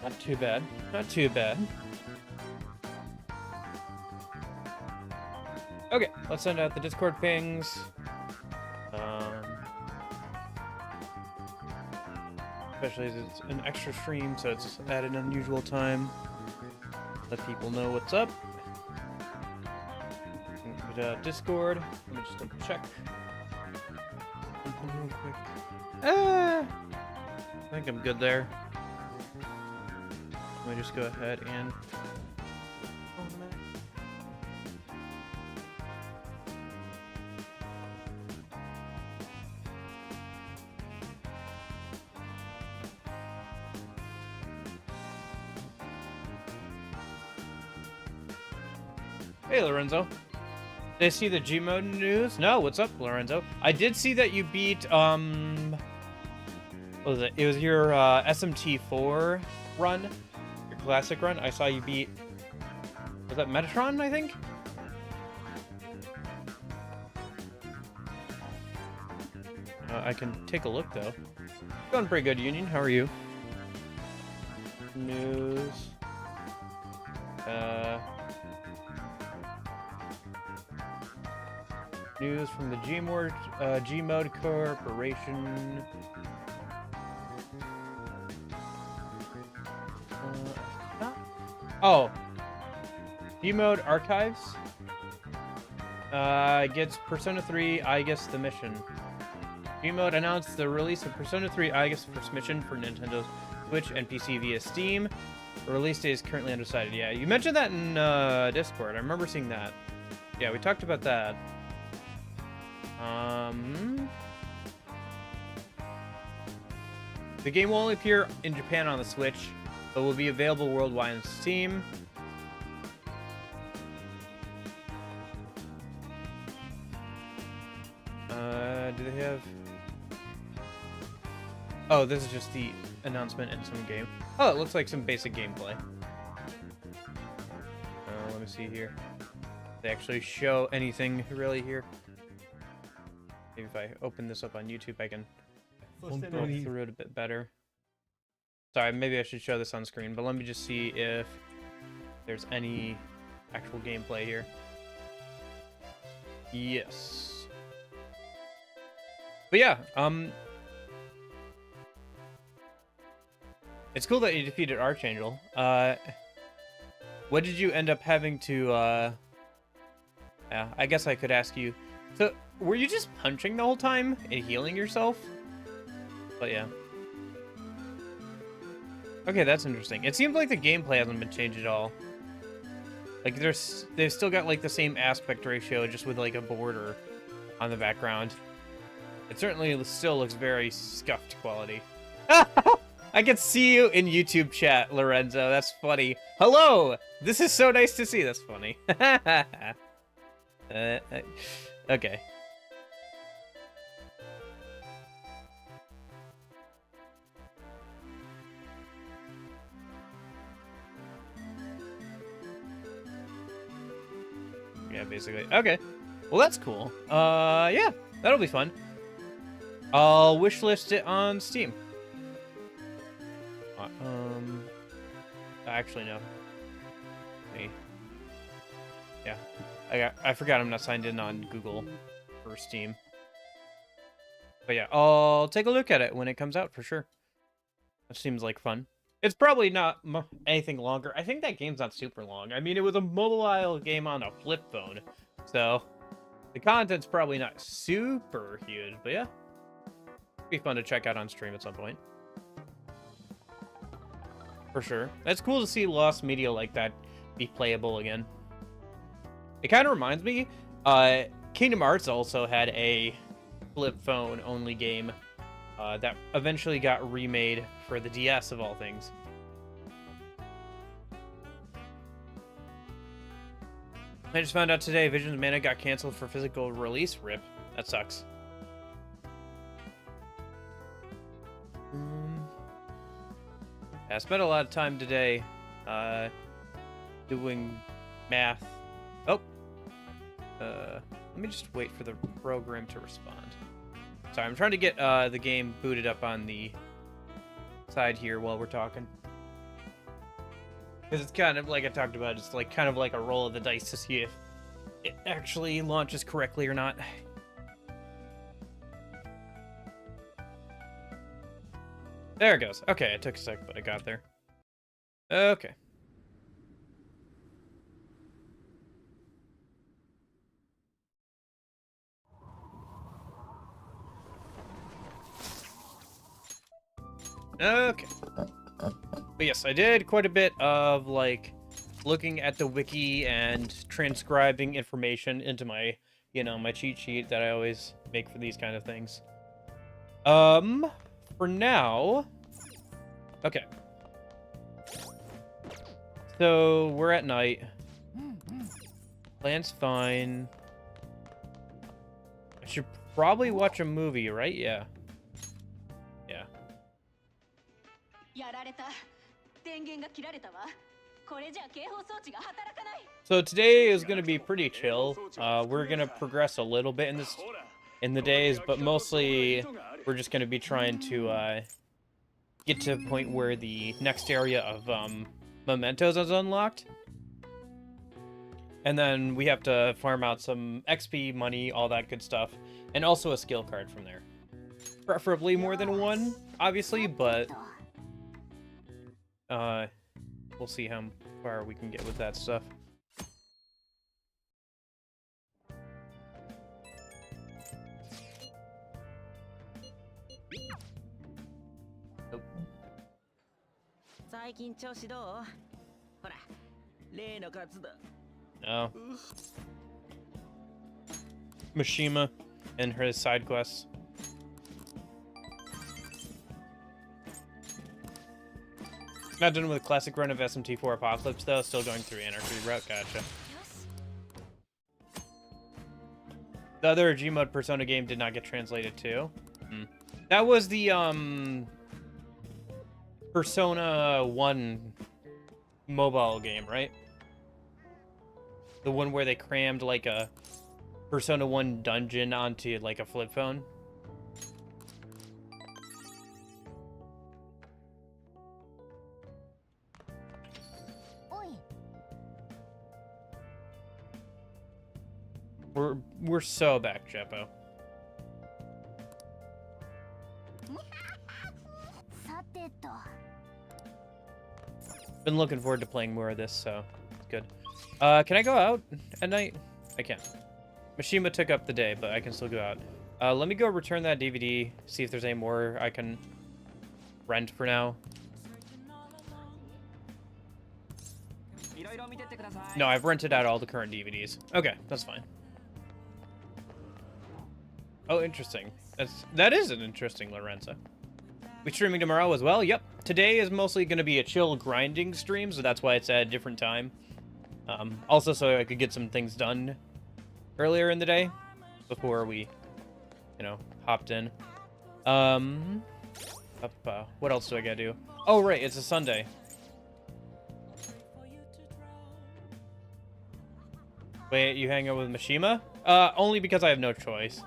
Not too bad. Not too bad. Okay, let's send out the Discord pings. Especially as it's an extra stream, so it's at an unusual time. Let people know what's up. Discord. Let me just double check. Real quick. I think I'm good there. Let me just go ahead and. Hey, Lorenzo. Did I see the Gmod news? No, what's up, Lorenzo? I did see that you beat, what was it? It was your, SMT4 run. Your classic run. I saw you beat, was that Metatron, I think? I can take a look, though. Going pretty good, Union. How are you? News. News from the Gmod Corporation. Oh, Gmod Archives. Gets Persona 3 Aegis the Mission. Gmod announced the release of Persona 3 Aegis First Mission for Nintendo Switch and PC via Steam. The release date is currently undecided. Yeah, you mentioned that in Discord. I remember seeing that. Yeah, we talked about that. The game will only appear in Japan on the Switch, but will be available worldwide on Steam. Do they have... Oh, this is just the announcement in some game. Oh, it looks like some basic gameplay. Let me see here. They actually show anything really here. Maybe if I open this up on YouTube, I can go through it a bit better. Sorry, maybe I should show this on screen, but let me just see if there's any actual gameplay here. Yes. But yeah, it's cool that you defeated Archangel. What did you end up having to, yeah, I guess I could ask you. So, were you just punching the whole time and healing yourself? But yeah. Okay, that's interesting. It seems like the gameplay hasn't been changed at all. Like, they've still got, like, the same aspect ratio, just with, like, a border on the background. It certainly still looks very scuffed quality. I can see you in YouTube chat, Lorenzo. That's funny. Hello! This is so nice to see. That's funny. Okay. Yeah, basically. Okay. Well, that's cool. Yeah, that'll be fun. I'll wishlist it on Steam. Actually, no. Me. Yeah. I forgot I'm not signed in on Google for Steam. But yeah, I'll take a look at it when it comes out for sure. That seems like fun. It's probably not anything longer. I think that game's not super long. I mean, it was a mobile game on a flip phone. So, the content's probably not super huge, but yeah. It'd be fun to check out on stream at some point. For sure. That's cool to see lost media like that be playable again. It kind of reminds me, Kingdom Hearts also had a flip phone only game that eventually got remade for the DS of all things. I just found out today Visions Mana got canceled for physical release. RIP. That sucks. I spent a lot of time today doing math. Oh. Let me just wait for the program to respond. Sorry, I'm trying to get the game booted up on the side here while we're talking. Because it's kind of like I talked about, it's like kind of like a roll of the dice to see if it actually launches correctly or not. There it goes. Okay, it took a sec, but I got there. Okay. Okay. But yes, I did quite a bit of, like, looking at the wiki and transcribing information into my, my cheat sheet that I always make for these kind of things. For now... Okay. So, we're at night. Plan's fine. I should probably watch a movie, right? Yeah. Yeah. So today is going to be pretty chill. We're going to progress a little bit in the days, but mostly we're just going to be trying to get to the point where the next area of mementos is unlocked. And then we have to farm out some XP, money, all that good stuff, and also a skill card from there. Preferably more than one, obviously, but we'll see how far we can get with that stuff. Nope. No. Mishima and her side quests. Not done with a classic run of SMT4 Apocalypse, though. Still going through Anarchy route. Gotcha. The other Gmod Persona game did not get translated too. That was the Persona 1 mobile game, right? The one where they crammed like a Persona 1 dungeon onto like a flip phone. We're so back, Jeppo. Been looking forward to playing more of this, so it's good. Can I go out at night? I can. Mishima took up the day, but I can still go out. Let me go return that DVD, see if there's any more I can rent for now. No, I've rented out all the current DVDs. Okay, that's fine. Oh, interesting. That is an interesting Lorenza. We streaming tomorrow as well? Yep. Today is mostly going to be a chill grinding stream, so that's why it's at a different time. Also, so I could get some things done earlier in the day before we, hopped in. What else do I gotta do? Oh, right, it's a Sunday. Wait, you hang out with Mishima? Only because I have no choice.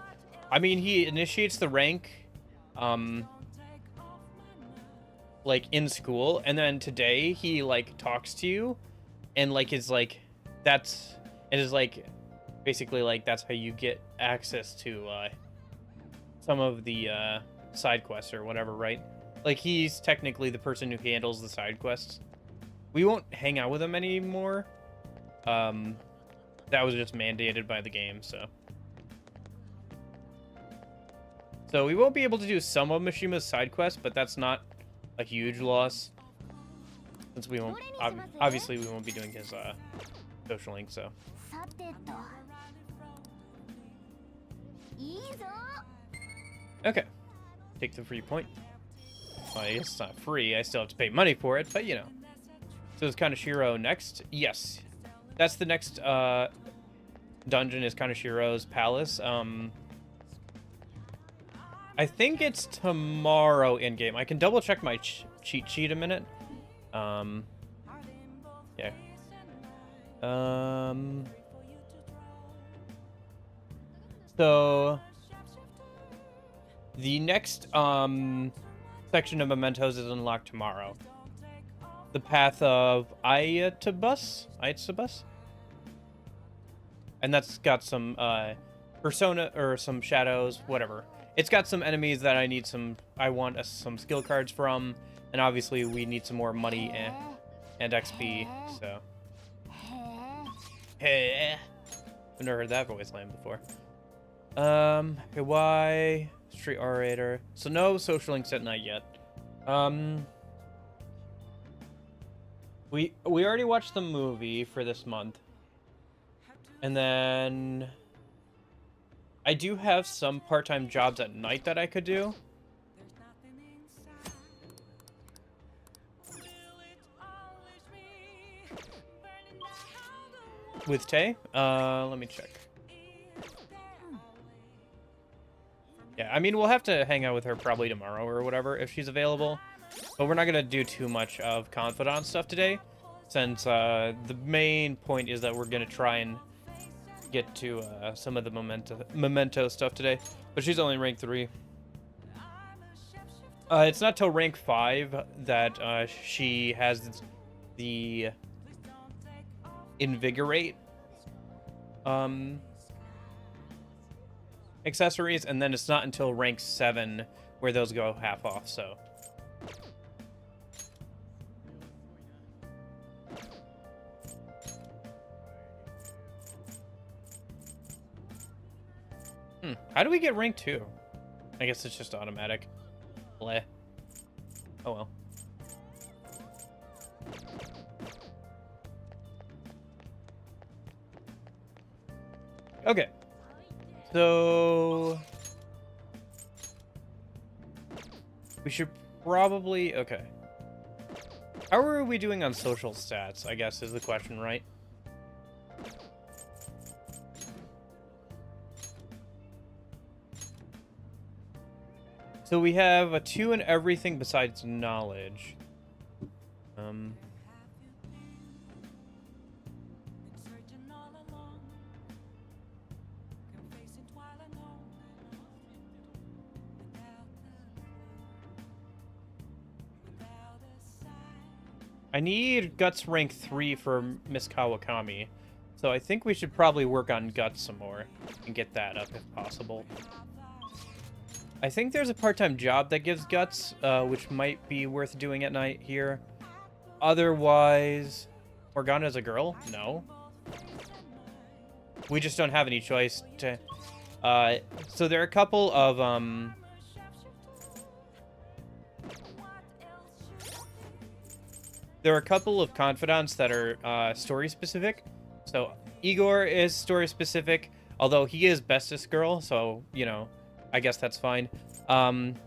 I mean, he initiates the rank, like, in school, and then today he, like, talks to you, and, like, is, like, basically, like, that's how you get access to, some of the, side quests or whatever, right? Like, he's technically the person who handles the side quests. We won't hang out with him anymore. That was just mandated by the game, so. So we won't be able to do some of Mishima's side quests, but that's not a huge loss. Since we won't, obviously we won't be doing his social link, so. Okay. Take the free point. Well, I guess it's not free, I still have to pay money for it, but So is Kaneshiro next? Yes. That's the next dungeon is Kaneshiro's palace. I think it's tomorrow in game. I can double check my cheat sheet a minute. Yeah. So the next section of mementos is unlocked tomorrow. the path of Iatubus, and that's got some persona or some shadows, whatever. It's got some enemies that I want some skill cards from, and obviously we need some more money and XP. So, hey, I've never heard that voice line before. Okay, why street orator? So no social links at night yet. We already watched the movie for this month. And then I do have some part-time jobs at night that I could do. With Tay? Let me check. Yeah, I mean, we'll have to hang out with her probably tomorrow or whatever if she's available. But we're not going to do too much of confidant stuff today, since the main point is that we're going to try and get to some of the memento stuff today. But she's only rank 3. It's not till rank 5 that she has the invigorate accessories, and then it's not until rank 7 where those go half off. So how do we get rank 2? I guess it's just automatic. Bleh. Oh well. Okay. So we should probably... Okay. How are we doing on social stats, I guess, is the question, right? So we have a 2 in everything besides knowledge. I need Guts rank 3 for Miss Kawakami. So I think we should probably work on Guts some more and get that up if possible. I think there's a part-time job that gives Guts, which might be worth doing at night here. Otherwise, Morgana's a girl? No. We just don't have any choice to... so there are a couple of, there are a couple of confidants that are story-specific. So Igor is story-specific, although he is bestest girl, so, you know, I guess that's fine.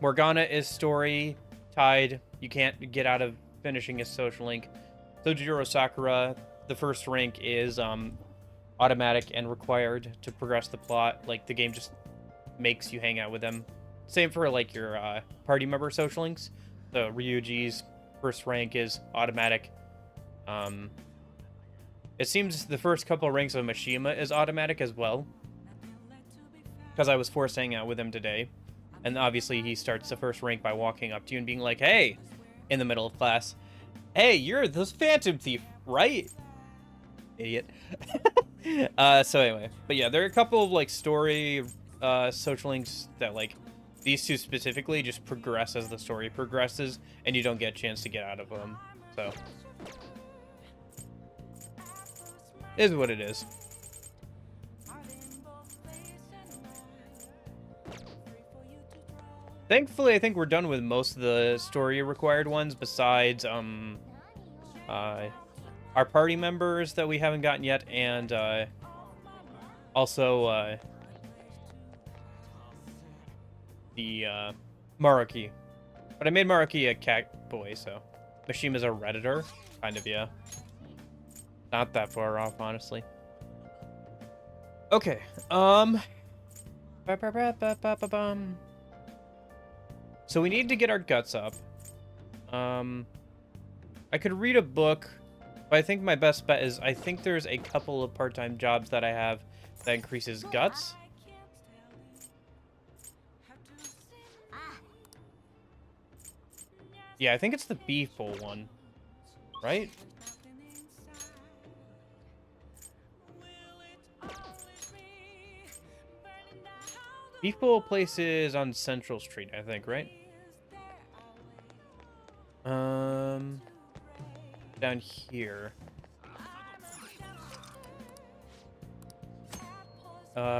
Morgana is story tied. You can't get out of finishing his social link. Sojiro Sakura, the first rank is automatic and required to progress the plot. Like, the game just makes you hang out with them. Same for, like, your party member social links. So Ryuji's first rank is automatic. It seems the first couple ranks of Mishima is automatic as well, because I was forced to hang out with him today. And obviously he starts the first rank by walking up to you and being like, hey, in the middle of class, hey, you're the Phantom Thief, right? Idiot. So anyway, but yeah, there are a couple of like story social links that like these two specifically just progress as the story progresses, and you don't get a chance to get out of them. So it is what it is. Thankfully, I think we're done with most of the story required ones, besides our party members that we haven't gotten yet, and also the Maruki. But I made Maruki a cat boy, so Mishima's a Redditor. Kind of, yeah. Not that far off, honestly. Okay, so we need to get our guts up. I could read a book, but I think my best bet is I think there's a couple of part-time jobs that I have that increases guts. Yeah, I think it's the beef bowl one. Right? Beef Bowl place is on Central Street, I think, right? Down here.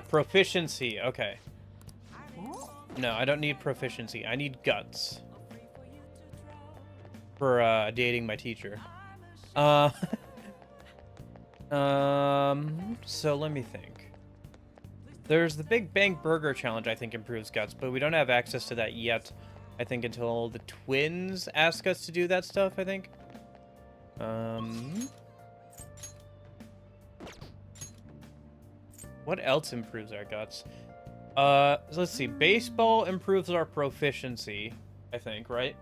Proficiency, okay. No, I don't need proficiency. I need guts. For, dating my teacher. So let me think. There's the Big Bang Burger Challenge, I think improves guts, but we don't have access to that yet. I think until the twins ask us to do that stuff, I think. What else improves our guts? So let's see. Baseball improves our proficiency, I think, right?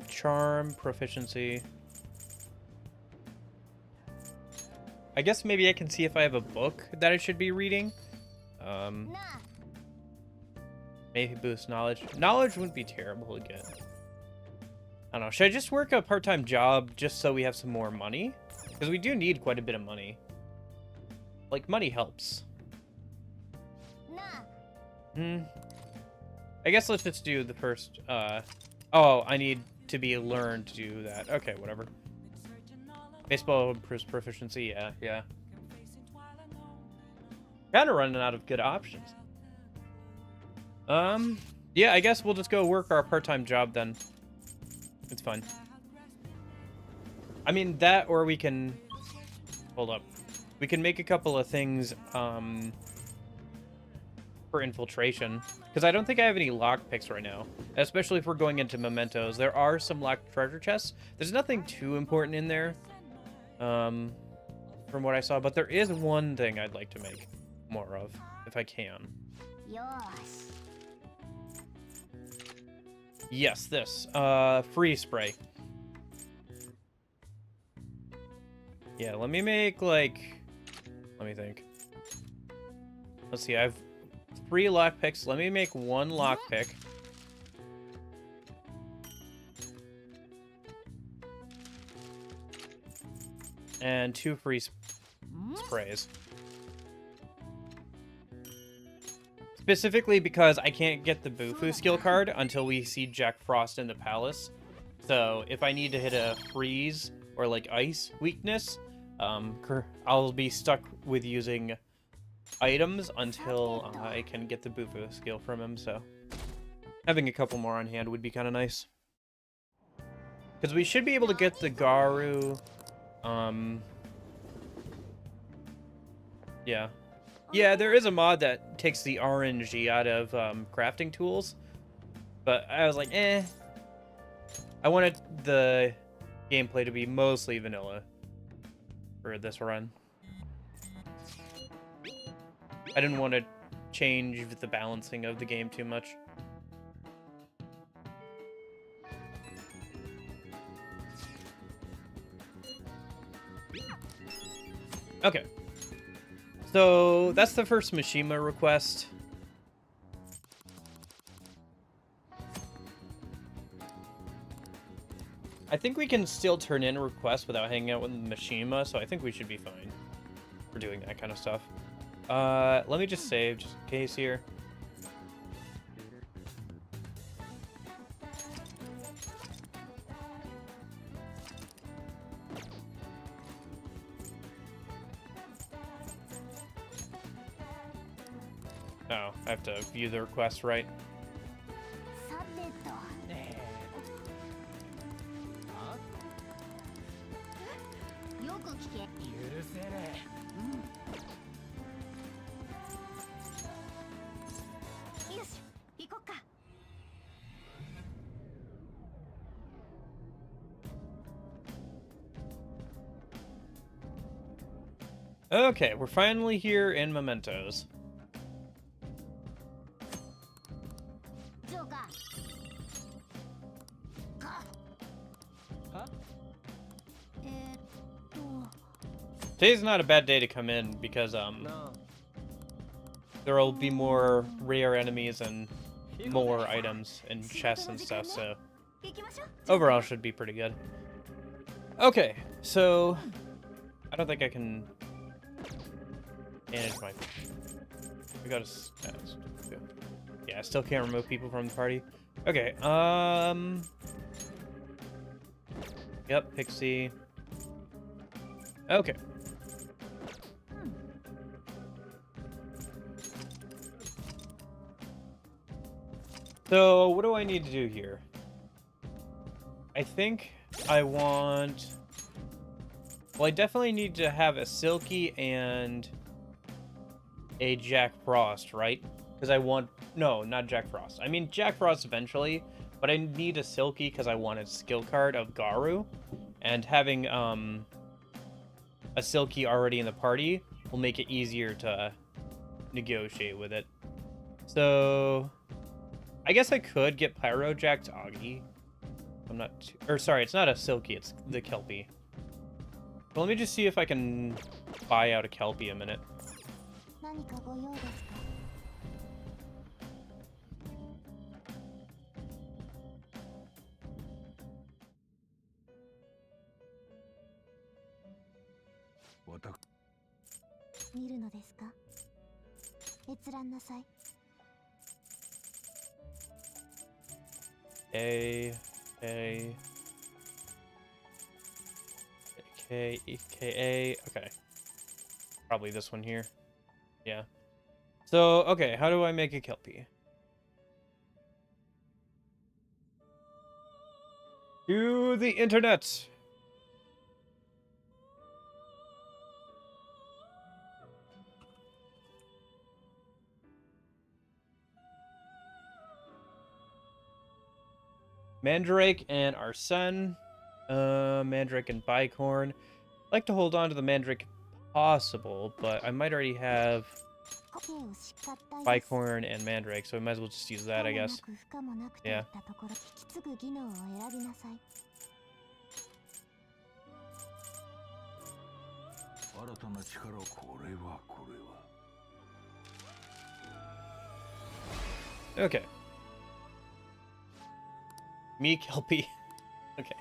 Charm, proficiency. I guess maybe I can see if I have a book that I should be reading. Maybe boost knowledge. Knowledge wouldn't be terrible to get. I don't know. Should I just work a part-time job just so we have some more money? Because we do need quite a bit of money. Like, money helps. I guess let's just do the first, oh, I need to be learned to do that. Okay, whatever. Baseball improves proficiency, yeah. Kind of running out of good options. Yeah, I guess we'll just go work our part-time job then. It's fun. I mean, that, or we can... Hold up. We can make a couple of things, for infiltration. Because I don't think I have any lockpicks right now. Especially if we're going into mementos. There are some locked treasure chests. There's nothing too important in there. From what I saw. But there is one thing I'd like to make more of. If I can. Yes, this. Freeze spray. Yeah, let me make, like... Let me think. Let's see, I have 3 lockpicks. Let me make 1 lockpick. And 2 freeze sprays. Specifically because I can't get the Bufu skill card until we see Jack Frost in the palace. So if I need to hit a freeze or like ice weakness, I'll be stuck with using items until I can get the Bufu skill from him. So having a couple more on hand would be kind of nice. Because we should be able to get the Garu. Yeah. Yeah, there is a mod that takes the RNG out of crafting tools. But I was like, eh. I wanted the gameplay to be mostly vanilla for this run. I didn't want to change the balancing of the game too much. Okay. So, that's the first Mishima request. I think we can still turn in requests without hanging out with Mishima, so I think we should be fine for doing that kind of stuff. Let me just save, just in case here. Oh, I have to view the request, right? Okay, we're finally here in Mementos. Today's not a bad day to come in because, there'll be more rare enemies and more items and chests and stuff, so overall should be pretty good. Okay, so I don't think I can manage my... We gotta... Yeah, I still can't remove people from the party. Okay, Yep, Pixie. Okay. So, what do I need to do here? I think I want... Well, I definitely need to have a Silky and a Jack Frost, right? Because I want... No, not Jack Frost. I mean Jack Frost eventually, but I need a Silky because I want a skill card of Garu. And having a Silky already in the party will make it easier to negotiate with it. So... I guess I could get Pyro Jack to Augie. I'm not too... Or sorry, it's not a Silky, it's the Kelpie. But let me just see if I can buy out a Kelpie a minute. A K-A. Okay. Probably this one here. Yeah. So, okay, how do I make a Kelpie? To the internet! Mandrake and Arsene. Mandrake and Bicorn. I'd like to hold on to the Mandrake if possible, but I might already have Bicorn and Mandrake, so I might as well just use that, I guess. Yeah. Okay. Me, Kelpie. Okay.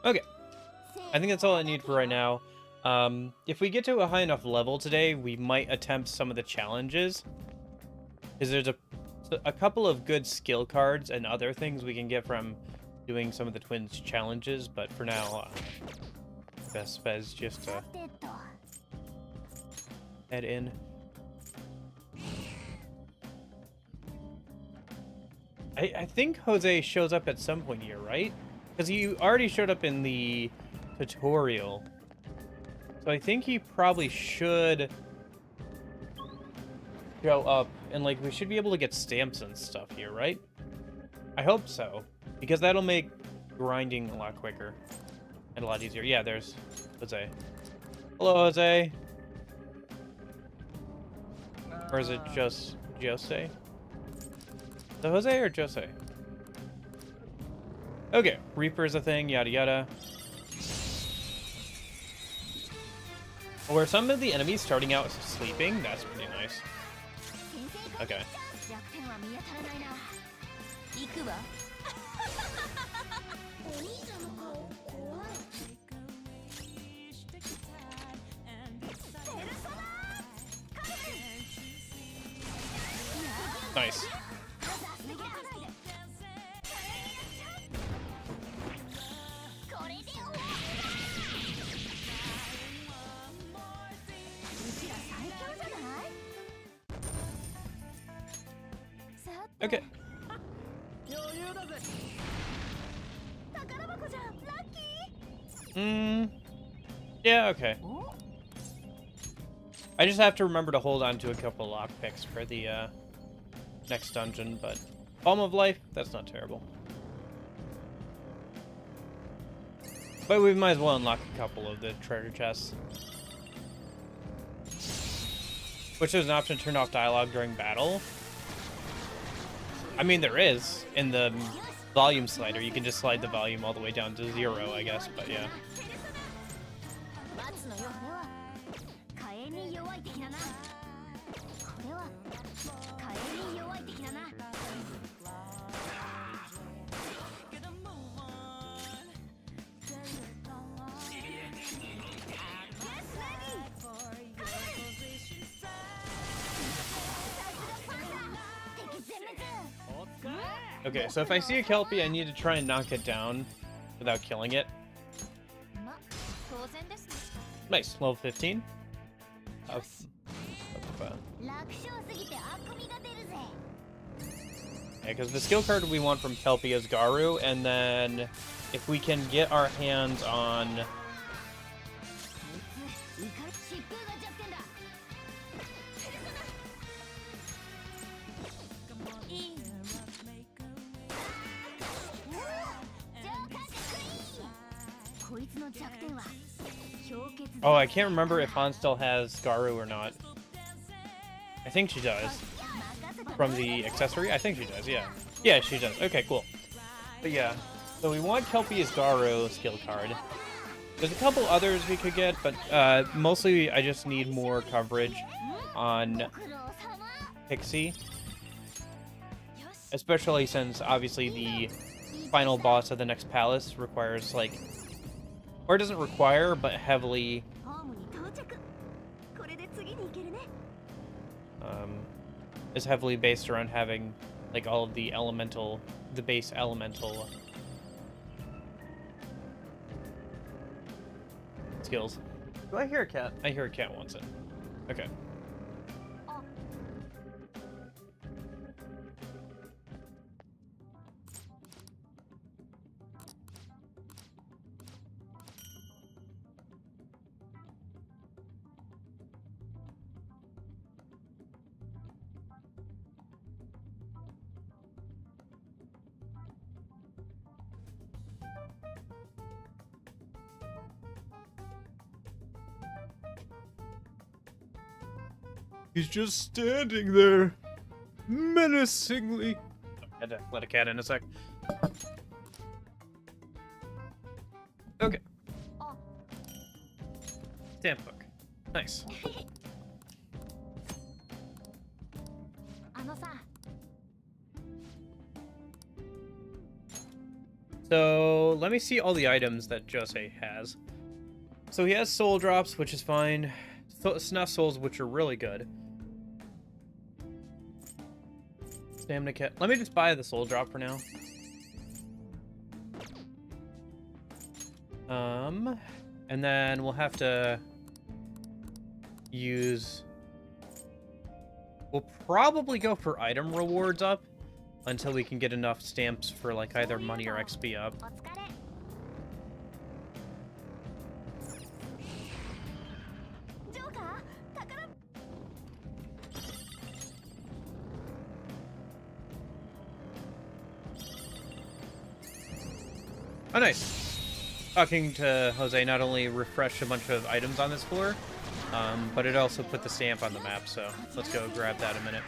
Okay. I think that's all I need for right now. If we get to a high enough level today, we might attempt some of the challenges. Because there's a couple of good skill cards and other things we can get from doing some of the twins challenges, but for now, best bet is just to head in. I think Jose shows up at some point here, right? Because he already showed up in the tutorial. So I think he probably should show up, and like we should be able to get stamps and stuff here, right? I hope so. Because that'll make grinding a lot quicker and a lot easier. Yeah, there's Jose. Hello, Jose. Or is it just Jose? The Jose or Jose? Okay, Reaper's a thing, yada yada. Were some of the enemies starting out sleeping? That's pretty nice. Okay. Nice. Okay. Yeah, okay. I just have to remember to hold on to a couple lockpicks for the next dungeon, but Balm of Life, that's not terrible. But we might as well unlock a couple of the treasure chests. Which there's an option to turn off dialogue during battle. I mean, there is in the volume slider. You can just slide the volume all the way down to 0, I guess, but yeah. Okay, so if I see a Kelpie, I need to try and knock it down without killing it. Nice, level 15. Yeah, because the skill card we want from Kelpie is Garu, and then if we can get our hands on... Oh, I can't remember if Han still has Garu or not. I think she does. From the accessory? I think she does, yeah. Yeah, she does. Okay, cool. But yeah, so we want Kelpie's Garu skill card. There's a couple others we could get, but mostly I just need more coverage on Pixie. Especially since, obviously, the final boss of the next palace requires, like... Or doesn't require, but heavily... is heavily based around having, like, all of the elemental... The base elemental... skills. Do I hear a cat? I hear a cat wants it. Okay. He's just standing there, menacingly. Oh, had to let a cat in a sec. Okay. Stamp book. Nice. So, let me see all the items that Jose has. So he has soul drops, which is fine. Snuff souls, which are really good. Stamina kit. Let me just buy the soul drop for now. And then we'll have to use... We'll probably go for item rewards up until we can get enough stamps for like either money or XP up. Oh, nice. Talking to Jose not only refreshed a bunch of items on this floor, but it also put the stamp on the map, so let's go grab that in a minute.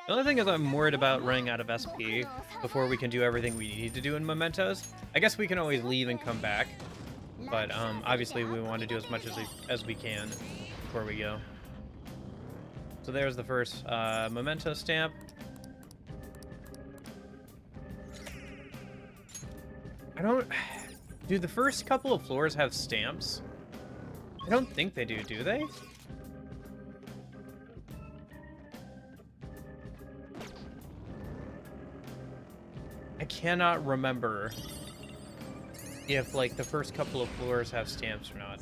The only thing is I'm worried about running out of SP before we can do everything we need to do in Mementos. I guess we can always leave and come back. But obviously we want to do as much as we can before we go. So there's the first memento stamp. Do the first couple of floors have stamps? I don't think they do they? I cannot remember if, like, the first couple of floors have stamps or not.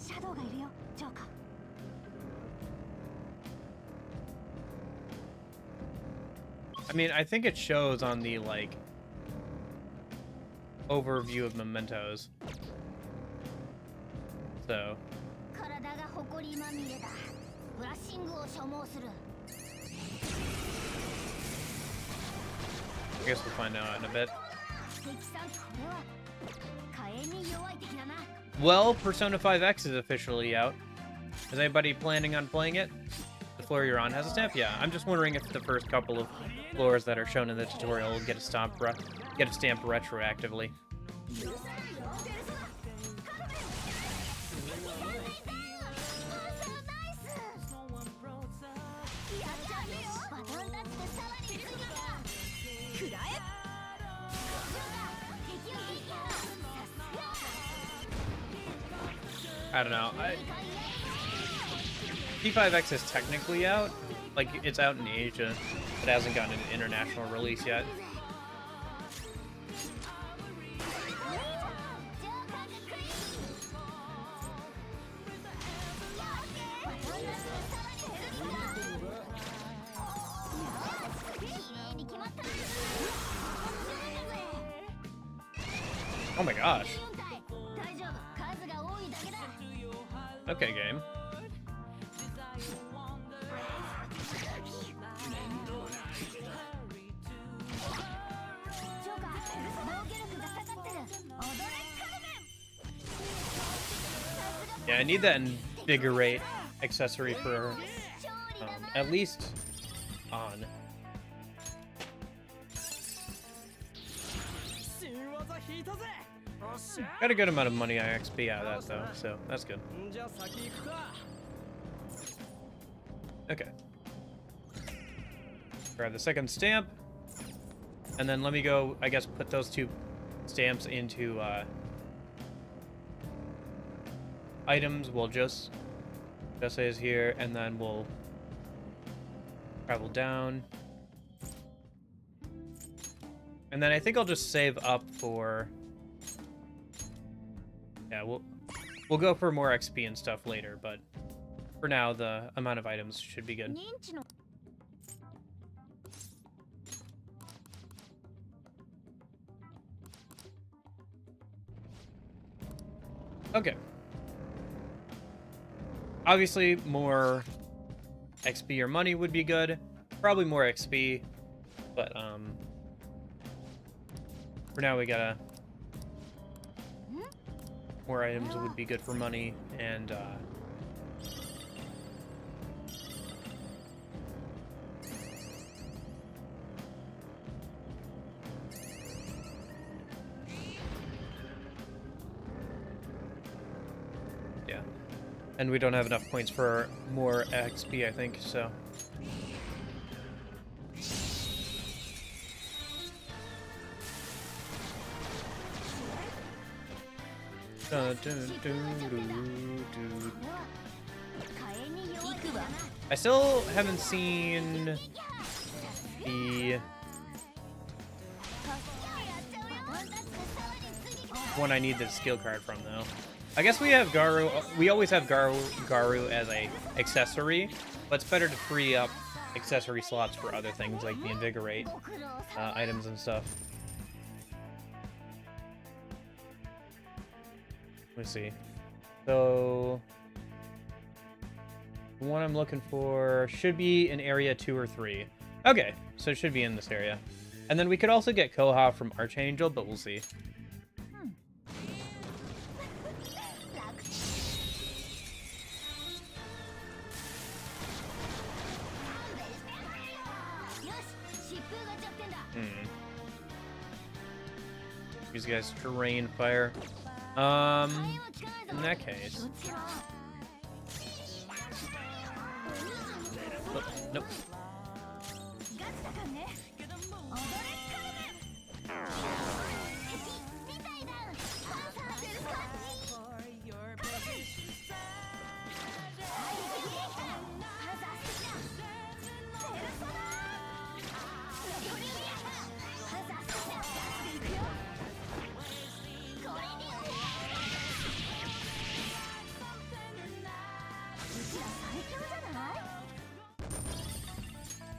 I mean, I think it shows on the, like, overview of mementos. So. I guess we'll find out in a bit. Well, Persona 5X is officially out. Is anybody planning on playing it? The floor you're on has a stamp. Yeah, I'm just wondering if the first couple of floors that are shown in the tutorial get a stamp retroactively. I don't know. P5X is technically out. Like, it's out in Asia. It hasn't gotten an international release yet. Oh my gosh. Okay, game. Yeah, I need that invigorate accessory for at least on. Got a good amount of money XP out of that though, so that's good. Okay. Grab the second stamp, and then let me go, I guess, put those two stamps into items. We'll just say is here, and then we'll travel down. And then I think I'll just save up for... Yeah, we'll go for more XP and stuff later, but for now, the amount of items should be good. Okay. Obviously, more XP or money would be good. Probably more XP, but for now we gotta... More items would be good for money, and yeah. And we don't have enough points for more XP, I think, so... I still haven't seen the one I need the skill card from, though. I guess we have Garu. We always have Garu as a accessory, but it's better to free up accessory slots for other things like the invigorate items and stuff. Let's see. So the one I'm looking for should be in area 2 or 3. Okay, so it should be in this area. And then we could also get Koha from Archangel, but we'll see. These guys terrain fire. In that case. Oh, nope.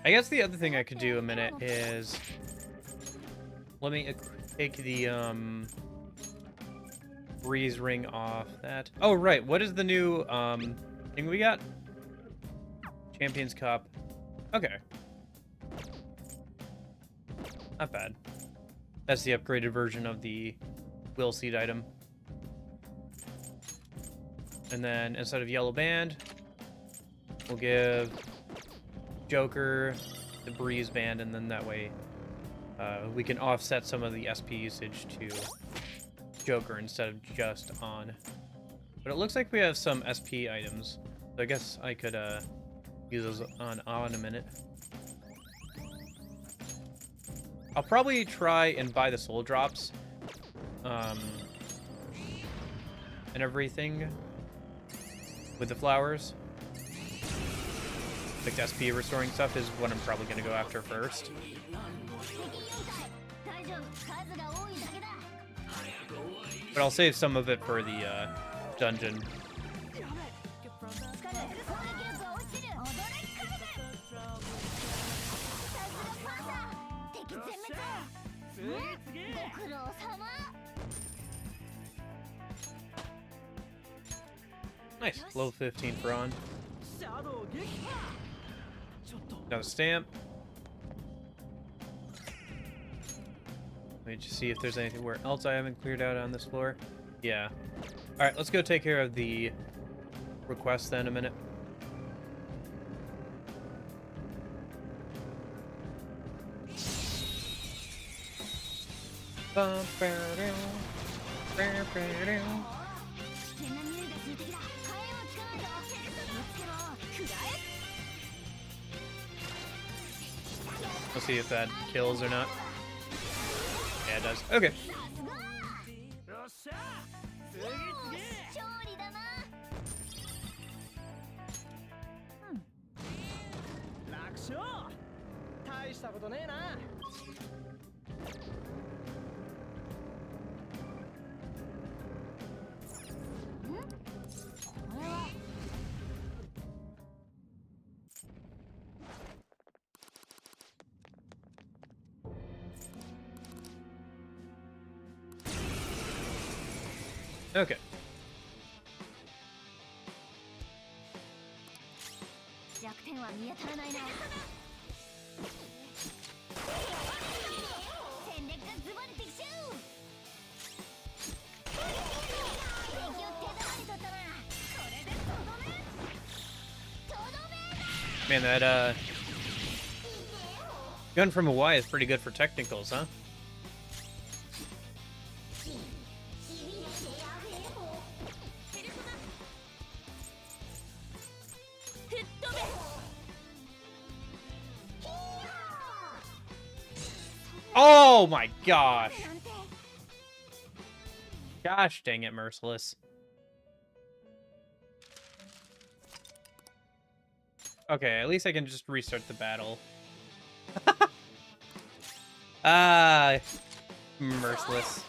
I guess the other thing I could do a minute is let me take the breeze ring off that. Oh right, what is the new thing we got? Champions Cup. Okay. Not bad. That's the upgraded version of the Will Seed item. And then instead of yellow band, we'll give Joker the breeze band, and then that way we can offset some of the SP usage to Joker instead of just on. But it looks like we have some SP items, so I guess I could use those on in a minute. I'll probably try and buy the soul drops and everything with the flowers. Like the SP restoring stuff is what I'm probably going to go after first. But I'll save some of it for the dungeon. Nice. Level 15 for on. Another stamp. Let me just see if there's anything else I haven't cleared out on this floor. Yeah. Alright, let's go take care of the request then in a minute. Let's see if that kills or not. Yeah, it does. Okay. Okay. Man, that gun from Hawaii is pretty good for technicals, huh? Oh my gosh. Gosh dang it, Merciless. Okay, at least I can just restart the battle. Ah, Merciless.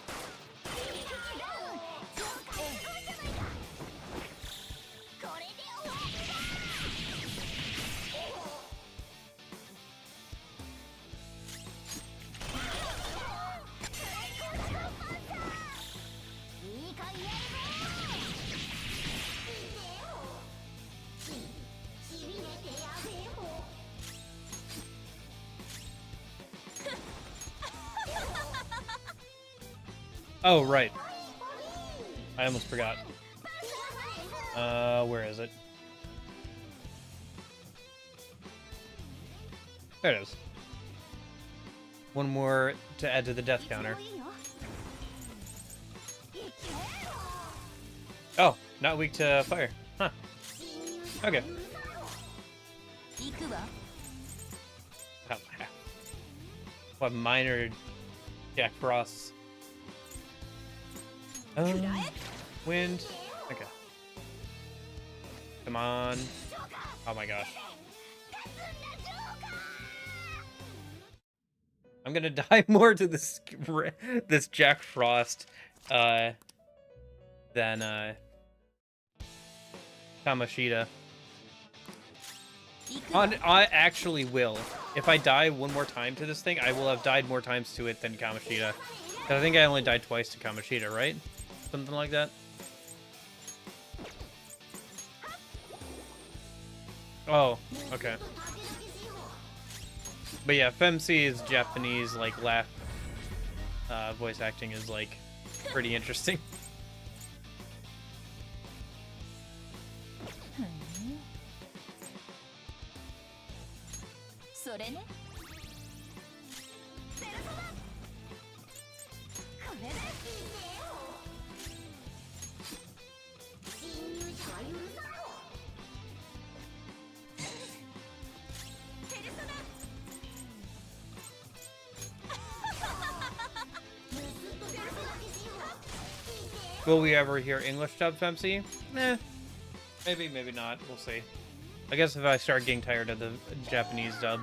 Oh, right. I almost forgot. Where is it? There it is. One more to add to the death counter. Oh, not weak to fire. Huh. Okay. What minor Jack Frosts? Wind. Okay. Come on. Oh my gosh. I'm gonna die more to this Jack Frost than Kamoshida. I actually will. If I die one more time to this thing, I will have died more times to it than Kamoshida. I think I only died twice to Kamoshida, right? Something like that. Oh, okay. But yeah, FMC's Japanese, like, laugh voice acting is, like, pretty interesting. Will we ever hear English dub MC? Eh. Maybe, maybe not. We'll see. I guess if I start getting tired of the Japanese dub.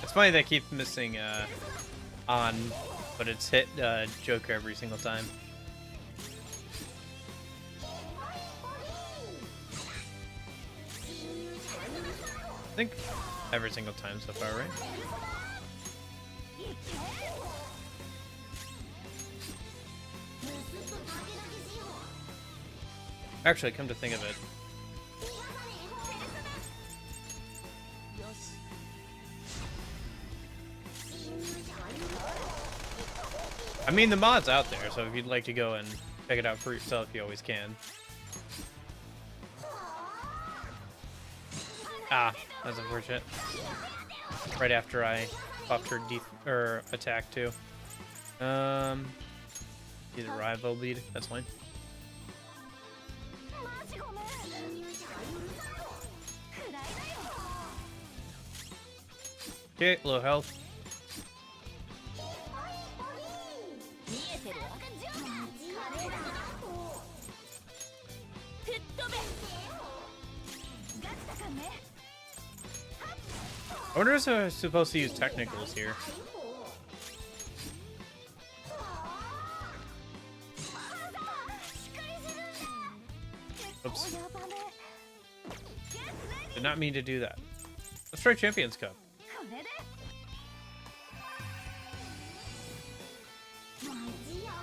It's funny they keep missing on, but it's hit Joker every single time. I think every single time so far, right? Actually, come to think of it, I mean, the mod's out there, so if you'd like to go and check it out for yourself, you always can. Ah, that's unfortunate. Right after I buffed her attack too. Either rival lead, that's fine. Okay, low health. I wonder if I'm supposed to use technicals here. Oops. Did not mean to do that. Let's try Champions Cup.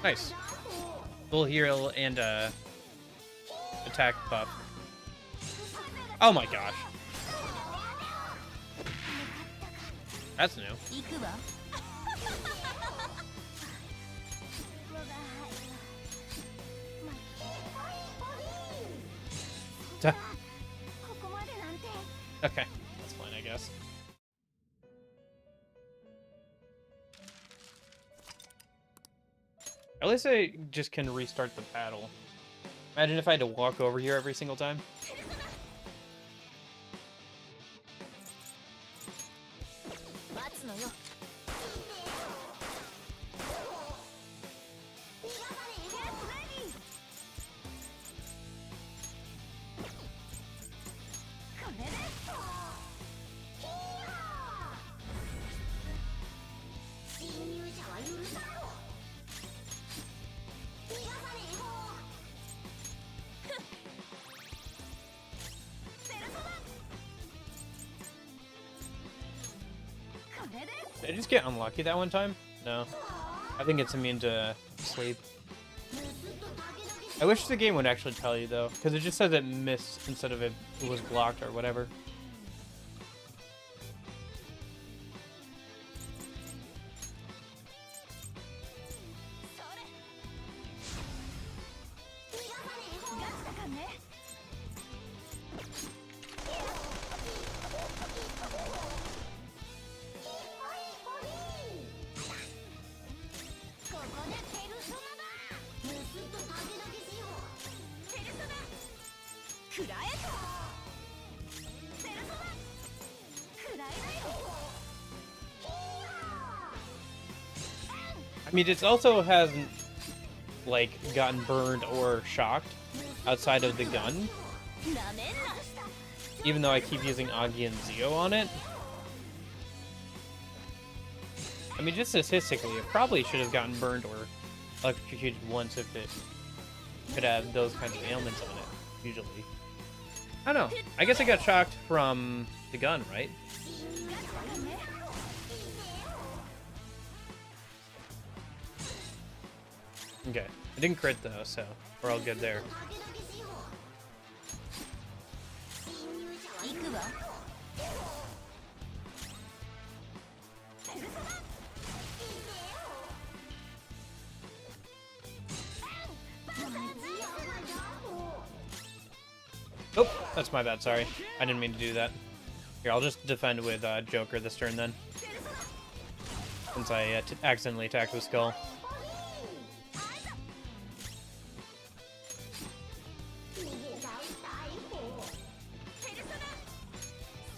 Nice. Full heal and attack buff. Oh my gosh. That's new. Okay, that's fine, I guess. At least I just can restart the battle. Imagine if I had to walk over here every single time. Did I just get unlucky that one time? No. I think it's immune to sleep. I wish the game would actually tell you, though, because it just says it missed instead of it was blocked or whatever. I mean, it also hasn't, like, gotten burned or shocked outside of the gun. Even though I keep using Agi and Zio on it. I mean, just statistically, it probably should have gotten burned or electrocuted once if it could have those kinds of ailments on it, usually. I don't know. I guess I got shocked from the gun, right? Okay. I didn't crit though, so we're all good there. Oh, that's my bad, sorry. I didn't mean to do that. Here, I'll just defend with Joker this turn then. Since I accidentally attacked with Skull.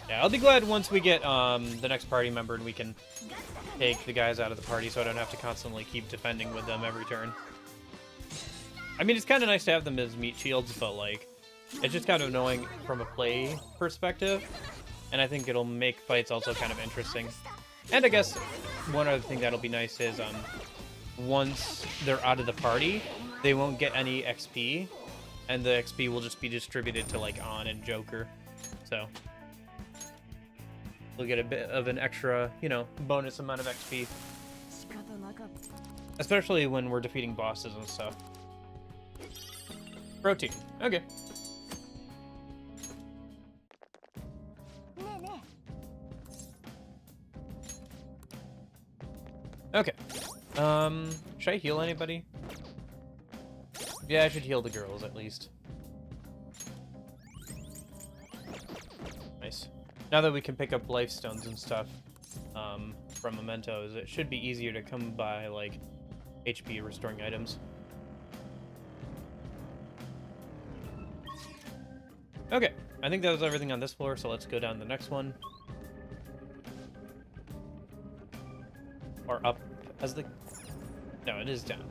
Yeah, I'll be glad once we get the next party member and we can take the guys out of the party so I don't have to constantly keep defending with them every turn. I mean, it's kind of nice to have them as meat shields, but, like, it's just kind of annoying from a play perspective. And I think it'll make fights also kind of interesting. And I guess one other thing that'll be nice is once they're out of the party, they won't get any XP. And the XP will just be distributed to, like, On and Joker. So we'll get a bit of an extra, you know, bonus amount of XP. Especially when we're defeating bosses and stuff. Protein. Okay. Okay. Should I heal anybody? Yeah, I should heal the girls at least. Nice. Now that we can pick up life stones and stuff from mementos, it should be easier to come by, like, HP restoring items. Okay, I think that was everything on this floor, so let's go down the next one. Or up as the... No, it is down.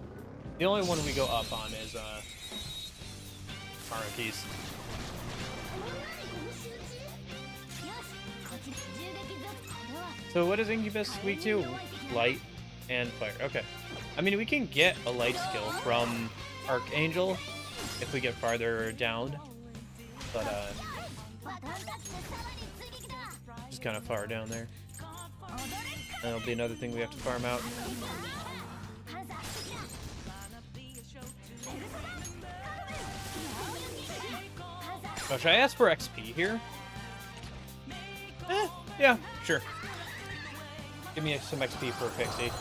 The only one we go up on is RMPs. So what is Incubus weak to? Light and fire. Okay. I mean, we can get a light skill from Archangel if we get farther down. But, just kind of far down there. That'll be another thing we have to farm out. Oh, should I ask for XP here? Yeah, sure. Give me some XP for Pixie.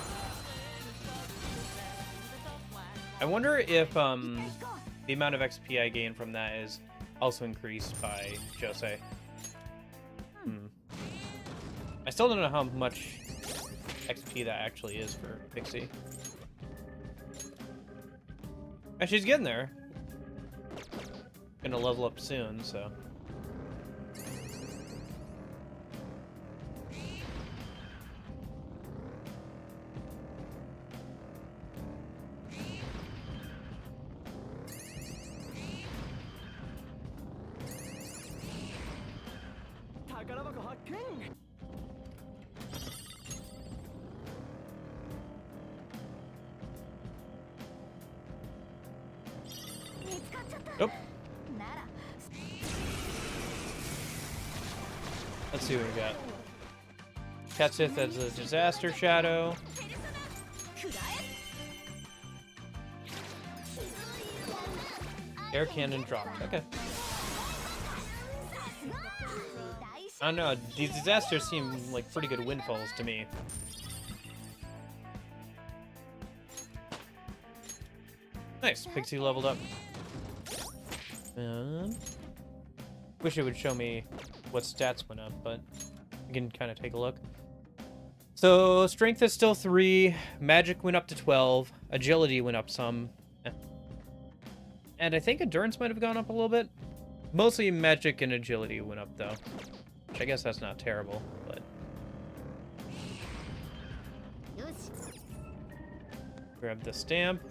I wonder if the amount of XP I gain from that is also increased by Jose. I still don't know how much XP that actually is for Pixie. And she's getting there. Gonna level up soon, so. Nope. Let's see what we got. Katsith as a disaster shadow. Air cannon dropped. Okay. I don't know. These disasters seem like pretty good windfalls to me. Nice. Pixie leveled up. Wish it would show me what stats went up, but we can kind of take a look. So strength is still 3, magic went up to 12, agility went up some, and I think endurance might have gone up a little bit. Mostly magic and agility went up though, which I guess that's not terrible, but grab the stamp.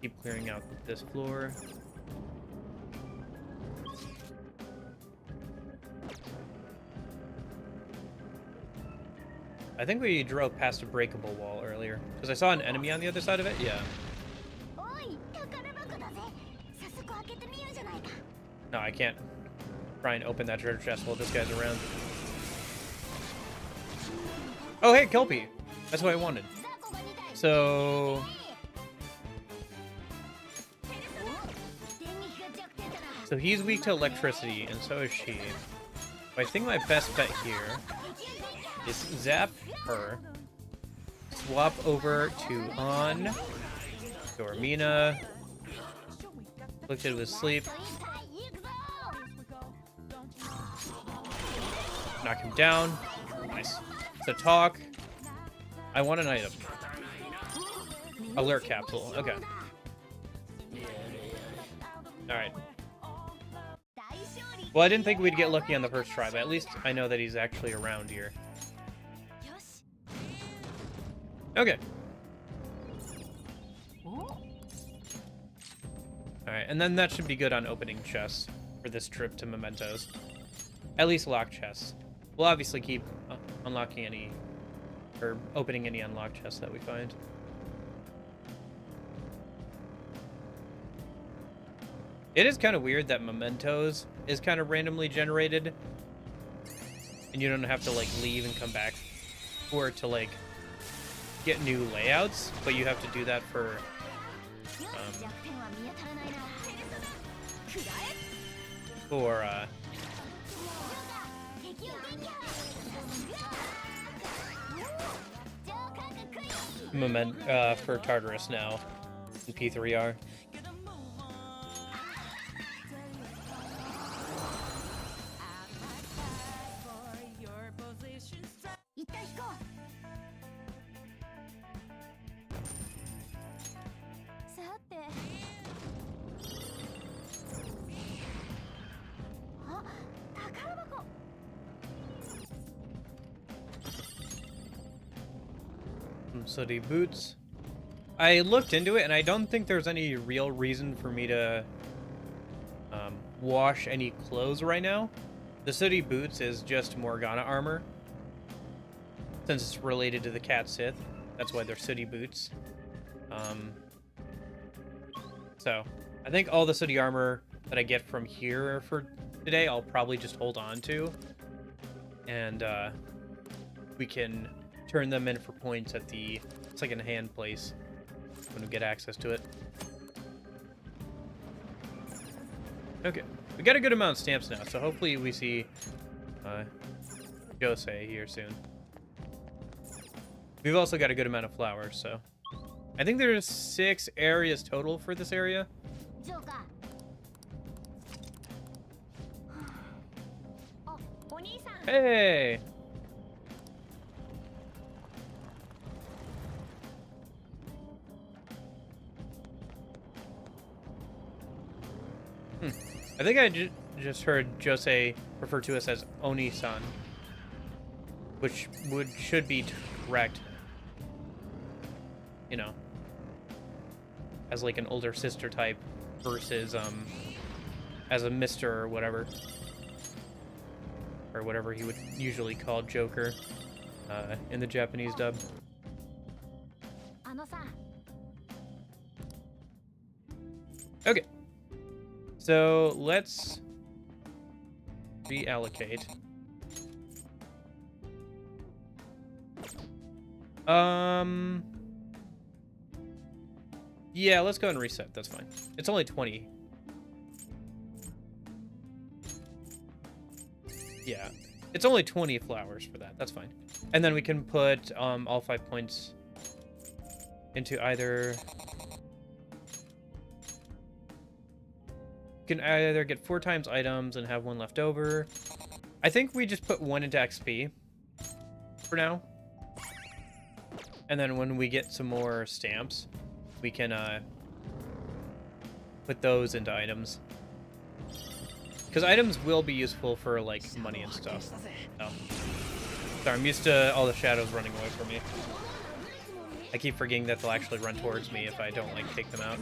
Keep clearing out this floor. I think we drove past a breakable wall earlier, because I saw an enemy on the other side of it. Yeah. No, I can't try and open that treasure chest while this guy's around. Oh, hey, Kelpie. That's what I wanted. So... So he's weak to electricity, and so is she. But I think my best bet here is zap her, swap over to On, to Armina, Afflicted with sleep. Knock him down. Nice. So talk. I want an item. Alert capsule. Okay. Alright. Well, I didn't think we'd get lucky on the first try, but at least I know that he's actually around here. Okay. Alright, and then that should be good on opening chests for this trip to Mementos. At least locked chests. We'll obviously keep unlocking any, or opening any unlocked chests that we find. It is kind of weird that Mementos is kind of randomly generated, and you don't have to, like, leave and come back for it to, like, get new layouts, but you have to do that for, for Tartarus now in P3R. Sooty boots. I looked into it, and I don't think there's any real reason for me to wash any clothes right now. The sooty boots is just Morgana armor. Since it's related to the Cat Sith, that's why they're sooty boots. So, I think all the sooty armor that I get from here for today, I'll probably just hold on to. And we can turn them in for points at the second-hand place when we get access to it. Okay, we got a good amount of stamps now, so hopefully we see Jose here soon. We've also got a good amount of flowers, so I think there's 6 areas total for this area. Hey! I think I just heard Jose refer to us as Oni-san, which should be correct. You know, as like an older sister type versus as a Mr. or whatever he would usually call Joker in the Japanese dub. Okay. So let's reallocate. Yeah, let's go and reset. That's fine. It's only 20. Yeah, it's only 20 flowers for that. That's fine. And then we can put all 5 points into either. Can either get 4 times items and have 1 left over. I think we just put 1 into XP for now. And then when we get some more stamps, we can put those into items. Because items will be useful for, like, money and stuff. Oh. Sorry, I'm used to all the shadows running away from me. I keep forgetting that they'll actually run towards me if I don't, like, take them out.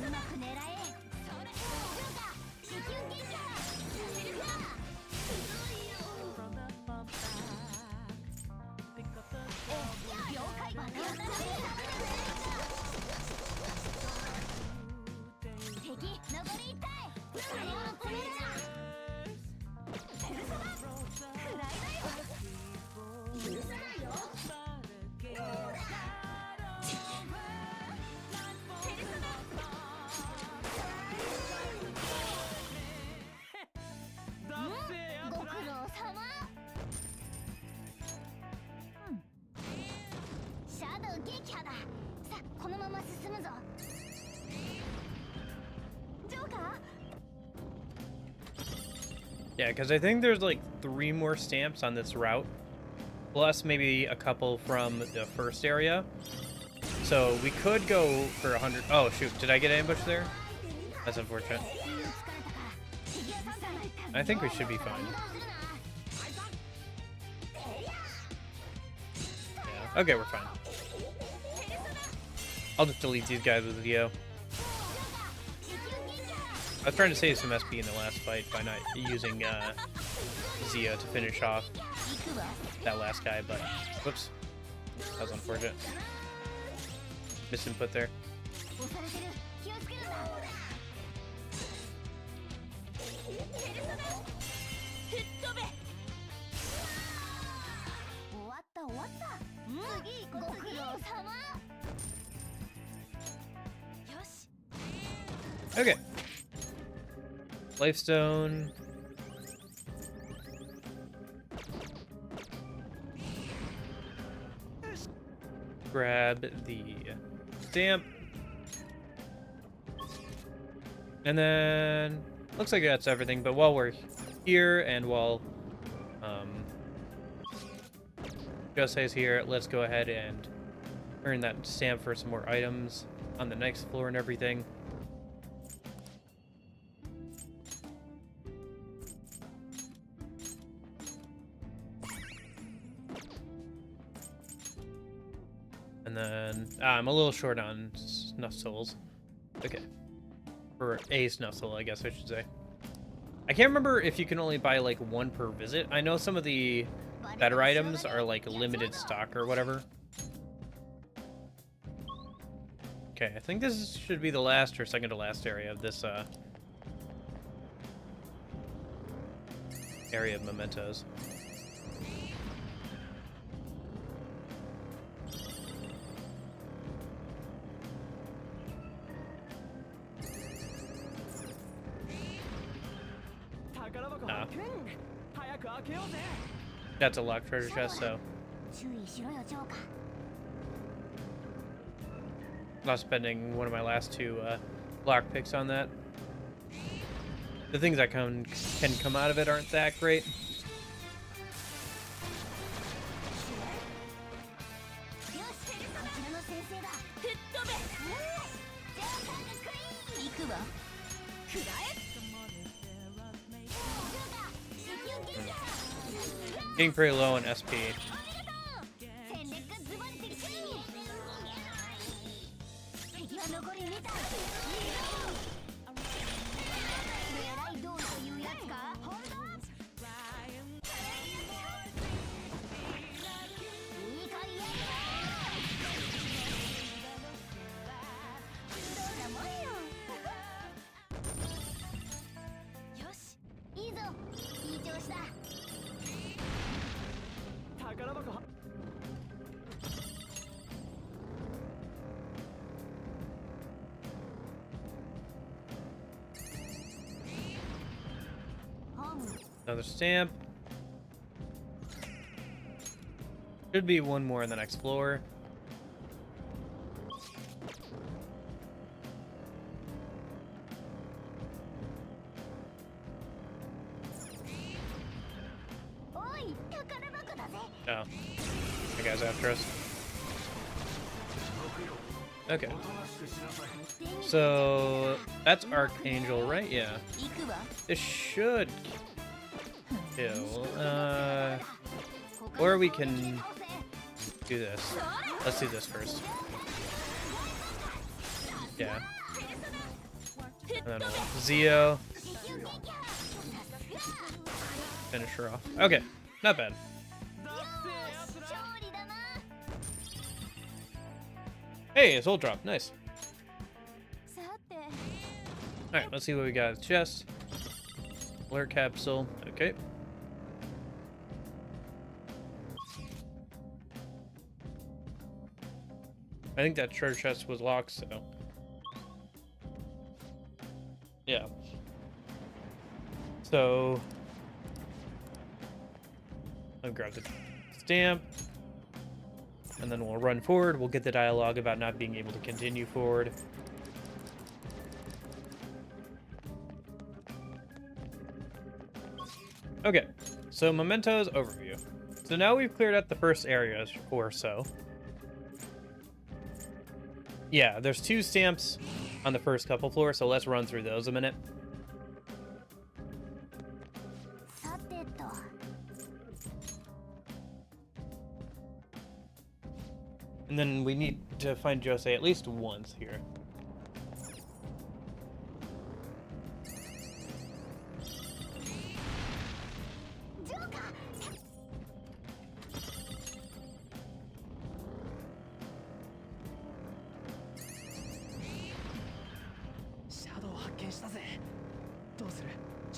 Yeah, because I think there's like 3 more stamps on this route, plus maybe a couple from the first area. So we could go for 100. Oh shoot, did I get ambushed there? That's unfortunate. I think we should be fine. Yeah, okay, we're fine. I'll just delete these guys with Zio. I was trying to save some SP in the last fight by not using Zio to finish off that last guy, but whoops, that was unfortunate. Missed input there. Okay. Lifestone. Grab the stamp. And then looks like that's everything, but while we're here and while Josei's here, let's go ahead and earn that stamp for some more items on the next floor and everything. And then I'm a little short on snuff souls. Okay. Or a snuff soul, I guess I should say. I can't remember if you can only buy like 1 per visit. I know some of the better items are like limited stock or whatever. Okay, I think this should be the last or second to last area of this area of mementos. That's a locked treasure chest, so not spending one of my last 2 lock picks on that. The things that can come out of it aren't that great. Getting pretty low on SP. Another stamp. Should be 1 more on the next floor. Oh, that guy's after us. Okay. So that's Archangel, right? Yeah. It should kill. Or we can do this. Let's do this first. Yeah. And then we'll Zio. Finish her off. Okay, not bad. Hey, a soul drop. Nice. Alright, let's see what we got at the chest. Blur capsule. Okay. I think that treasure chest was locked, so... yeah. So... I'll grab the stamp. And then we'll run forward. We'll get the dialogue about not being able to continue forward. Okay, so mementos overview. So now we've cleared out the first areas or so. Yeah, there's 2 stamps on the first couple floors, so let's run through those a minute. And then we need to find Jose at least once here.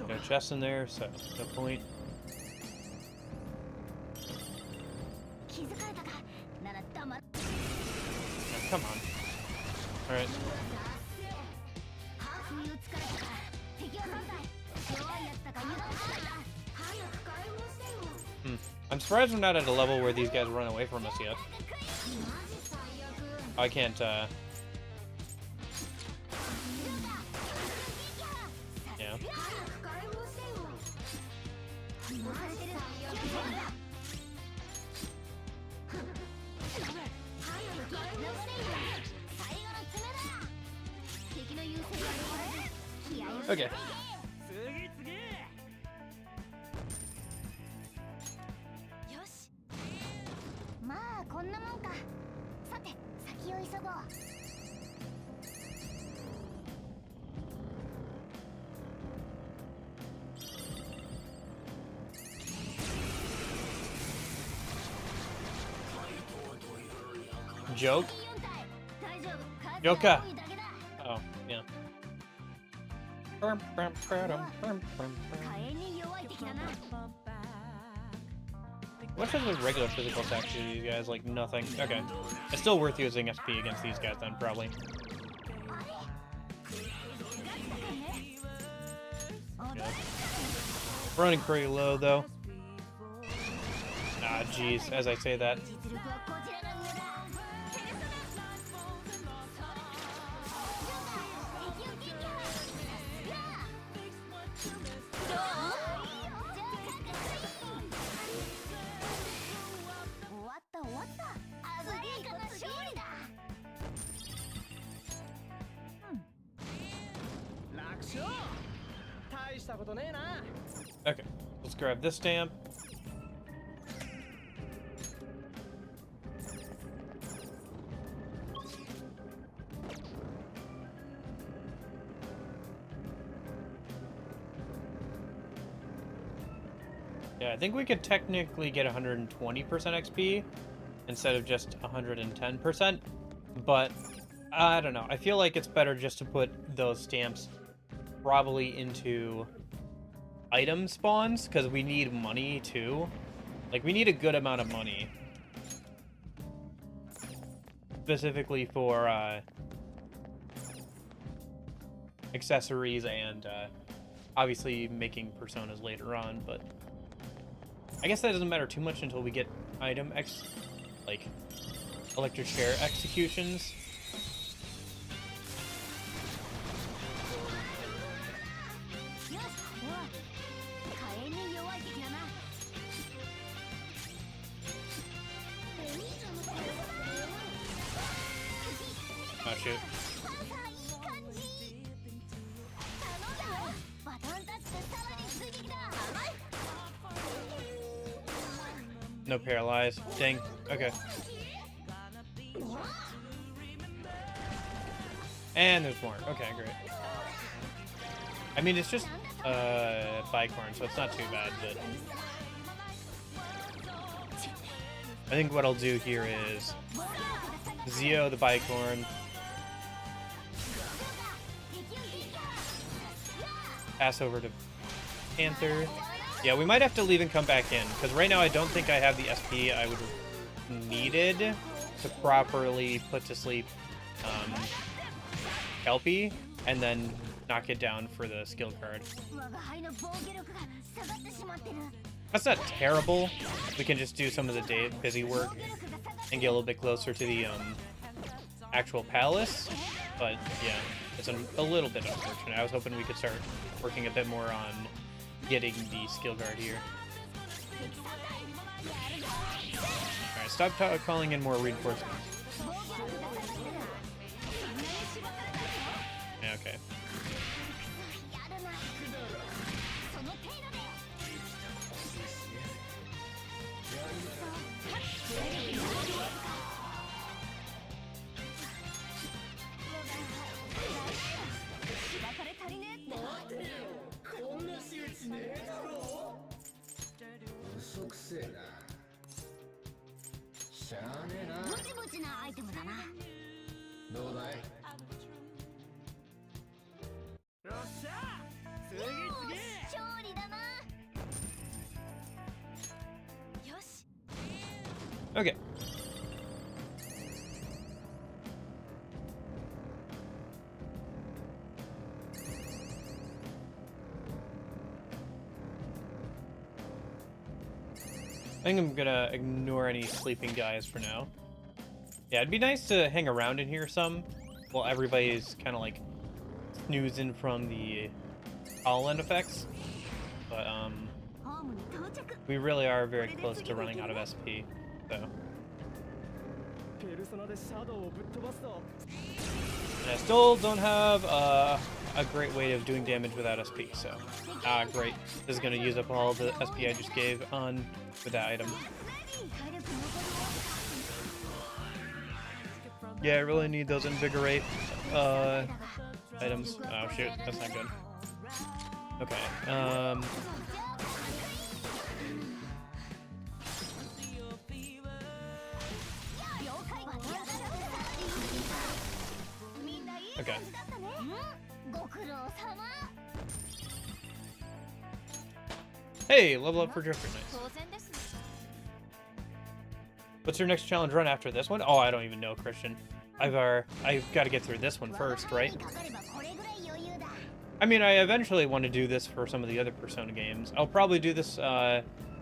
No chest in there, so no point. Oh, come on. Alright. I'm surprised we're not at a level where these guys run away from us yet. I can't, yeah. Okay. Joke? Joker! Oh, yeah. What is the regular physical attack to these guys? Like, nothing. Okay. It's still worth using SP against these guys then, probably. Yeah. Running pretty low, though. Ah, jeez, as I say that. Okay, let's grab this stamp. Yeah, I think we could technically get 120% XP instead of just 110%, but I don't know. I feel like it's better just to put those stamps probably into item spawns, because we need money too. Like, we need a good amount of money specifically for accessories and obviously making personas later on, but I guess that doesn't matter too much until we get item like electric chair executions. Oh, shoot. No paralyze. Dang. Okay. And there's more. Okay, great. I mean, it's just bicorn, so it's not too bad, but I think what I'll do here is Zeo the bicorn, pass over to Panther. Yeah, we might have to leave and come back in, because right now I don't think I have the SP I would needed to properly put to sleep Kelpie, and then knock it down for the skill card. That's not terrible. We can just do some of the busy work and get a little bit closer to the actual palace, but yeah, it's a little bit unfortunate. I was hoping we could start working a bit more on getting the skill guard here. Alright, stop calling in more reinforcements. Yeah, okay. Okay. I think I'm gonna ignore any sleeping guys for now. Yeah, it'd be nice to hang around in here some while everybody's kind of like snoozing from the pollen effects. But we really are very close to running out of SP, so. And I still don't have a great way of doing damage without SP, so. Great. This is gonna use up all the SP I just gave on with that item. Yeah, I really need those invigorate items. Oh shoot, that's not good. Okay, okay. Hey, level up for Drifter, nice. What's your next challenge run after this one? Oh, I don't even know, Christian. I've got to get through this one first, right? I mean, I eventually want to do this for some of the other Persona games. I'll probably do this,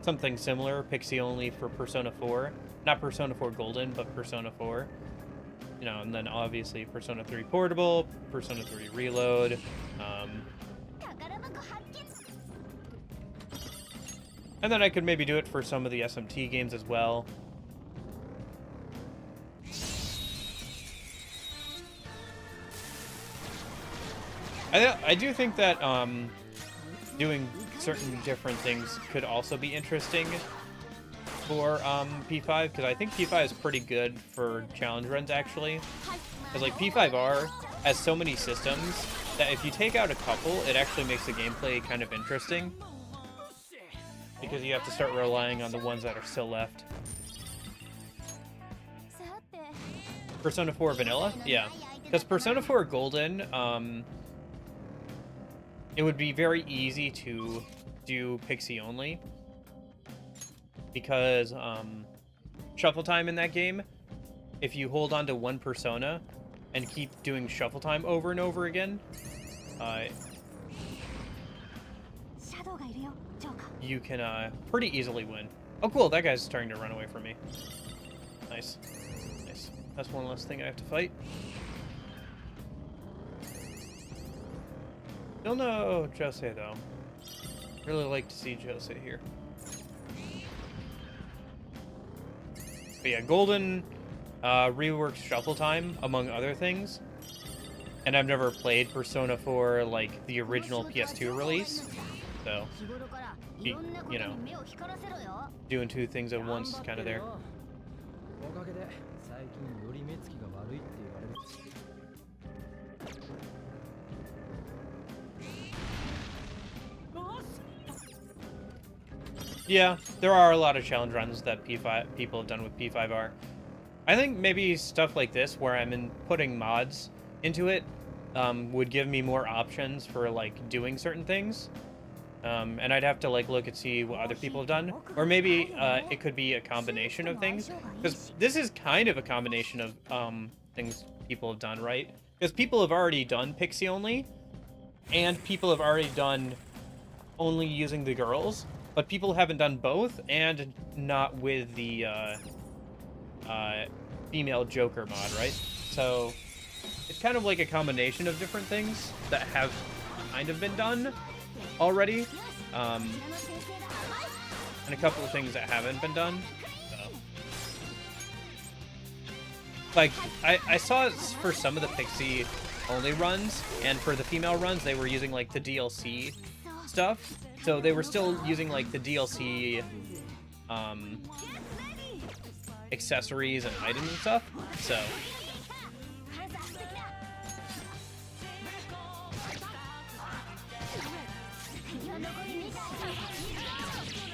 something similar, Pixie only for Persona 4. Not Persona 4 Golden, but Persona 4. You know, and then obviously Persona 3 Portable, Persona 3 Reload, and then I could maybe do it for some of the SMT games as well. I do think that doing certain different things could also be interesting for P5, because I think P5 is pretty good for challenge runs, actually. Because like P5R has so many systems that if you take out a couple, it actually makes the gameplay kind of interesting. Because you have to start relying on the ones that are still left. Persona 4 Vanilla? Yeah. Because Persona 4 Golden, it would be very easy to do Pixie only. Because shuffle time in that game, if you hold on to one persona and keep doing shuffle time over and over again, you can pretty easily win. Oh cool, that guy's starting to run away from me. Nice. Nice. That's one less thing I have to fight. Still no Jose though. Really like to see Jose here. But yeah, Golden reworks shuffle time, among other things. And I've never played Persona 4 like the original PS2 release. So, you know, doing two things at once kind of there. Yeah, there are a lot of challenge runs that people have done with P5R. I think maybe stuff like this, where I'm putting mods into it, would give me more options for like doing certain things. And I'd have to like look and see what other people have done, or maybe it could be a combination of things. Because this is kind of a combination of things people have done, right? Because people have already done Pixie only, and people have already done only using the girls. But people haven't done both, and not with the female Joker mod, right? So it's kind of like a combination of different things that have kind of been done already. And a couple of things that haven't been done. So. Like, I saw it for some of the Pixie only runs, and for the female runs, they were using like the DLC stuff. So they were still using like the DLC accessories and items and stuff. So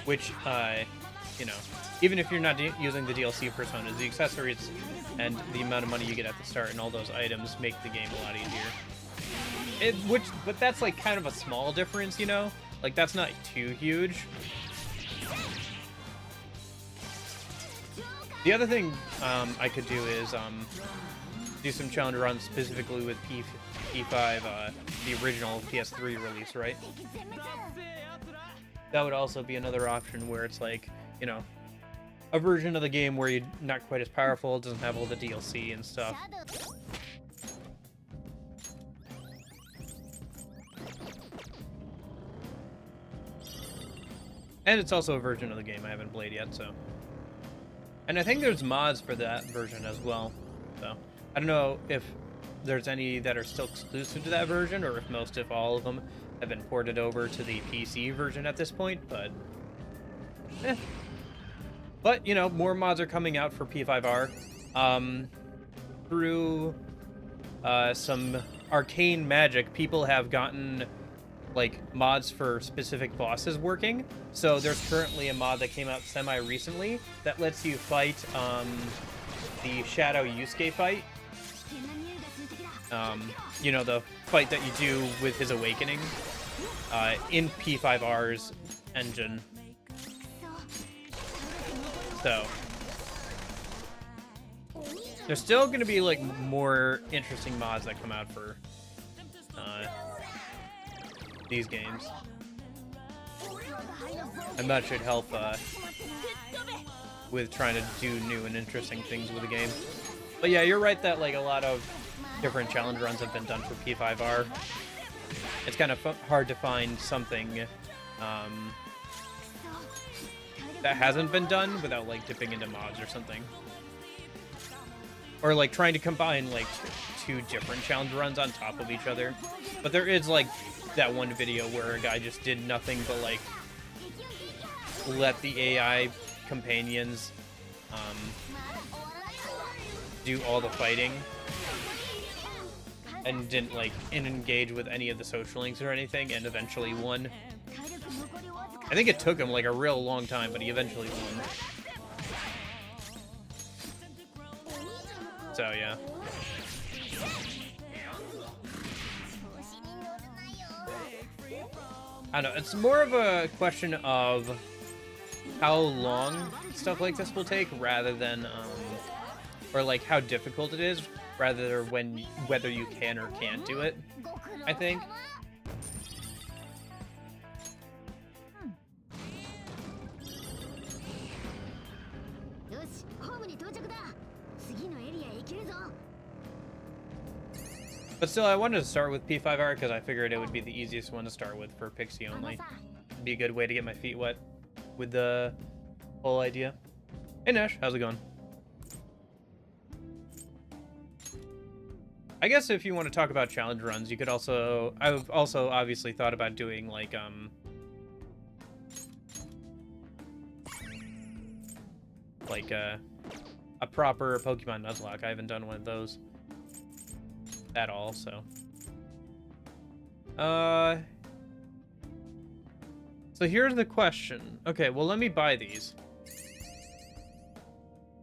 which you know, even if you're not using the DLC personas, the accessories and the amount of money you get at the start and all those items make the game a lot easier. But that's like kind of a small difference, you know? Like, that's not too huge. The other thing I could do is do some challenge runs specifically with P5, the original PS3 release, right? That would also be another option where it's like, you know, a version of the game where you're not quite as powerful, doesn't have all the DLC and stuff. And it's also a version of the game I haven't played yet, so. And I think there's mods for that version as well. So, I don't know if there's any that are still exclusive to that version, or if all of them have been ported over to the PC version at this point, but... But, you know, more mods are coming out for P5R. Through some arcane magic, people have gotten like mods for specific bosses working. So there's currently a mod that came out semi-recently that lets you fight the Shadow Yusuke fight. You know, the fight that you do with his awakening in P5R's engine. So there's still going to be like more interesting mods that come out for these games, and that should help with trying to do new and interesting things with the game. But yeah, you're right that like a lot of different challenge runs have been done for P5R. It's kind of hard to find something that hasn't been done without like dipping into mods or something, or like trying to combine like two different challenge runs on top of each other. But there is like that one video where a guy just did nothing but like let the AI companions do all the fighting and didn't like engage with any of the social links or anything, and eventually won. I think it took him like a real long time, but he eventually won. So yeah. I don't know, it's more of a question of how long stuff like this will take rather than, or like how difficult it is, rather than whether you can or can't do it, I think. But still, I wanted to start with P5R because I figured it would be the easiest one to start with for Pixie only. It'd be a good way to get my feet wet with the whole idea. Hey Nash, how's it going? I guess if you want to talk about challenge runs, you could also... I've also obviously thought about doing like, a proper Pokemon Nuzlocke. I haven't done one of those at all, so. So here's the question. Okay, well, let me buy these.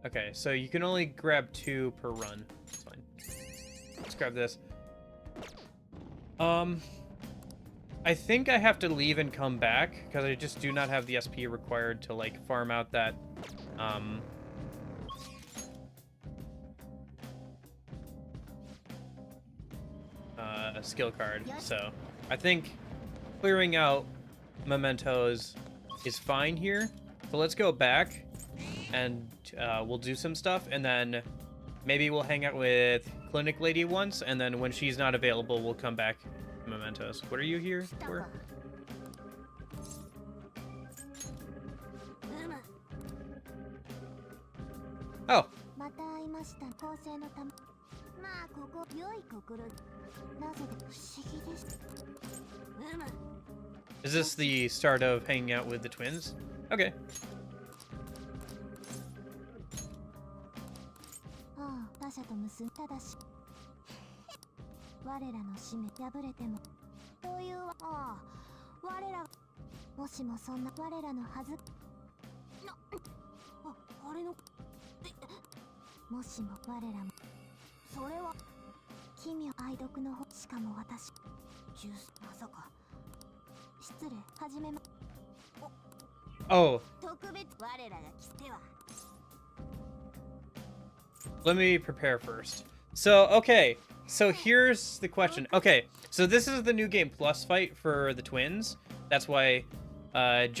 Okay, so you can only grab 2 per run. That's fine. Let's grab this. I think I have to leave and come back because I just do not have the SP required to like farm out that skill card. So I think clearing out mementos is fine here. So let's go back and we'll do some stuff, and then maybe we'll hang out with Clinic Lady once, and then when she's not available, we'll come back to mementos. What are you here for? Is this the start of hanging out with the twins? Okay. Oh. Let me prepare first. So, okay. So here's the question. Okay, so this is the new game plus fight for the twins. That's why Caroline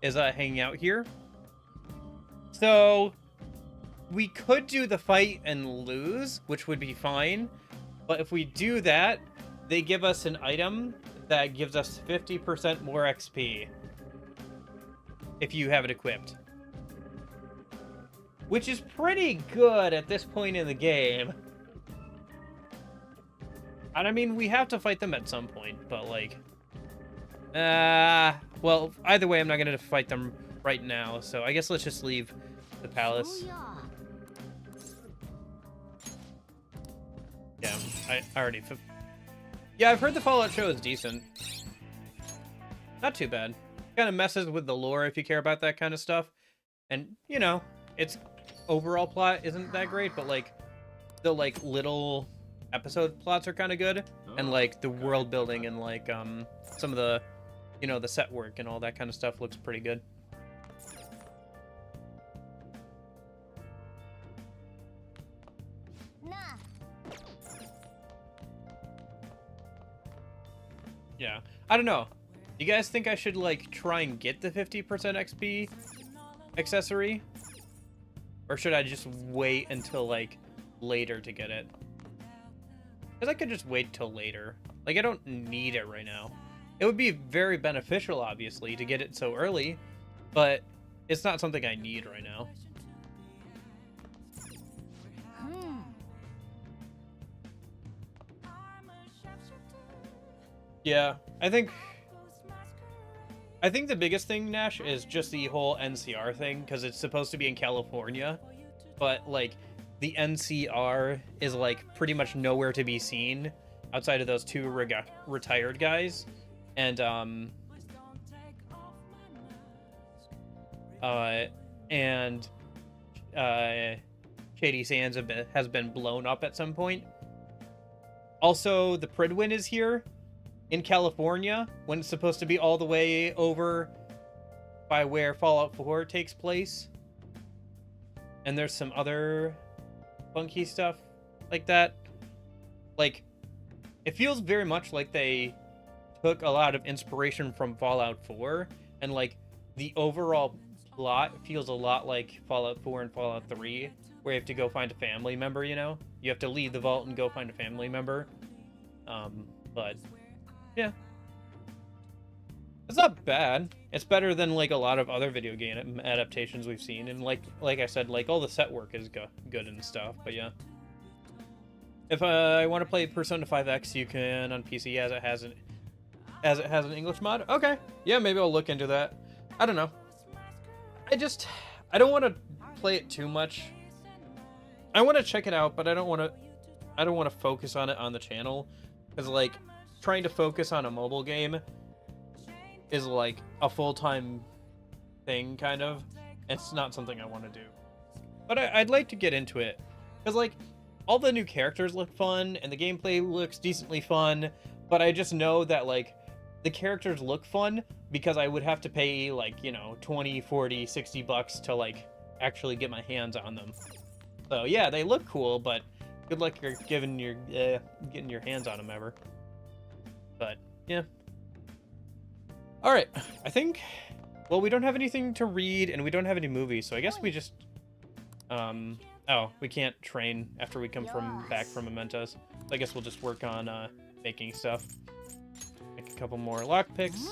is hanging out here. So we could do the fight and lose, which would be fine. But if we do that, they give us an item that gives us 50% more XP if you have it equipped. Which is pretty good at this point in the game. And I mean, we have to fight them at some point, but like... well, either way, I'm not going to fight them right now, so I guess let's just leave the palace. Yeah, I already... Yeah, I've heard the Fallout show is decent. Not too bad. Kind of messes with the lore if you care about that kind of stuff. And, you know, its overall plot isn't that great, but, like, the, like, little episode plots are kind of good. And, like, the world building and, like, some of the, you know, the set work and all that kind of stuff looks pretty good. Yeah, I don't know. Do you guys think I should, like, try and get the 50% XP accessory? Or should I just wait until, like, later to get it? Because I could just wait till later. Like, I don't need it right now. It would be very beneficial, obviously, to get it so early, but it's not something I need right now. Yeah, I think the biggest thing, Nash, is just the whole NCR thing, because it's supposed to be in California, but, like, the NCR is, like, pretty much nowhere to be seen outside of those two retired guys, and, Shady Sands has been blown up at some point. Also, the Pridwin is here in California when it's supposed to be all the way over by where Fallout 4 takes place. And there's some other funky stuff like that. Like, it feels very much like they took a lot of inspiration from Fallout 4, and like the overall plot feels a lot like Fallout 4 and Fallout 3, where you have to go find a family member, you know? You have to leave the vault and go find a family member. But yeah, it's not bad. It's better than like a lot of other video game adaptations we've seen, and like I said, like all the set work is good and stuff. But yeah, if I want to play Persona 5X, you can on PC as it has an English mod. Okay, yeah, maybe I'll look into that. I don't know. I don't want to play it too much. I want to check it out, but I don't want to focus on it on the channel, because like trying to focus on a mobile game is like a full-time thing, kind of. It's not something I want to do, but I'd like to get into it, because like all the new characters look fun and the gameplay looks decently fun, but I just know that like the characters look fun because I would have to pay like, you know, 20, 40, 60 bucks to like actually get my hands on them. So yeah, they look cool, but good luck getting your hands on them ever. But yeah. All right, I think, well, we don't have anything to read and we don't have any movies, so I guess we just, oh, we can't train after we come back from Mementos. So I guess we'll just work on making stuff. Make a couple more lockpicks.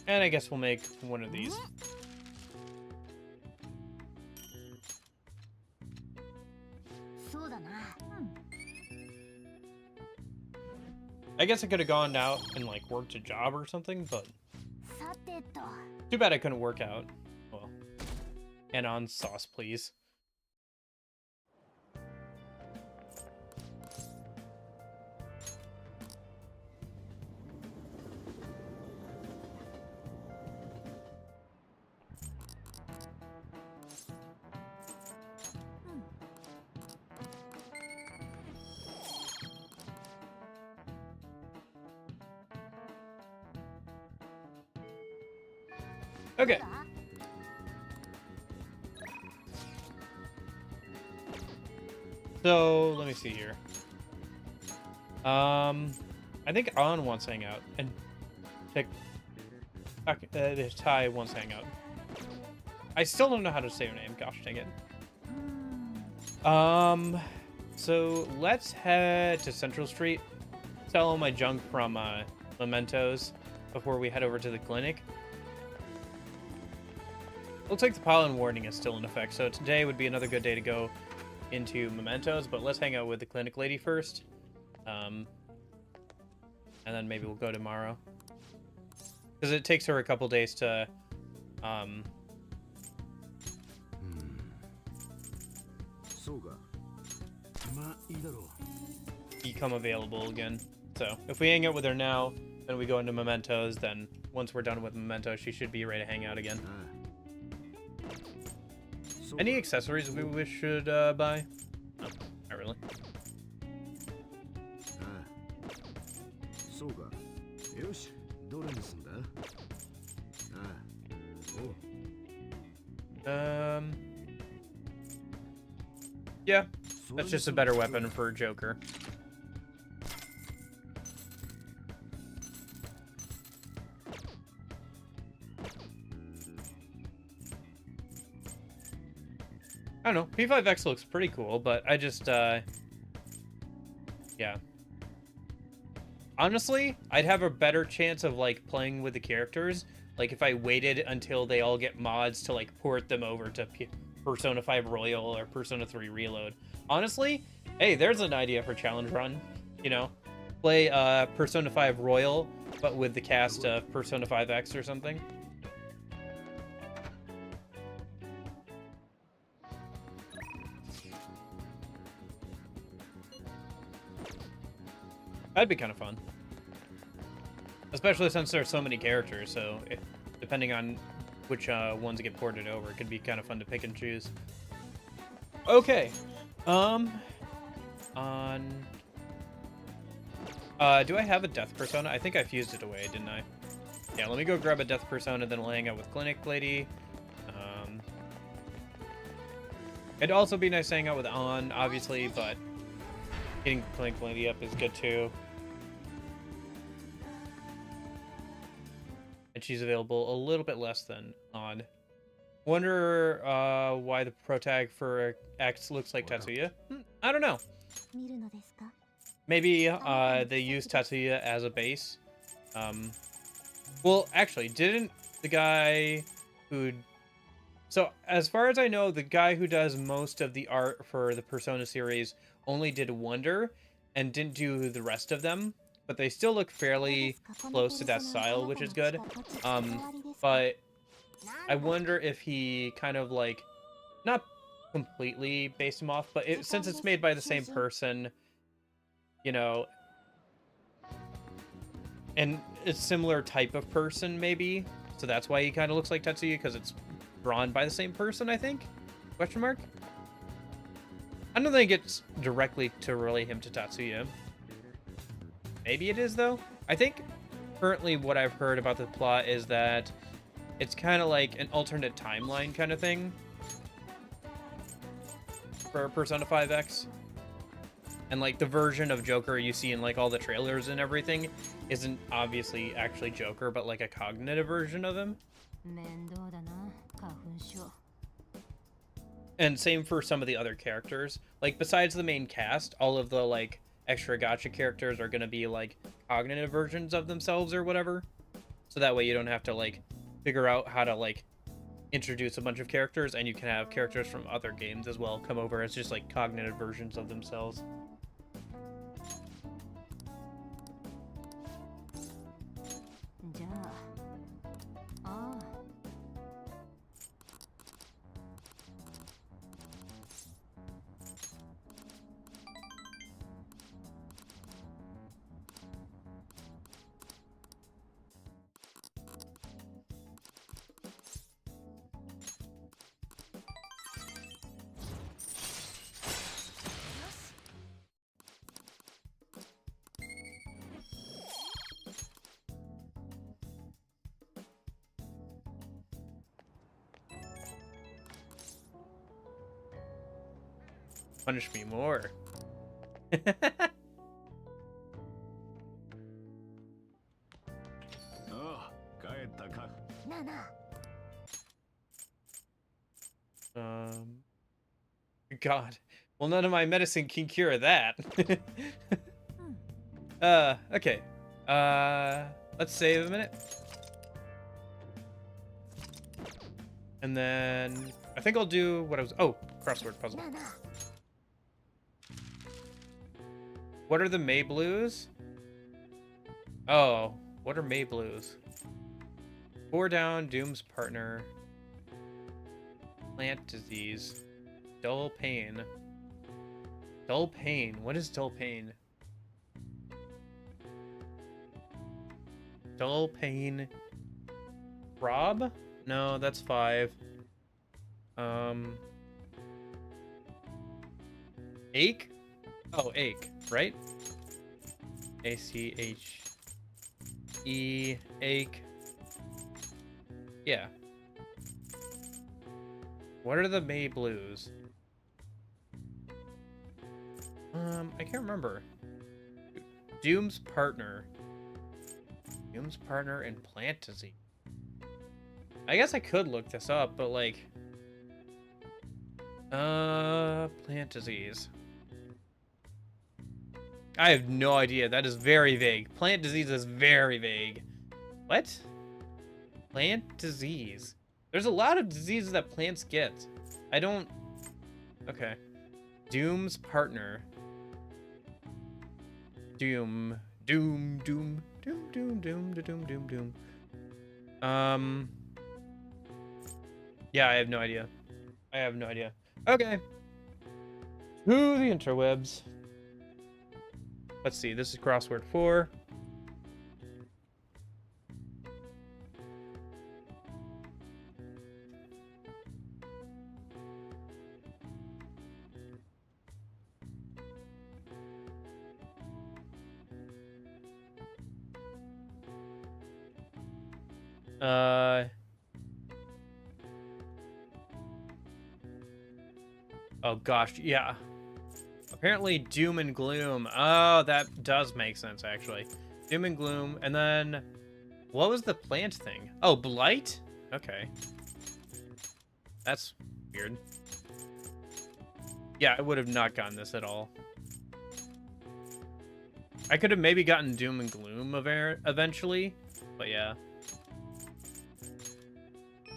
And I guess we'll make one of these. I guess I could have gone out and like worked a job or something, but too bad I couldn't work out. Well, and on sauce, please. Okay. So let me see here. I think An wants to hang out, and Ty wants to hang out. I still don't know how to say her name. Gosh dang it. So let's head to Central Street. Sell all my junk from Mementos before we head over to the clinic. Looks like the pollen warning is still in effect, so today would be another good day to go into Mementos, but let's hang out with the clinic lady first. And then maybe we'll go tomorrow. Because it takes her a couple days to become available again. So if we hang out with her now, then we go into Mementos, then once we're done with Mementos, she should be ready to hang out again. Any accessories we should buy? No, not really. Yeah, that's just a better weapon for Joker. I don't know. P5X looks pretty cool, but I just, yeah. Honestly, I'd have a better chance of, like, playing with the characters, like, if I waited until they all get mods to, like, port them over to Persona 5 Royal or Persona 3 Reload. Honestly, hey, there's an idea for challenge run, you know? Play, Persona 5 Royal, but with the cast of Persona 5X or something. That'd be kind of fun. Especially since there's so many characters, so depending on which ones get ported over, it could be kind of fun to pick and choose. Okay. Do I have a death persona? I think I fused it away, didn't I? Yeah, let me go grab a death persona, then we'll hang out with Clinic Lady. It'd also be nice to hang out with An, obviously, but getting Clinic Lady up is good too. And she's available a little bit less than An. Wonder why the pro tag for X looks like Tatsuya. I don't know. Maybe they use Tatsuya as a base. Well, actually, didn't the guy who... So, as far as I know, the guy who does most of the art for the Persona series only did Wonder and didn't do the rest of them. But they still look fairly close to that style, which is good. But I wonder if he kind of like, not completely based him off, but since it's made by the same person, you know, and it's similar type of person maybe, so that's why he kind of looks like Tetsuya, because it's drawn by the same person, I think? Question mark? I don't think it's directly to relate him to Tatsuya. Maybe it is, though. I think currently what I've heard about the plot is that it's kind of like an alternate timeline kind of thing. for Persona 5X. And like the version of Joker you see in like all the trailers and everything isn't obviously actually Joker, but like a cognitive version of him. And same for some of the other characters. Like besides the main cast, all of the like extra gacha characters are gonna be like cognitive versions of themselves or whatever. So that way you don't have to like figure out how to like introduce a bunch of characters, and you can have characters from other games as well come over as just like cognitive versions of themselves. Punish me more. God. Well, none of my medicine can cure that. Okay. Let's save a minute. And then I think I'll do what I was... Oh, crossword puzzle. What are the May Blues? Oh, what are May Blues? 4 down, Doom's partner. Plant disease. Dull pain. Dull pain. What is dull pain? Dull pain. Rob? No, that's 5. Ache? Oh, ache, right? A-C-H-E, ache. Yeah. What are the May Blues? I can't remember. Doom's partner. Doom's partner in plant disease. I guess I could look this up, but like... plant disease. I have no idea. That is very vague. Plant disease is very vague. What? Plant disease. There's a lot of diseases that plants get. I don't... Okay. Doom's partner. Doom. Doom. Doom. Doom. Doom. Doom. Doom. Doom. Doom. Yeah, I have no idea. I have no idea. Okay. To the interwebs. Let's see. This is crossword 4. Oh gosh, yeah. Apparently doom and gloom. Oh, that does make sense actually. Doom and gloom, and then what was the plant thing? Oh, blight? Okay. That's weird. Yeah, I would have not gotten this at all. I could have maybe gotten doom and gloom eventually, but yeah.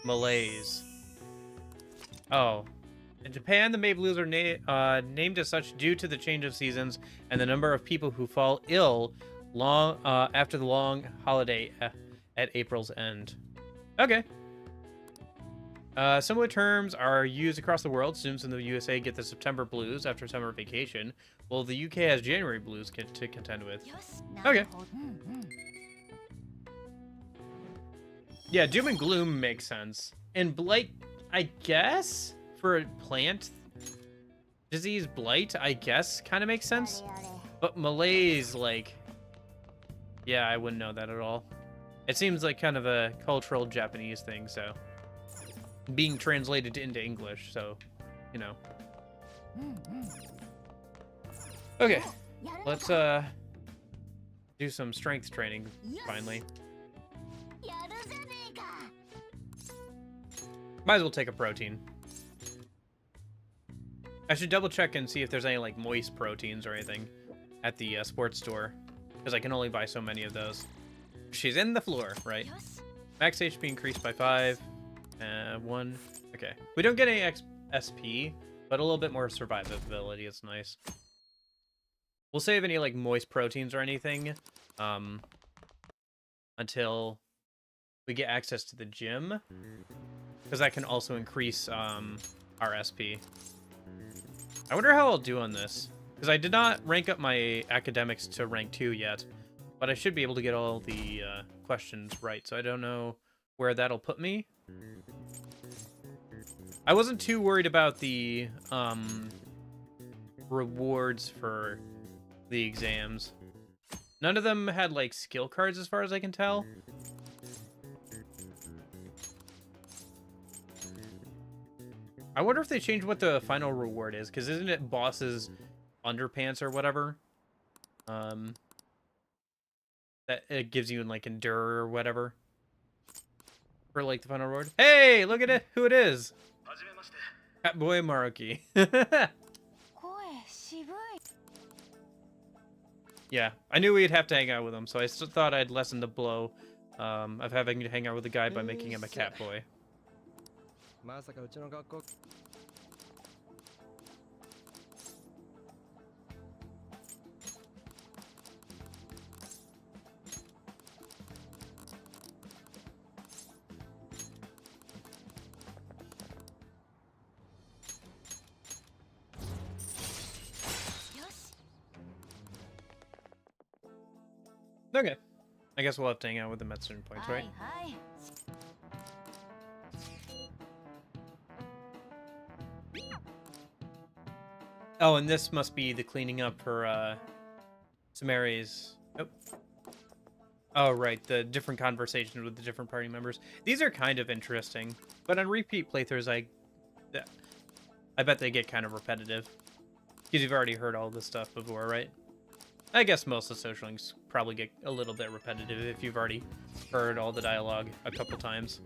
Malaise. Oh. In Japan, the May Blues are named as such due to the change of seasons and the number of people who fall ill long after the long holiday at April's end. Okay. Similar terms are used across the world. Students in the USA get the September blues after summer vacation, while the UK has January blues to contend with. Okay. Yeah, doom and gloom makes sense. And blight, I guess? For a plant disease, blight, I guess, kind of makes sense. But malaise, like... Yeah, I wouldn't know that at all. It seems like kind of a cultural Japanese thing, so... Being translated into English, so, you know. Okay, let's do some strength training finally. Might as well take a protein. I should double check and see if there's any like moist proteins or anything at the sports store, because I can only buy so many of those. She's in the floor, right? Max HP increased by 5. 1. Okay. We don't get any SP, but a little bit more survivability is nice. We'll save any like moist proteins or anything until we get access to the gym, because that can also increase our SP. I wonder how I'll do on this, because I did not rank up my academics to rank 2 yet, but I should be able to get all the questions right, so I don't know where that'll put me. I wasn't too worried about the rewards for the exams. None of them had like skill cards as far as I can tell. I wonder if they changed what the final reward is, because isn't it boss's underpants or whatever? That it gives you like endure or whatever for like the final reward. Hey, look at it, who it is. Cat Boy Maruki. Yeah, I knew we'd have to hang out with him, so I still thought I'd lessen the blow of having to hang out with a guy by making him a cat boy. Okay. I guess we'll have to hang out with them at certain points, right? Oh, and this must be the cleaning up for Sumeri's... Oh. Oh, right. The different conversations with the different party members. These are kind of interesting, but on repeat playthroughs, I bet they get kind of repetitive. Because you've already heard all this stuff before, right? I guess most of the social links probably get a little bit repetitive if you've already heard all the dialogue a couple times.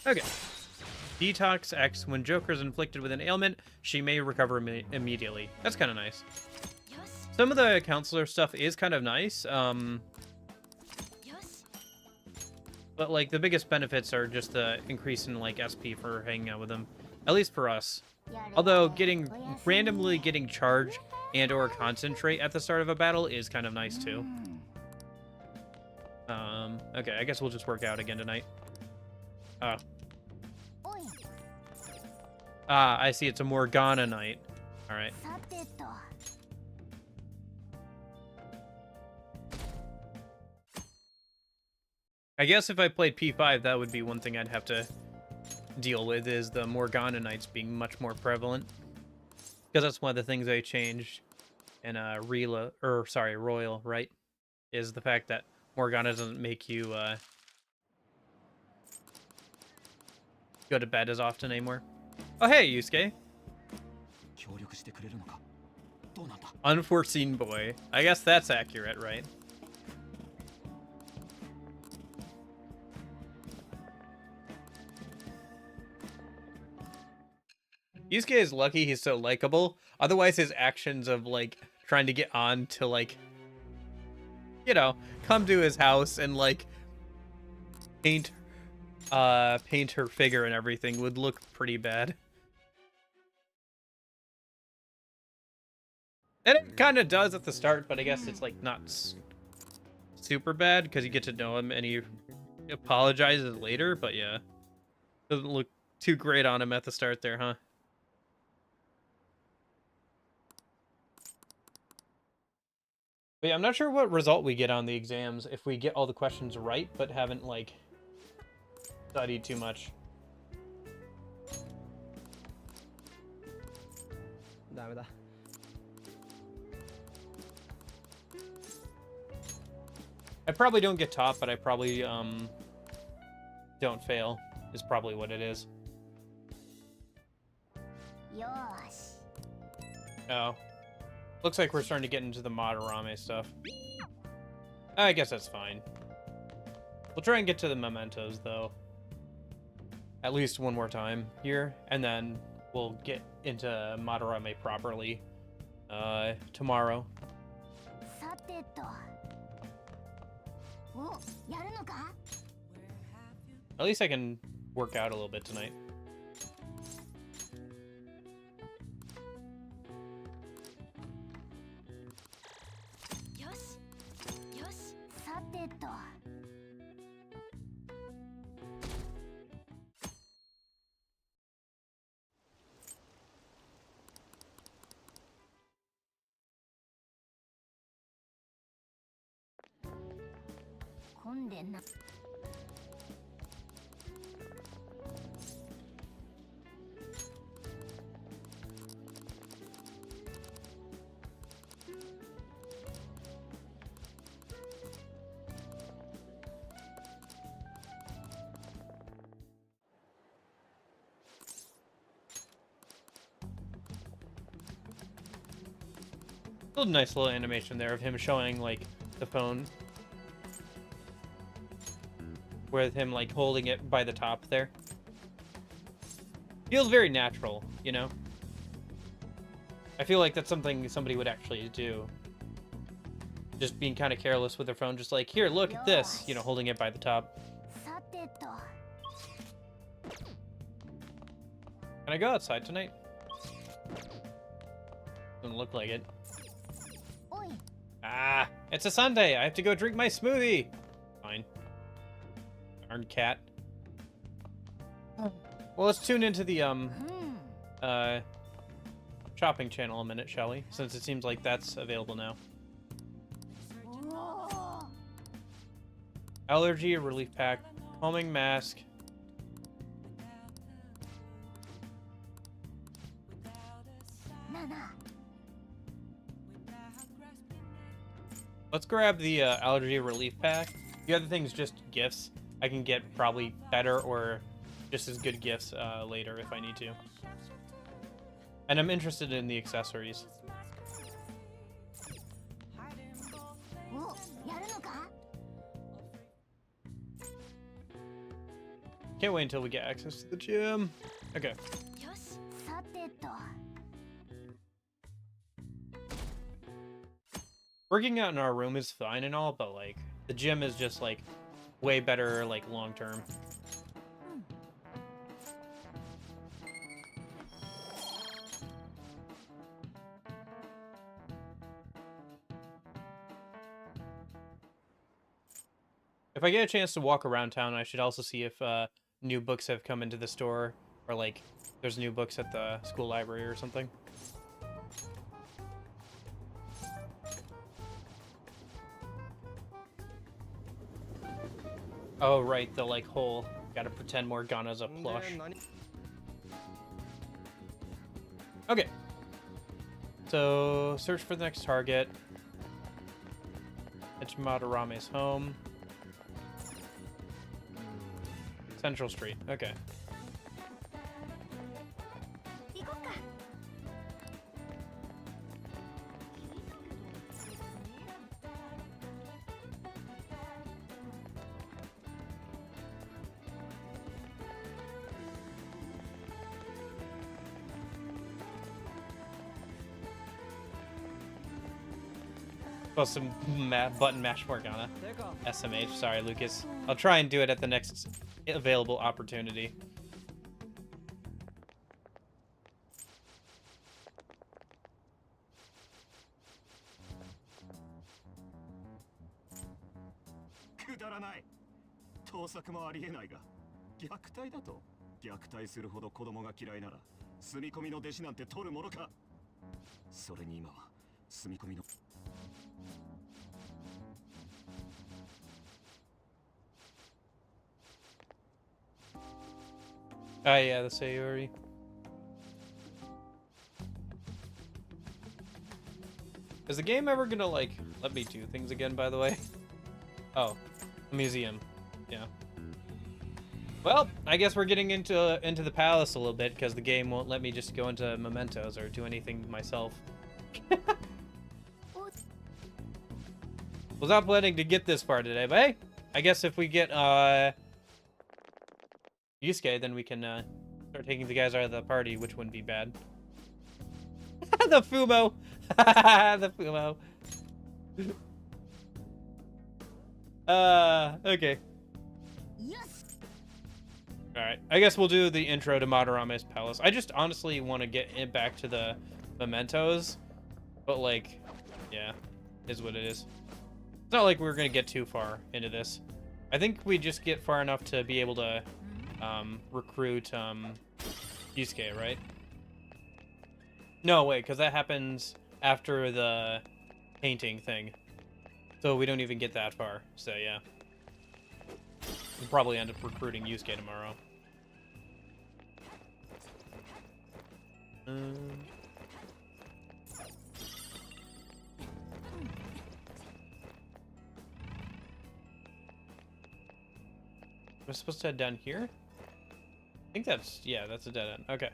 Okay. Detox X. When Joker is inflicted with an ailment, she may recover immediately. That's kind of nice. Some of the counselor stuff is kind of nice. But like the biggest benefits are just the increase in like SP for hanging out with them. At least for us. Although randomly getting charge and or concentrate at the start of a battle is kind of nice too. Okay, I guess we'll just work out again tonight. I see, it's a Morgana night. Alright. I guess if I played P5, that would be one thing I'd have to deal with, is the Morgana nights being much more prevalent. Because that's one of the things they changed in Royal, right? Is the fact that Morgana doesn't make you go to bed as often anymore. Oh, hey, Yusuke. Unforeseen boy. I guess that's accurate, right? Yusuke is lucky he's so likable. Otherwise, his actions of, like, trying to get on to, like, you know, come to his house and, like, paint her figure and everything would look pretty bad. And it kind of does at the start, but I guess it's, like, not super bad because you get to know him and he apologizes later, but yeah. Doesn't look too great on him at the start there, huh? But yeah, I'm not sure what result we get on the exams if we get all the questions right, but haven't, like, studied too much. ダメだ。 I probably don't get top, but I probably, don't fail, is probably what it is. よーし Oh. Looks like we're starting to get into the Madarame stuff. I guess that's fine. We'll try and get to the mementos, though. At least one more time here, and then we'll get into Madarame properly tomorrow. さてとおやるのか At least I can work out a little bit tonight. よしよしさてと 混んでんな A nice little animation there of him showing, like, the phone. With him, like, holding it by the top there. Feels very natural, you know? I feel like that's something somebody would actually do. Just being kind of careless with their phone, just like, here, look at this, you know, holding it by the top. さてと Can I go outside tonight? Doesn't look like it. おい Ah, it's a Sunday. I have to go drink my smoothie. Fine. Darn cat. Well, let's tune into the, うん shopping channel a minute, shall we? Since it seems like that's available now. おー Allergy relief pack, calming mask. Let's grab the allergy relief pack. The other thing's just gifts. I can get probably better or just as good gifts later if I need to. And I'm interested in the accessories. おやるのか Can't wait until we get access to the gym. Okay. よしさてと Working out in our room is fine and all, but like the gym is just like way better like long term. If I get a chance to walk around town, I should also see if new books have come into the store or like there's new books at the school library or something. Oh, right, the, like, whole gotta pretend Morgana's a plush. Okay. So, search for the next target. It's Madarame's home. Central Street, okay. 行こっか Well, some button mash Morgana. SMH, sorry, Lucas. I'll try and do it at the next available opportunity. Oh yeah, the Sayori. Is the game ever gonna like let me do things again? By the way. Oh, a museum. Yeah. Well, I guess we're getting into the palace a little bit because the game won't let me just go into mementos or do anything myself. Was not planning to get this far today, but hey, I guess if we get Yusuke, then we can start taking the guys out of the party, which wouldn't be bad. The Fumo! The Fumo. Okay. Yes. Alright, I guess we'll do the intro to Madarame's palace. I just honestly want to get it back to the mementos, but like, yeah, is what it is. It's not like we're gonna get too far into this. I think we just get far enough to be able to recruit Yusuke, right? No, wait, because that happens after the painting thing. So we don't even get that far. So yeah. We'll probably end up recruiting Yusuke tomorrow. Am I supposed to head down here? I think that's, yeah, that's a dead end. Okay.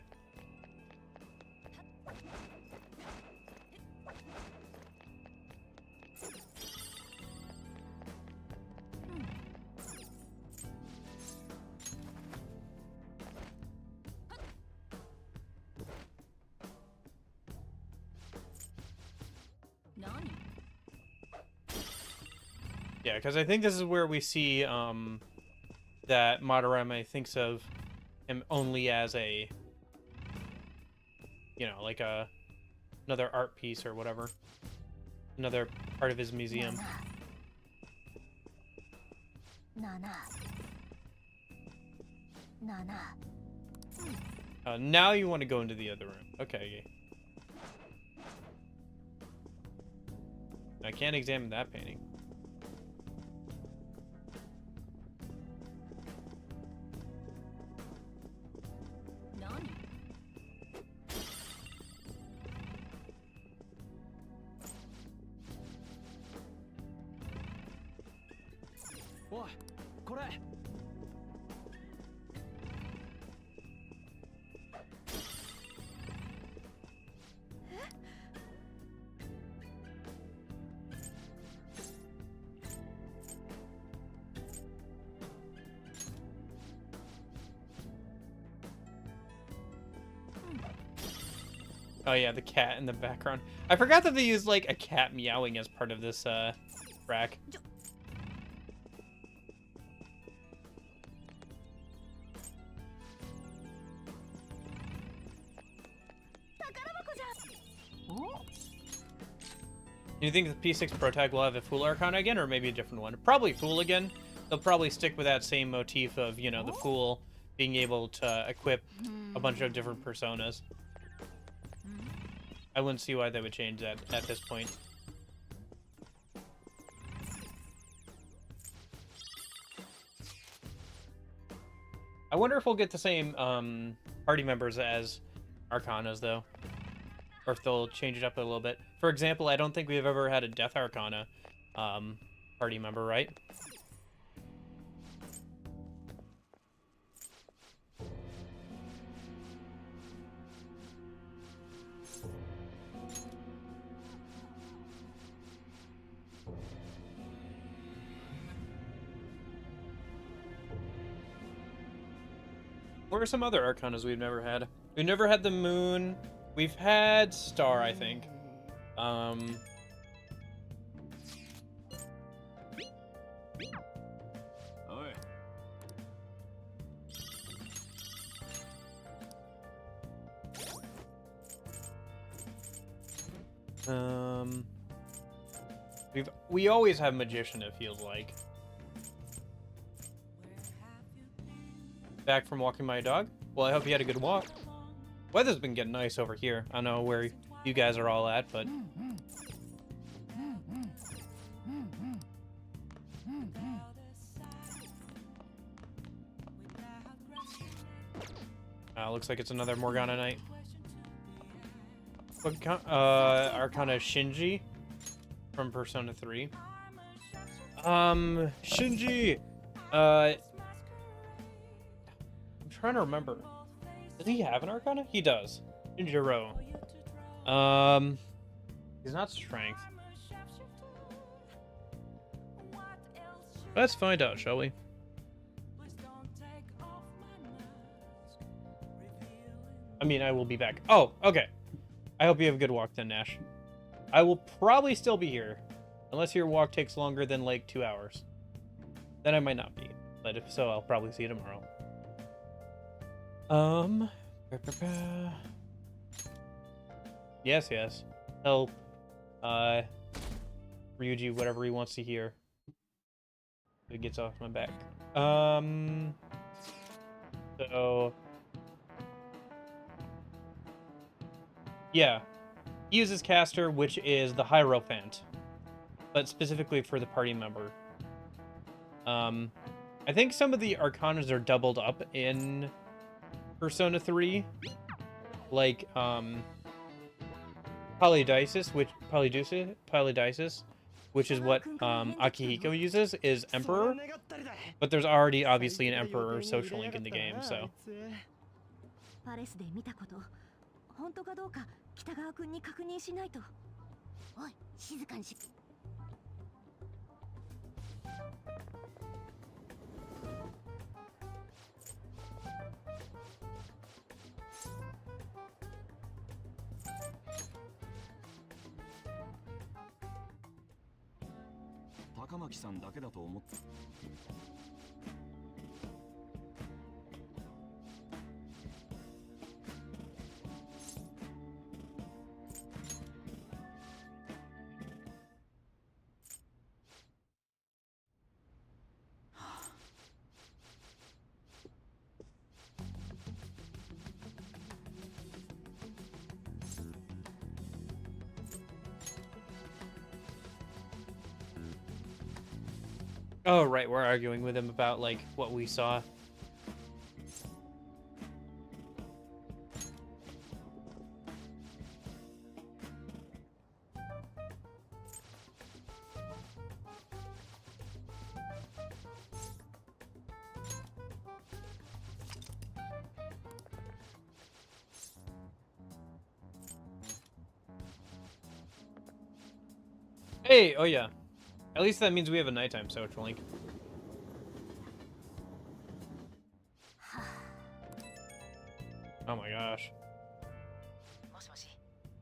Nani? Yeah, because I think this is where we see that Madarame thinks of him only as a, you know, like another art piece or whatever, another part of his museum. Nana. Now you want to go into the other room. Okay. I can't examine that painting. Nani? Oi, これ。Oh yeah, the cat in the background. I forgot that they used like a cat meowing as part of this track. Do you think the P6 Pro Tag will have a Fool Arcana again, or maybe a different one? Probably Fool again. They'll probably stick with that same motif of, you know, the Fool being able to equip a bunch of different personas. I wouldn't see why they would change that at this point. I wonder if we'll get the same party members as Arcanas, though. Or if they'll change it up a little bit. For example, I don't think we've ever had a Death Arcana party member, right? What are some other Arcanas we've never had? We've never had the Moon. We've had Star, I think. We always have Magician, it feels like. Back from walking my dog? Well, I hope you had a good walk. Weather's been getting nice over here. I don't know where you guys are all at, but... Looks like it's another Morgana night. Arcana Shinji from Persona 3. Shinji! I'm trying to remember. Does he have an Arcana? He does. Shinjiro. He's not strength. Let's find out, shall we? I mean, I will be back. Oh, okay. I hope you have a good walk then, Nash. I will probably still be here. Unless your walk takes longer than, like, 2 hours. Then I might not be. But if so, I'll probably see you tomorrow. Yes, yes. Help. Ryuji, whatever he wants to hear. It gets off my back. So... yeah. He uses caster, which is the Hierophant. But specifically for the party member. I think some of the Arcanas are doubled up in Persona 3. Like, Polydisis, which is what Akihiko uses, is Emperor. But there's already obviously an Emperor social link in the game, so. パレスで見たこと本当かどうか北川君に確認しないと。おい、静かにし。高巻さんだけだと思って。 Oh, right, we're arguing with him about, like, what we saw. Hey, oh yeah. At least that means we have a nighttime social link. Oh my gosh.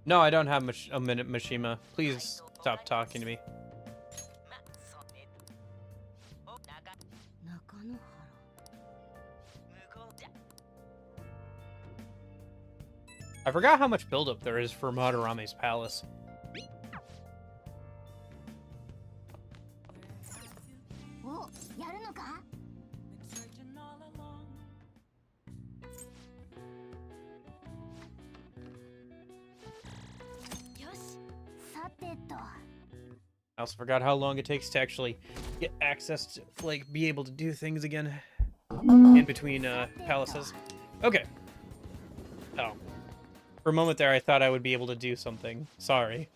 No, I don't have a minute, Mishima. Please stop talking to me. I forgot how much buildup there is for Madarame's palace. I also forgot how long it takes to actually get access to, like, be able to do things again in between palaces. Okay. Oh. For a moment there, I thought I would be able to do something. Sorry.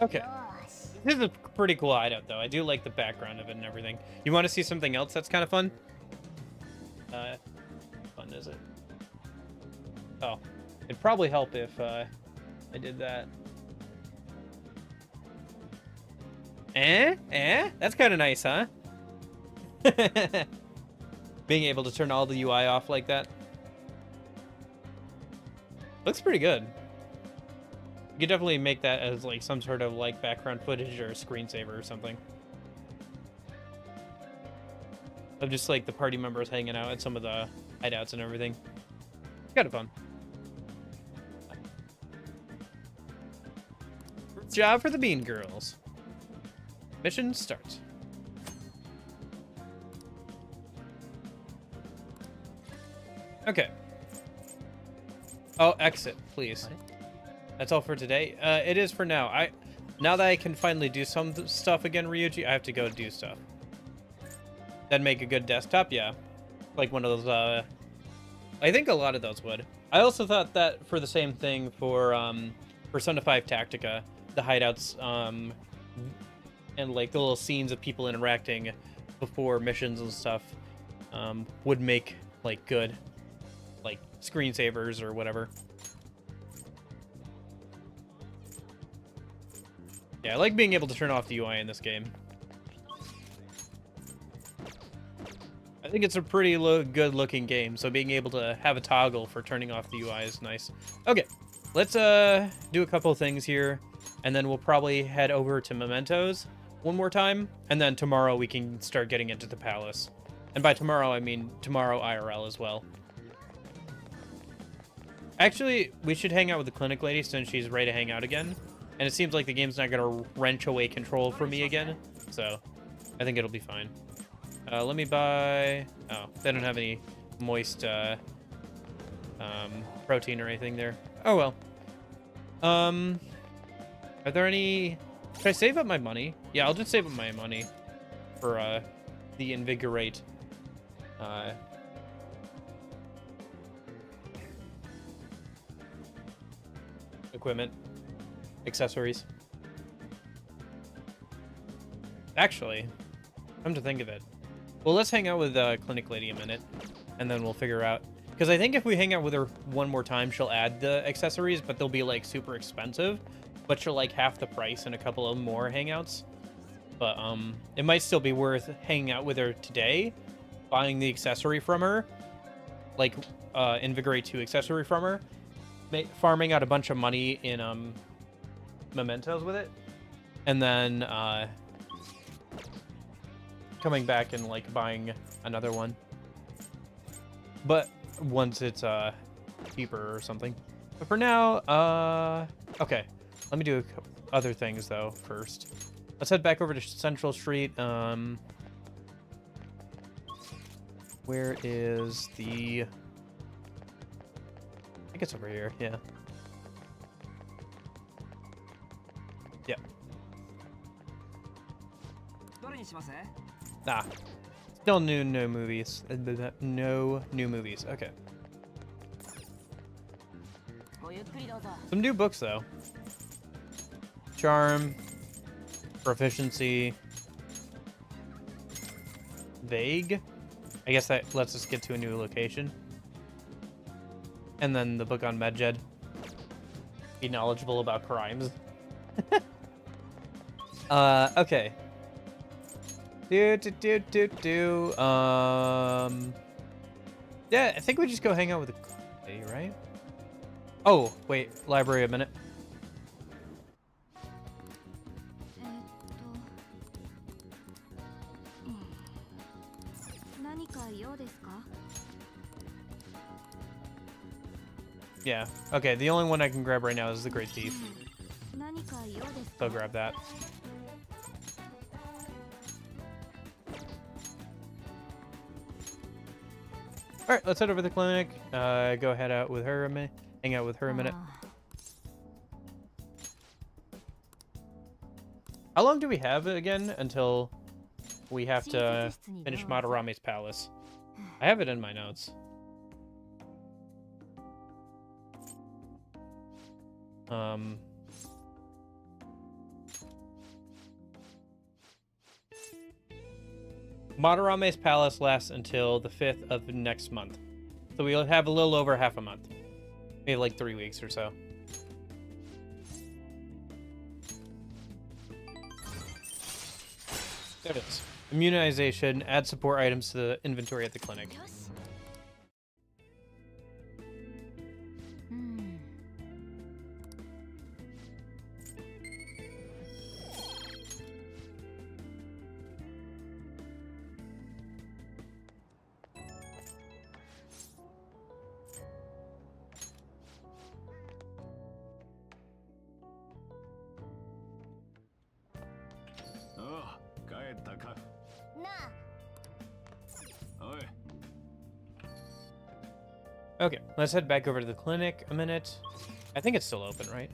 Okay. This is a pretty cool hideout, though. I do like the background of it and everything. You want to see something else that's kind of fun? Fun is it? Oh. It'd probably help if I did that. That's kind of nice, huh? Being able to turn all the UI off like that. Looks pretty good. You could definitely make that as like some sort of like background footage or a screensaver or something. Of just like the party members hanging out at some of the hideouts and everything. It's kind of fun. Job for the Bean Girls. Mission starts. Okay. Oh, exit, please. That's all for today. It is for now. Now that I can finally do some stuff again, Ryuji, I have to go do stuff. That'd make a good desktop, yeah. Like one of those, I think a lot of those would. I also thought that for the same thing for Persona 5 Tactica, the hideouts, and like the little scenes of people interacting before missions and stuff, would make like good, like screensavers or whatever. Yeah, I like being able to turn off the UI in this game. I think it's a pretty good looking game, so being able to have a toggle for turning off the UI is nice. Okay, let's do a couple of things here, and then we'll probably head over to Mementos one more time, and then tomorrow we can start getting into the palace. And by tomorrow, I mean tomorrow IRL as well. Actually, we should hang out with the clinic lady since she's ready to hang out again. And it seems like the game's not going to wrench away control from me again. So, I think it'll be fine. Let me buy... Oh, they don't have any moist protein or anything there. Oh, well. Are there any... Should I save up my money? Yeah, I'll just save up my money for the Invigorate. Equipment. Accessories. Actually, come to think of it. Well, let's hang out with Clinic Lady a minute, and then we'll figure out. Because I think if we hang out with her one more time, she'll add the accessories, but they'll be, like, super expensive. But she'll, like, half the price in a couple of more hangouts. But, it might still be worth hanging out with her today, buying the accessory from her. Like, Invigorate 2 accessory from her. Farming out a bunch of money in, Mementos with it. And then, coming back and like buying another one, but once it's cheaper or something. But for now, okay, let me do a couple other things though first. Let's head back over to Central Street. Where is the... I think it's over here. Yeah. Yeah. Nah. Still no movies. No new movies. Okay. Some new books, though. Charm. Proficiency. Vague. I guess that lets us get to a new location. And then the book on Medjed. Be knowledgeable about crimes. Okay. Yeah, I think we just go hang out with the lady, right? Oh, wait, library a minute. Yeah, okay, the only one I can grab right now is the Great Thief. So grab that. All right, let's head over to the clinic. Go head out with her a minute. Hang out with her a minute. How long do we have again until we have to finish Madarame's palace? I have it in my notes. Madarame's palace lasts until the 5th of next month. So we'll have a little over half a month. Maybe like 3 weeks or so. There it is. Immunization. Add support items to the inventory at the clinic. かなあ。おい Okay, let's head back over to the clinic a minute. I think it's still open, right?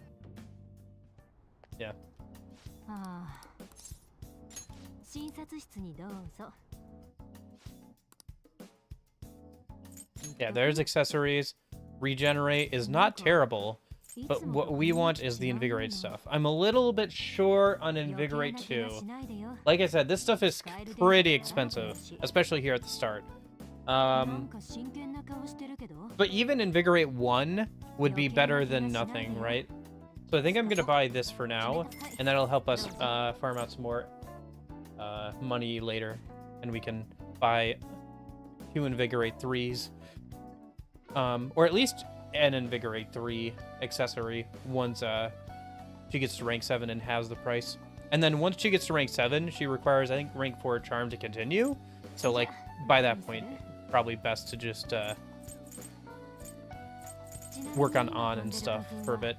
Yeah. ああ。診察室にどうぞ。 Yeah, there's accessories. Regenerate is not terrible, but what we want is the Invigorate stuff. I'm a little bit short on Invigorate too. Like I said, this stuff is pretty expensive, especially here at the start. But even Invigorate 1 would be better than nothing, right? So I think I'm going to buy this for now, and that'll help us farm out some more money later. And we can buy 2 Invigorate 3s. Or at least an Invigorate 3 accessory once she gets to rank 7 and has the price. And then once she gets to rank 7, she requires, I think, rank 4 charm to continue. So, like, by that point, probably best to just work on and stuff for a bit.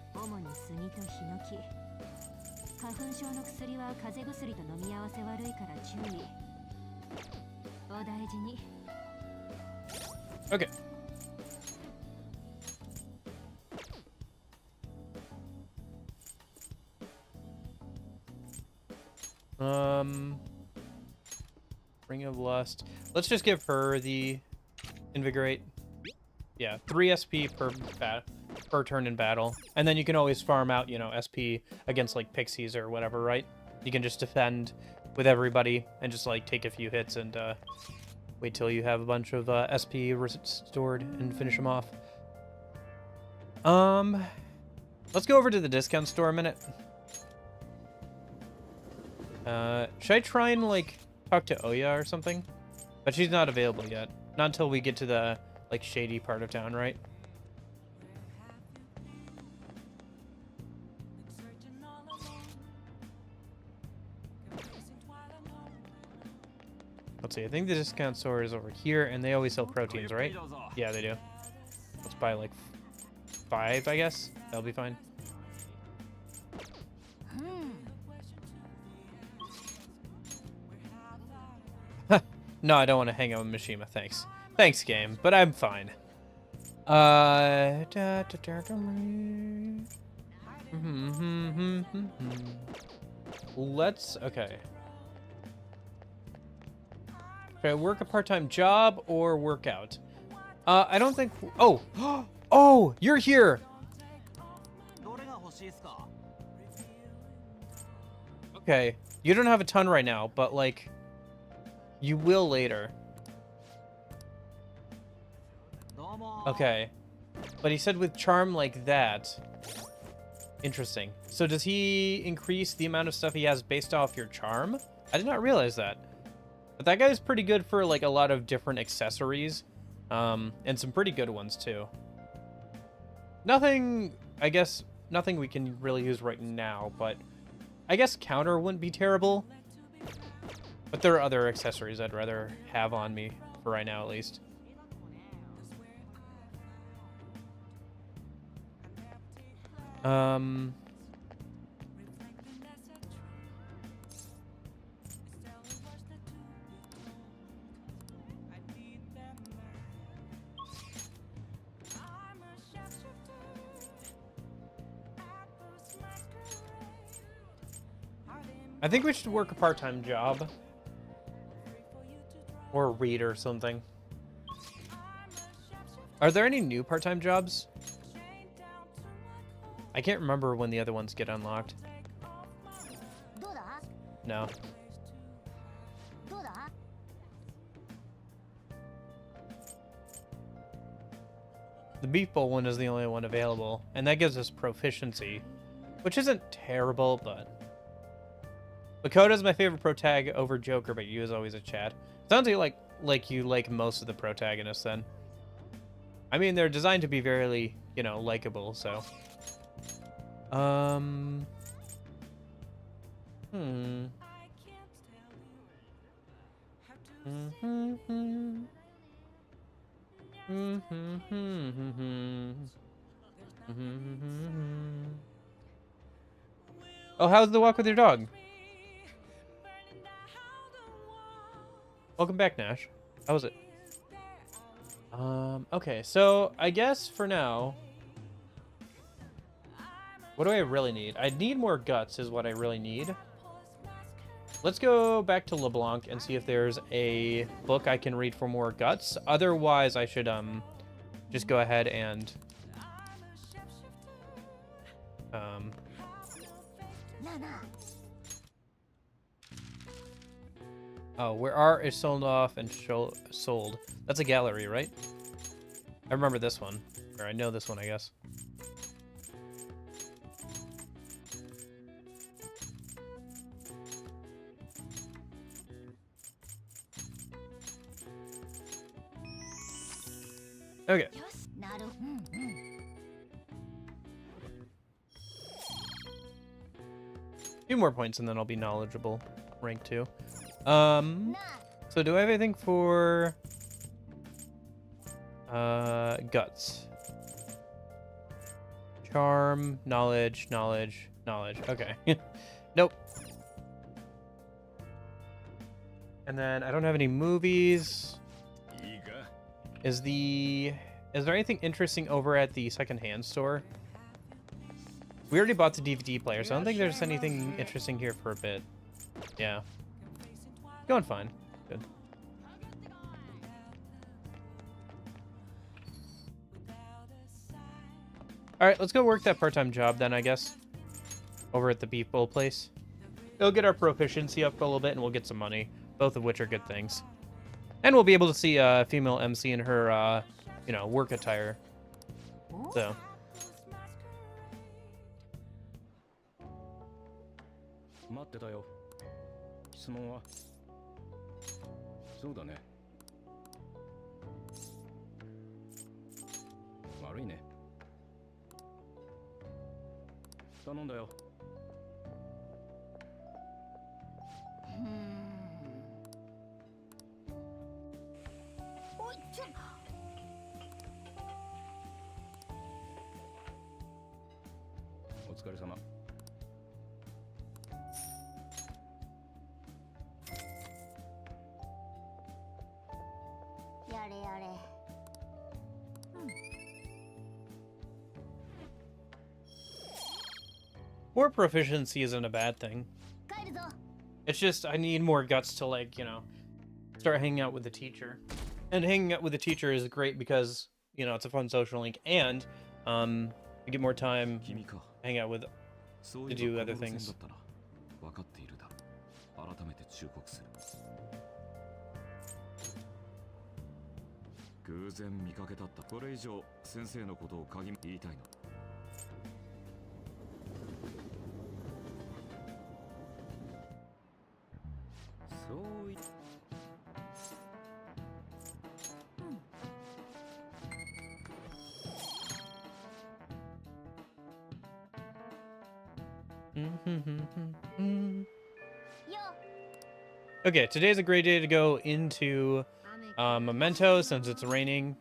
Okay. Ring of Lust. Let's just give her the Invigorate. Yeah, 3 SP per turn in battle. And then you can always farm out, you know, SP against, like, Pixies or whatever, right? You can just defend with everybody and just, like, take a few hits and wait till you have a bunch of SP restored and finish them off. Let's go over to the discount store a minute. Should I try and, like, talk to Oya or something? But she's not available yet. Not until we get to the, like, shady part of town, right? Let's see, I think the discount store is over here, and they always sell proteins, right? Yeah, they do. Let's buy, like, 5, I guess. That'll be fine. No, I don't want to hang out with Mishima, thanks. Thanks, game, but I'm fine. Let's, okay. Should I work a part-time job or work out? I don't think, oh, oh, you're here. Okay, you don't have a ton right now, but, like, you will later. Okay. But he said with charm like that. Interesting. So does he increase the amount of stuff he has based off your charm? I did not realize that. But that guy's pretty good for, like, a lot of different accessories. And some pretty good ones, too. Nothing, I guess, nothing we can really use right now, but I guess counter wouldn't be terrible. But there are other accessories I'd rather have on me, for right now at least. I think we should work a part-time job. Or read or something. Are there any new part-time jobs? I can't remember when the other ones get unlocked. No. The Beef Bowl one is the only one available, and that gives us proficiency, which isn't terrible, but... Makoto's my favorite protag over Joker, but you is always a Chad. Sounds like you like most of the protagonists, then. I mean, they're designed to be very, you know, likable, so... Oh, how's the walk with your dog? Welcome back, Nash. How was it? Okay, so I guess for now, what do I really need? I need more guts is what I really need. Let's go back to LeBlanc and see if there's a book I can read for more guts. Otherwise, I should just go ahead and oh, where art is sold off and sold. That's a gallery, right? I remember this one. Or I know this one, I guess. Okay. Few more points and then I'll be knowledgeable. Rank 2. So do I have anything for guts? Charm, knowledge. Okay. Nope. And then I don't have any movies. Is there anything interesting over at the secondhand store? We already bought the DVD player, so I don't think there's anything interesting here for a bit. Yeah. Going fine. Good. Alright, let's go work that part-time job then, I guess. Over at the beef bowl place. It'll get our proficiency up a little bit and we'll get some money. Both of which are good things. And we'll be able to see a female MC in her, you know, work attire. So. 待ってたよ。質問は？そうだね。悪いね。頼んだよ。おいちょ。お疲れ様。やれやれ。More proficiency isn't a bad thing. 帰るぞ。 It's just I need more guts to, like, you know, start hanging out with the teacher. And hanging out with the teacher is great because, you know, it's a fun social link and we get more time to hang out with to do other things. 分かっているだろう。改めて忠告する。偶然見かけたった。これ以上先生のことを言いたいの。そうい。Okay, today's a great day to go into Memento since it's raining.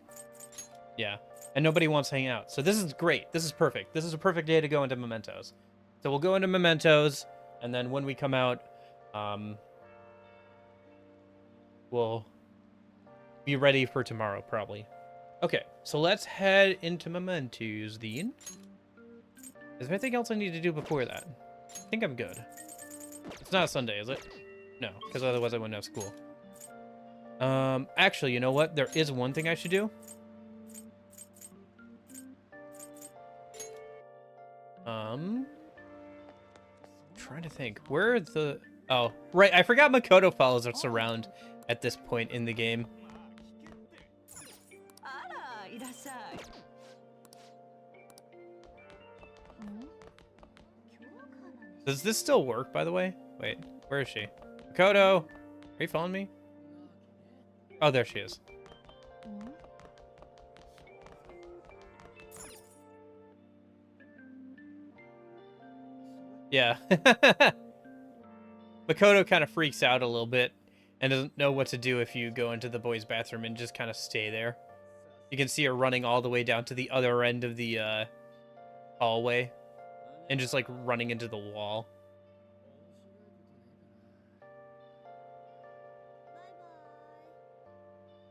Yeah, and nobody wants to hang out. So this is great. This is perfect. This is a perfect day to go into Mementos. So we'll go into Mementos, and then when we come out, we'll be ready for tomorrow, probably. Okay, so let's head into Mementos, then. Is there anything else I need to do before that? I think I'm good. It's not a Sunday, is it? No, because otherwise I wouldn't have school. Actually, you know what? There is one thing I should do. Trying to think. Where are the... Oh, right. I forgot Makoto follows us around at this point in the game. Does this still work, by the way? Wait, where is she? Makoto! Are you following me? Oh, there she is. Yeah. Makoto kind of freaks out a little bit and doesn't know what to do if you go into the boys' bathroom and just kind of stay there. You can see her running all the way down to the other end of the hallway and just like running into the wall.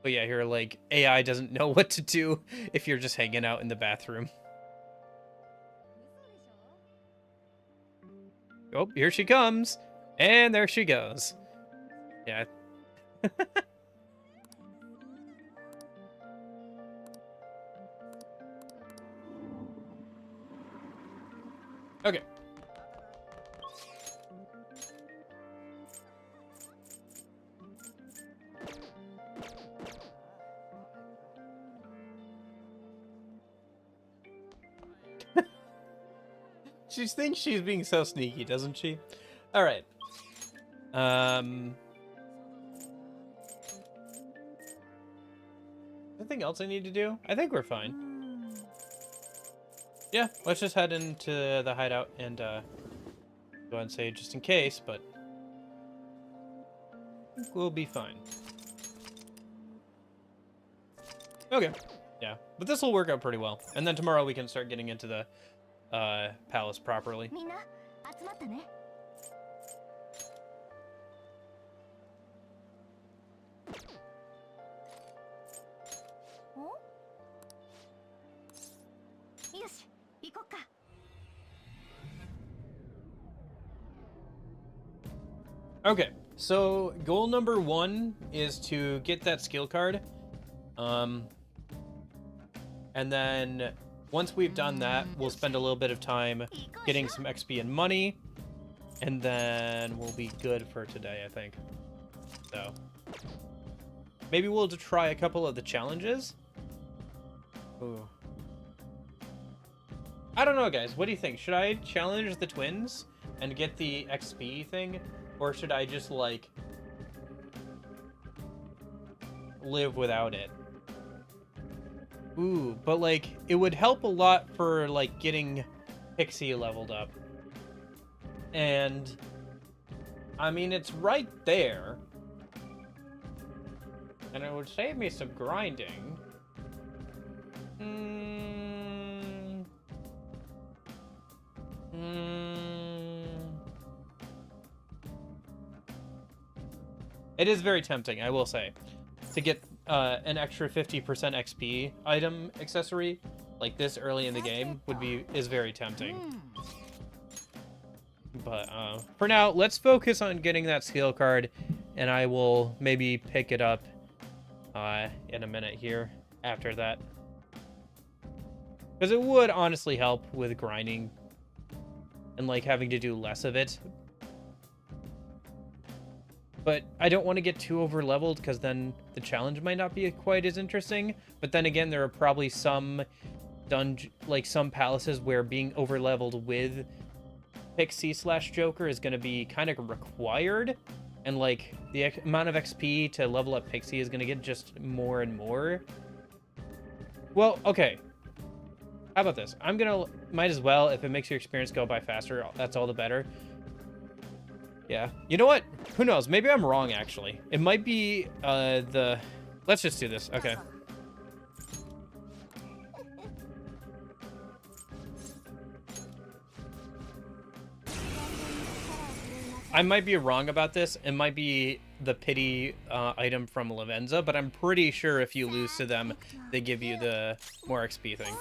But yeah, here, like, AI doesn't know what to do if you're just hanging out in the bathroom. Oh, here she comes. And there she goes. Yeah. Okay. She thinks she's being so sneaky, doesn't she? All right. Anything else I need to do? I think we're fine. Yeah, let's just head into the hideout and go ahead and say just in case, but I think we'll be fine. Okay. Yeah, but this will work out pretty well. And then tomorrow we can start getting into the palace properly. みんな集まったね。お？よし、行こっか。Okay, so goal number 1 is to get that skill card. And then once we've done that, we'll spend a little bit of time getting some XP and money. And then we'll be good for today, I think. So maybe we'll try a couple of the challenges. Ooh. I don't know, guys. What do you think? Should I challenge the twins and get the XP thing? Or should I just, like, live without it? Ooh, but, like, it would help a lot for, like, getting Pixie leveled up. And, I mean, it's right there. And it would save me some grinding. It is very tempting, I will say, to get an extra 50% XP item accessory like this early in the game is very tempting. But for now, let's focus on getting that skill card, and I will maybe pick it up in a minute here after that. Because it would honestly help with grinding and, like, having to do less of it. But I don't want to get too over leveled because then the challenge might not be quite as interesting. But then again, there are probably some some palaces where being over leveled with Pixie / Joker is going to be kind of required. And, like, the amount of XP to level up Pixie is going to get just more and more. Well, okay. How about this? Might as well, if it makes your experience go by faster, that's all the better. Yeah. You know what? Who knows? Maybe I'm wrong, actually. It might be, Let's just do this. Okay. I might be wrong about this. It might be the pity item from Lavenza, but I'm pretty sure if you lose to them, they give you the more XP thing.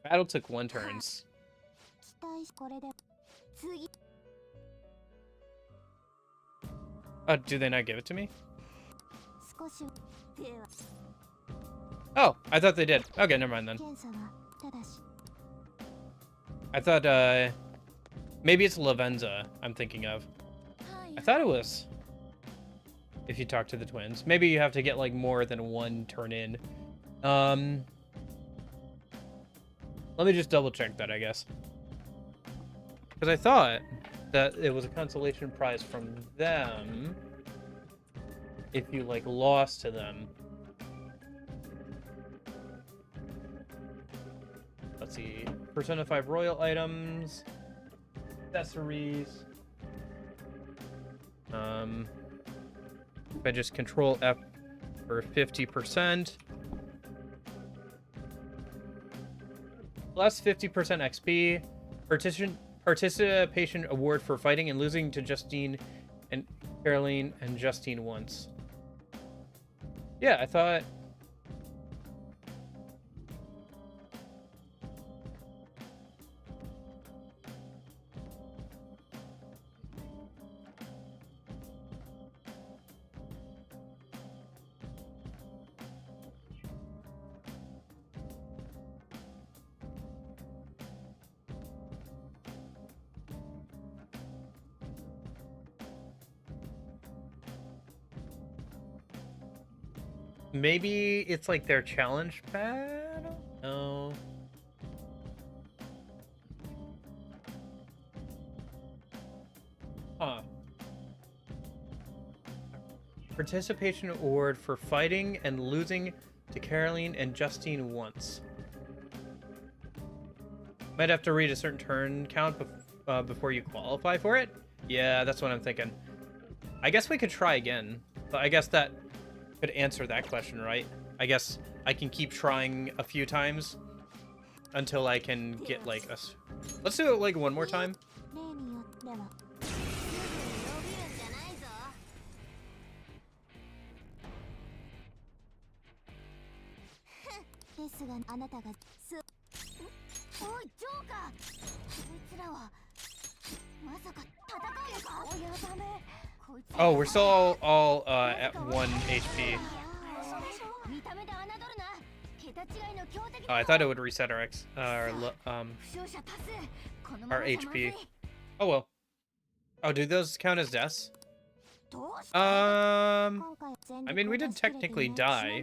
Battle took 1 turn. Oh, do they not give it to me? Oh, I thought they did. Okay, never mind then. I thought, maybe it's Lavenza I'm thinking of. I thought it was. If you talk to the twins. Maybe you have to get, like, more than 1 turn in. Let me just double check that, I guess. Because I thought that it was a consolation prize from them if you, like, lost to them. Let's see. Persona 5 royal items, accessories. If I just control F for 50%. Plus 50% XP. Participation award for fighting and losing to Justine and Caroline and Justine once. Yeah, I thought... Maybe it's like their challenge battle? No. Huh. Participation award for fighting and losing to Caroline and Justine once. Might have to read a certain turn count before you qualify for it? Yeah, that's what I'm thinking. I guess we could try again, but I guess that could answer that question, right? I guess I can keep trying a few times until I can get like a... Let's do it like one more time. Oh, we're still all at 1 HP. Oh, I thought it would reset our HP. Oh well. Oh, do those count as deaths? I mean, we didn't technically die.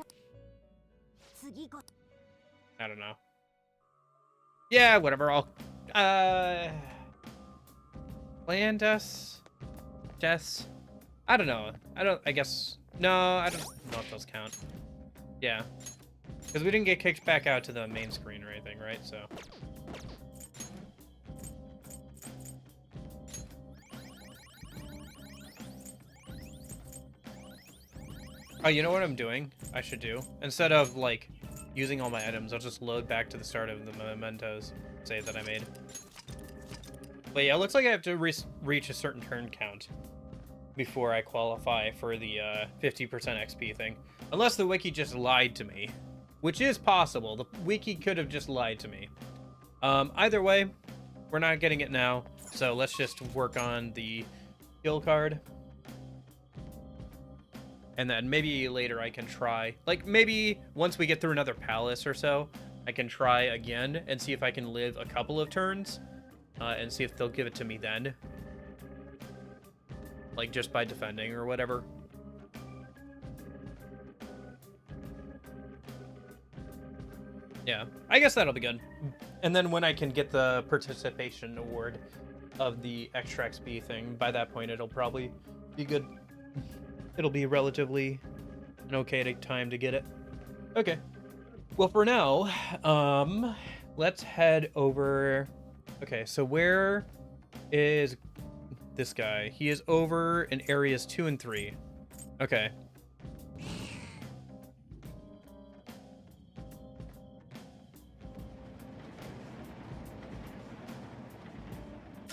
I don't know. Yeah, whatever. I'll plan deaths. I don't know. I guess no, I don't know if those count. Yeah. Because we didn't get kicked back out to the main screen or anything, right? So. Oh, you know what I'm doing? I should do? Instead of, like, using all my items, I'll just load back to the start of the mementos save that I made. But yeah, it looks like I have to reach a certain turn count before I qualify for the 50% XP thing. Unless the wiki just lied to me. Which is possible. The wiki could have just lied to me. Either way, we're not getting it now. So let's just work on the skill card. And then maybe later I can try. Like, maybe once we get through another palace or so, I can try again and see if I can live a couple of turns. And see if they'll give it to me then. Like, just by defending or whatever. Yeah, I guess that'll be good. And then when I can get the participation award of the extra XP thing, by that point it'll probably be good. It'll be relatively an okay time to get it. Okay. Well, for now, let's head over... Okay, so where is this guy? He is over in areas 2 and 3. Okay.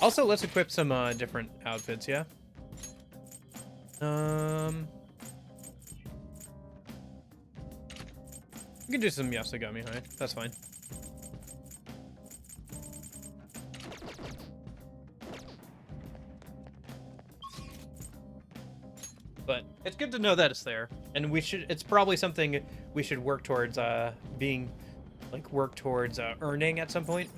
Also, let's equip some different outfits, yeah? We can do some Yasugami High. That's fine. But it's good to know that it's there, and it's probably something we should work towards earning at some point.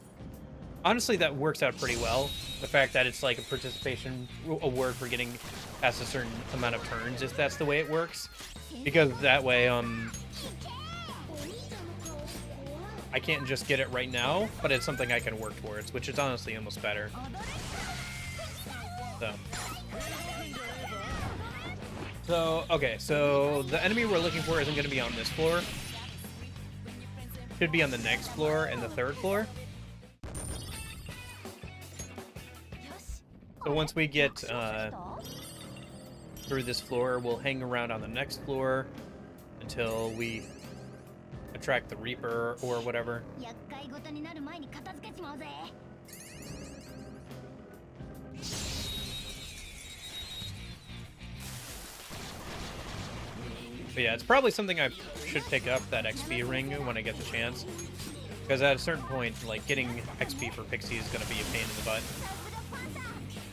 Honestly, that works out pretty well. The fact that it's like a participation award for getting past a certain amount of turns, if that's the way it works. Because that way, I can't just get it right now, but it's something I can work towards, which is honestly almost better. So, okay, so the enemy we're looking for isn't going to be on this floor. Should be on the next floor and the third floor. So once we get through this floor, we'll hang around on the next floor until we attract the Reaper or whatever. 厄介事になる前に片付けちまうぜ。 But yeah, it's probably something I should pick up, that XP ring, when I get the chance. Because at a certain point, like, getting XP for Pixie is going to be a pain in the butt.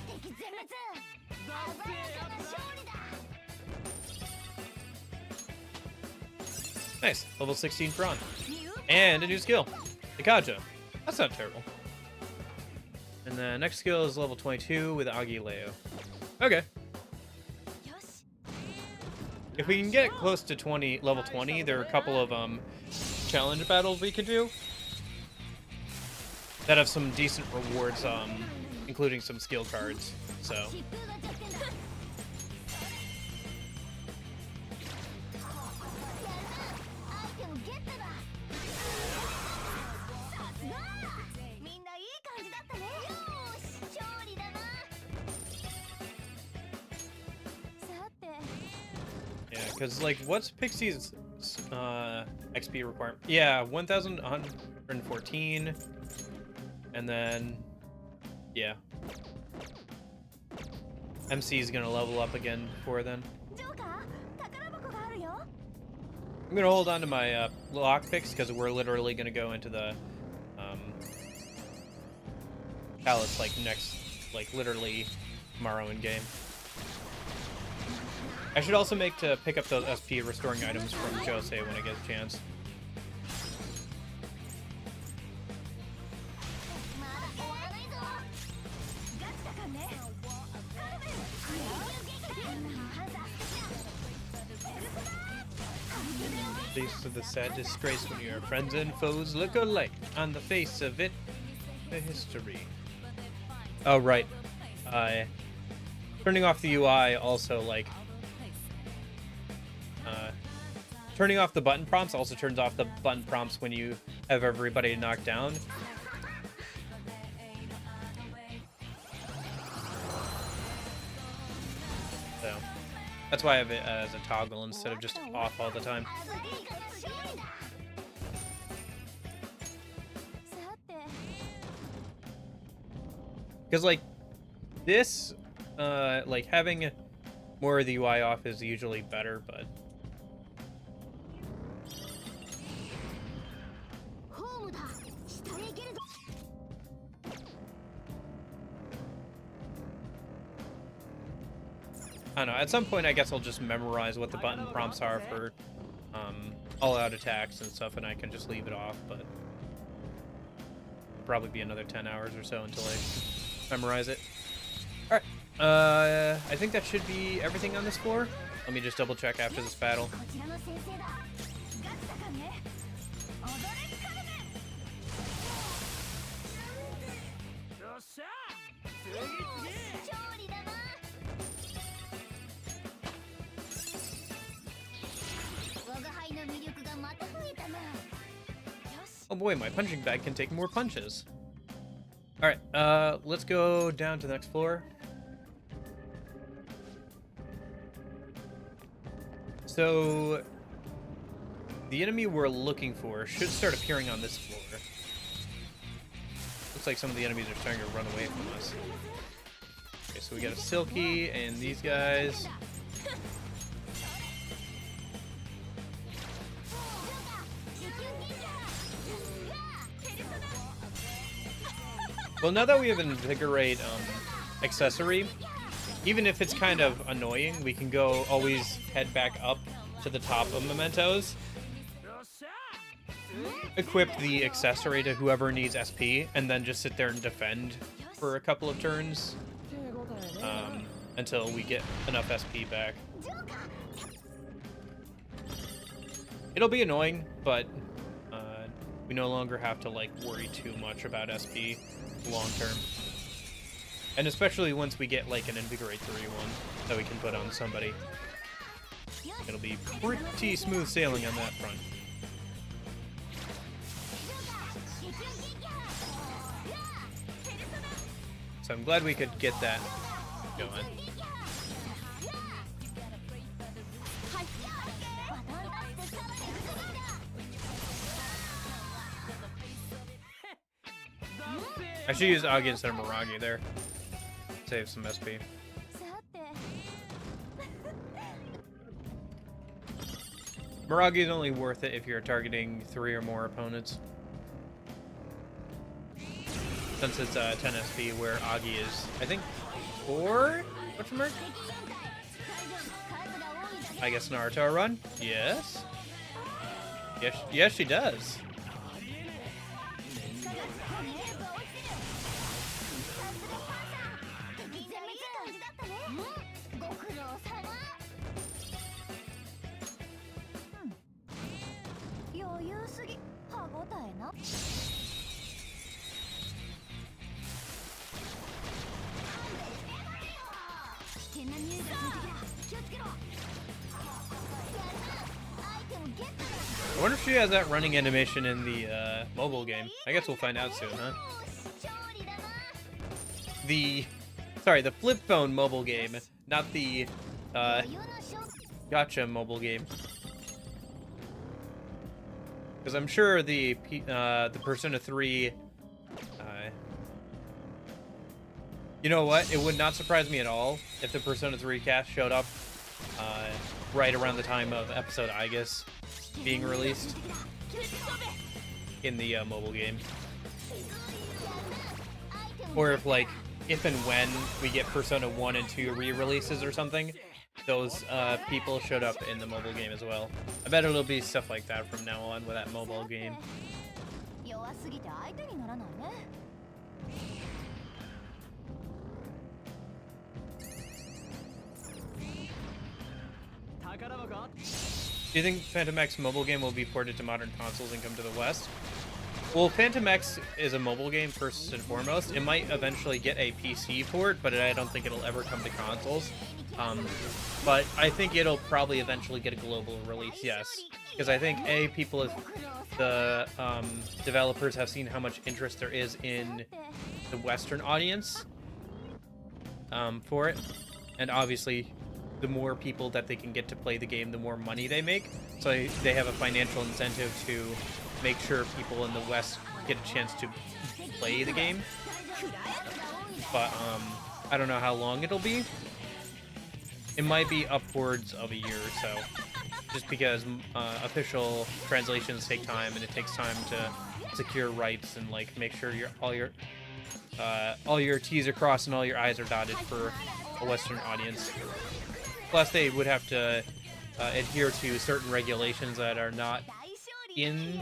敵全滅。鮮やかな勝利だ。 Nice. Level 16 Prawn. And a new skill. Ikaja. That's not terrible. And the next skill is level 22 with Agileo. Okay. If we can get close to level 20, there are a couple of challenge battles we could do that have some decent rewards, including some skill cards. So 疾風が弱点だ。アイテムゲットだ。さすが。みんないい感じだったね。よーし、勝利だな。さて。 yeah, because like, what's Pixie's XP requirement? Yeah, 1,114, and then yeah, MC is gonna level up again before then. ジョーカー、宝箱があるよ。 I'm gonna hold on to my lockpicks because we're literally gonna go into the palace like next, like literally tomorrow in game. I should also make to pick up those SP restoring items from Jose when I get a chance. まだ終わらないぞ。ガチだかんね。カルメン。ハンザー。 Face of the sad disgrace when your friends and foes look alike. On the face of it, the history. Oh right. Turning off the UI also like. Turning off the button prompts also turns off the button prompts when you have everybody knocked down. So that's why I have it as a toggle instead of just off all the time. さて。 Because like this, like having more of the UI off is usually better, but ホームだ。下へ行けるぞ。 I don't know. At some point, I guess I'll just memorize what the button prompts are for all-out attacks and stuff, and I can just leave it off. But it'll probably be another 10 hours or so until I memorize it. All right. I think that should be everything on this floor. Let me just double check after this battle. こちらの先生だ。ガチだかんね。踊れカルメン。よっしゃ勝利だな。 我が輩の魅力がまた増えたな。よし。 Oh boy, my punching bag can take more punches. All right, let's go down to the next floor. So, the enemy we're looking for should start appearing on this floor. Looks like some of the enemies are starting to run away from us. Okay, so we got a Silky and these guys. Well, now that we have an Invigorate accessory, even if it's kind of annoying, we can go always head back up to the top of Mementos, equip the accessory to whoever needs SP, and then just sit there and defend for a couple of turns until we get enough SP back. It'll be annoying, but we no longer have to like worry too much about SP long term. And especially once we get like an Invigorate 3-1 that we can put on somebody. It'll be pretty smooth sailing on that front. So I'm glad we could get that going. I should use Agi instead of Miragi there. Save some SP. Miragi is only worth it if you're targeting 3 or more opponents. Since it's 10 SP, where Agi is, I think, 4? What's Merc? I guess Naruto run? Yes. Yes, she does. I wonder if she has that running animation in the mobile game. I guess we'll find out soon, huh? The flip phone mobile game, not the gotcha mobile game. Because I'm sure the Persona 3. You know what? It would not surprise me at all if the Persona 3 cast showed up right around the time of episode Aegis being released in the mobile game. Or if and when we get Persona 1 and 2 re-releases or something, those people showed up in the mobile game as well. I bet it'll be stuff like that from now on with that mobile game. Do you think Phantom X mobile game will be ported to modern consoles and come to the West? Well, Phantom X is a mobile game first and foremost. It might eventually get a PC port, but I don't think it'll ever come to consoles. But I think it'll probably eventually get a global release, yes. Because I think, the developers have seen how much interest there is in the Western audience for it. And obviously, the more people that they can get to play the game, the more money they make. So they have a financial incentive to make sure people in the West get a chance to play the game. But I don't know how long it'll be. It might be upwards of a year or so, just because official translations take time, and it takes time to secure rights and make sure all your T's are crossed and all your I's are dotted for a Western audience. Plus, they would have to adhere to certain regulations that are not in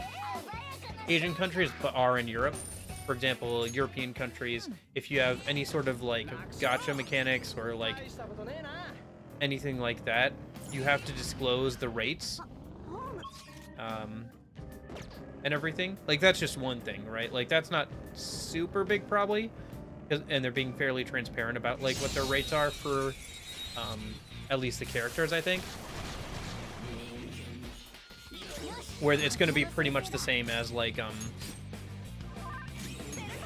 Asian countries, but are in Europe. For example, European countries, if you have any sort of gacha mechanics or anything like that, you have to disclose the rates and everything. That's just one thing, right? That's not super big probably, and they're being fairly transparent about what their rates are for at least the characters, I think. Where it's going to be pretty much the same as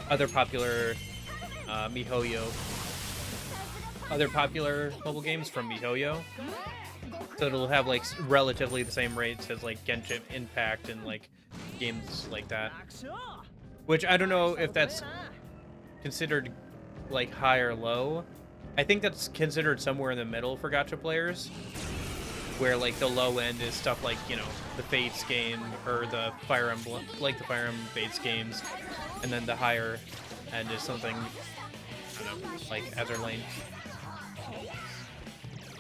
other popular other popular mobile games from MiHoYo. So it'll have relatively the same rates as Genshin Impact and games like that. Which I don't know if that's considered high or low. I think that's considered somewhere in the middle for gacha players, where the low end is stuff the Fates game or the Fire Emblem, the Fire Emblem Fates games, and then the higher end is something, I don't know, Azur Lane.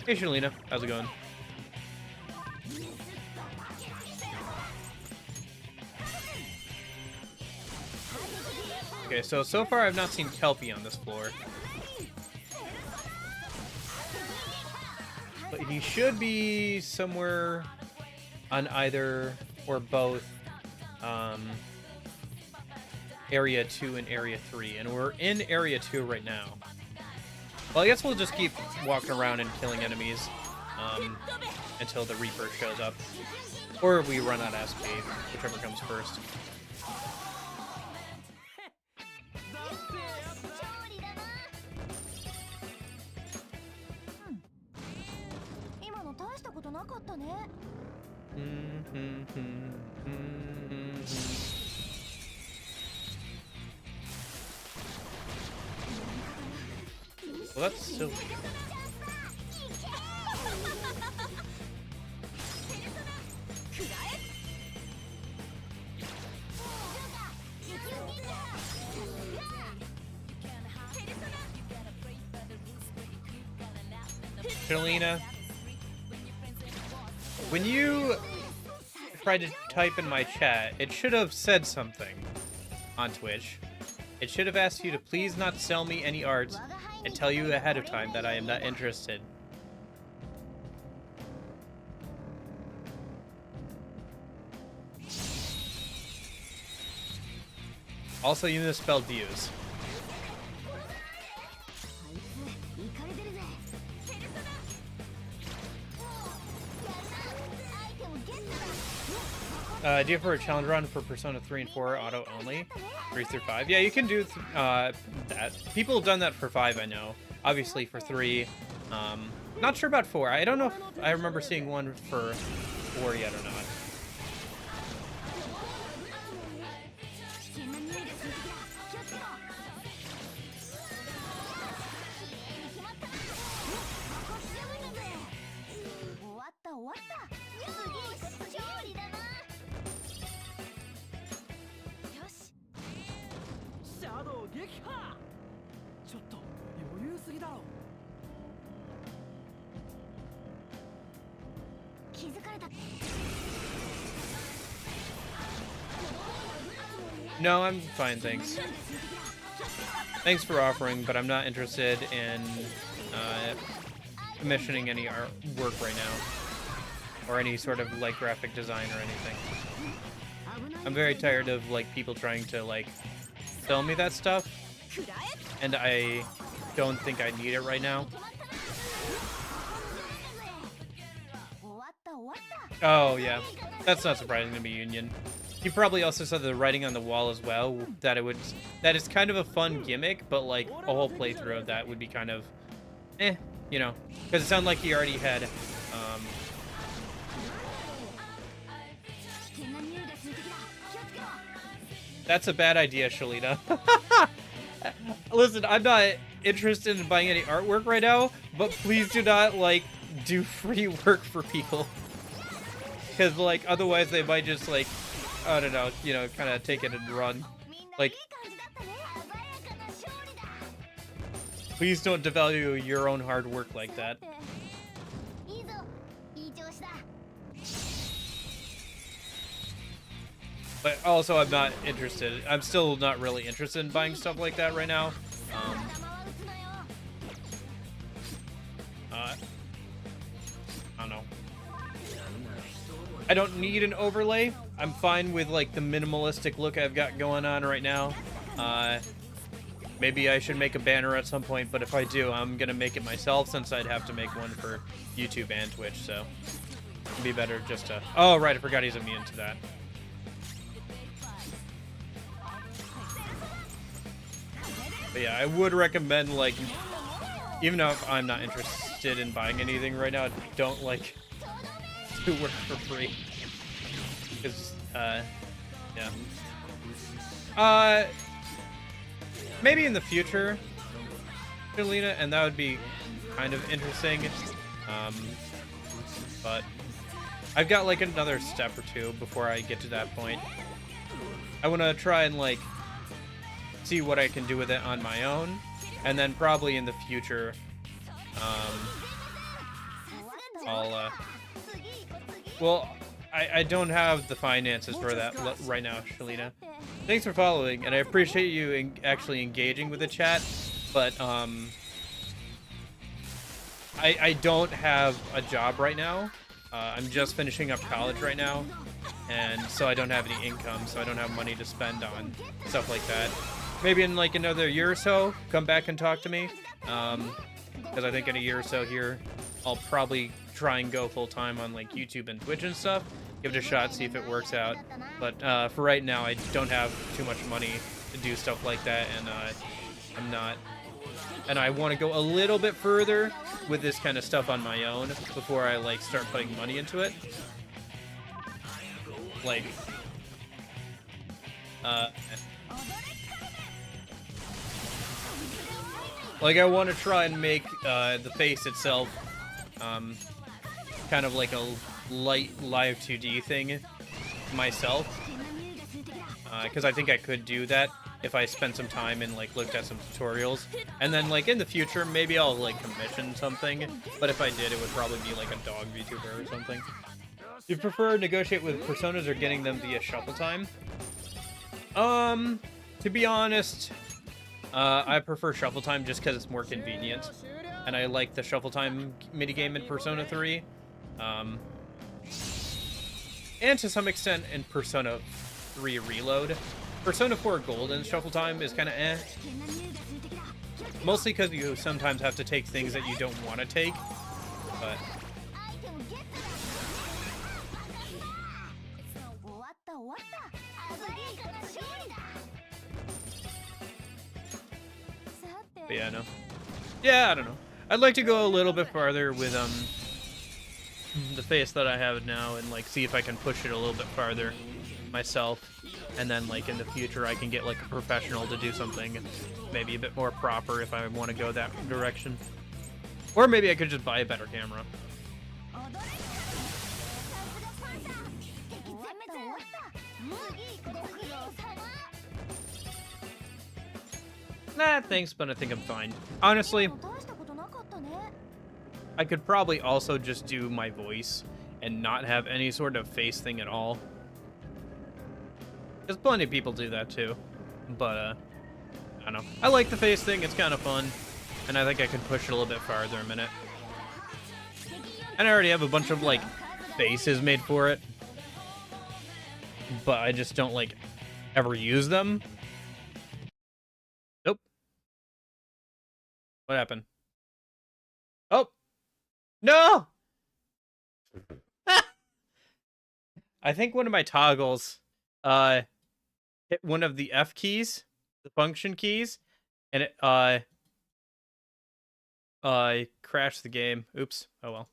Hey Shalina, how's it going? Okay, so far I've not seen Kelpie on this floor. But he should be somewhere on either or both Area 2 and Area 3. And we're in Area 2 right now. Well, I guess we'll just keep walking around and killing enemies until the Reaper shows up. Or we run out of SP, whichever comes first. なかったね。Well, that's silly. Shalina, when you tried to type in my chat, it should have said something on Twitch. It should have asked you to please not sell me any art and tell you ahead of time that I am not interested. Also, you misspelled views. Do you have a challenge run for Persona 3 and 4 auto only? 3 through 5? Yeah, you can do that. People have done that for 5, I know. Obviously for 3. Not sure about 4. I don't know if I remember seeing one for 4 yet or not. No, I'm fine, thanks. Thanks for offering, but I'm not interested in commissioning any artwork right now. Or any sort of, like, graphic design or anything. I'm very tired of, like, people trying to, like, sell me that stuff. And I don't think I need it right now. Oh, yeah. That's not surprising to me, Union. You probably also saw the writing on the wall as well, that is kind of a fun gimmick, but like a whole playthrough of that would be kind of, you know, because it sounded like he already had, That's a bad idea, Shalita. Listen, I'm not interested in buying any artwork right now, but please do not, like, do free work for people. Because, like, otherwise they might just, like, I don't know, you know, kind of take it and run. Like, please don't devalue your own hard work like that. But also, I'm not interested. I'm still not really interested in buying stuff like that right now. I don't know. I don't need an overlay. I'm fine with, like, the minimalistic look I've got going on right now. Maybe I should make a banner at some point, but if I do, I'm gonna make it myself since I'd have to make one for YouTube and Twitch, so it'd be better just to... Oh, right, I forgot he's immune to that. But yeah, I would recommend, like, even though I'm not interested in buying anything right now, don't, like, do work for free. Because, yeah. Maybe in the future, Jelena, and that would be kind of interesting. But I've got, like, another step or two before I get to that point. I want to try and, like, see what I can do with it on my own, and then probably in the future, well, I don't have the finances for that right now, Shalina. Thanks for following, and I appreciate you actually engaging with the chat, but, I don't have a job right now. I'm just finishing up college right now, and so I don't have any income, so I don't have money to spend on stuff like that. Maybe in, like, another year or so, come back and talk to me, because I think in a year or so here, I'll probably try and go full-time on, like, YouTube and Twitch and stuff, give it a shot, see if it works out, but for right now, I don't have too much money to do stuff like that, and I'm not and I want to go a little bit further with this kind of stuff on my own before I like start putting money into it. Like, I want to try and make the face itself kind of like a light live 2D thing myself, because I think I could do that if I spent some time and like looked at some tutorials, and then like in the future maybe I'll like commission something, but if I did it would probably be like a dog VTuber or something. Do you prefer negotiate with personas or getting them via shuffle time? To be honest, I prefer shuffle time just because it's more convenient, and I like the shuffle time minigame in Persona 3, and to some extent in Persona 3 Reload. Persona 4 Golden shuffle time is kind of eh, mostly because you sometimes have to take things that you don't want to take, but yeah, no. Yeah, I don't know. I'd like to go a little bit farther with the face that I have now and like see if I can push it a little bit farther myself, and then like in the future I can get like a professional to do something maybe a bit more proper if I want to go that direction. Or maybe I could just buy a better camera. Nah, thanks, but I think I'm fine. Honestly, I could probably also just do my voice and not have any sort of face thing at all. Because plenty of people do that too. But, I don't know. I like the face thing, it's kind of fun. And I think I could push it a little bit farther a minute. And I already have a bunch of, like, faces made for it. But I just don't, like, ever use them. Nope. What happened? Oh! No! I think one of my toggles hit one of the F keys, the function keys, and it crashed the game. Oops. Oh well.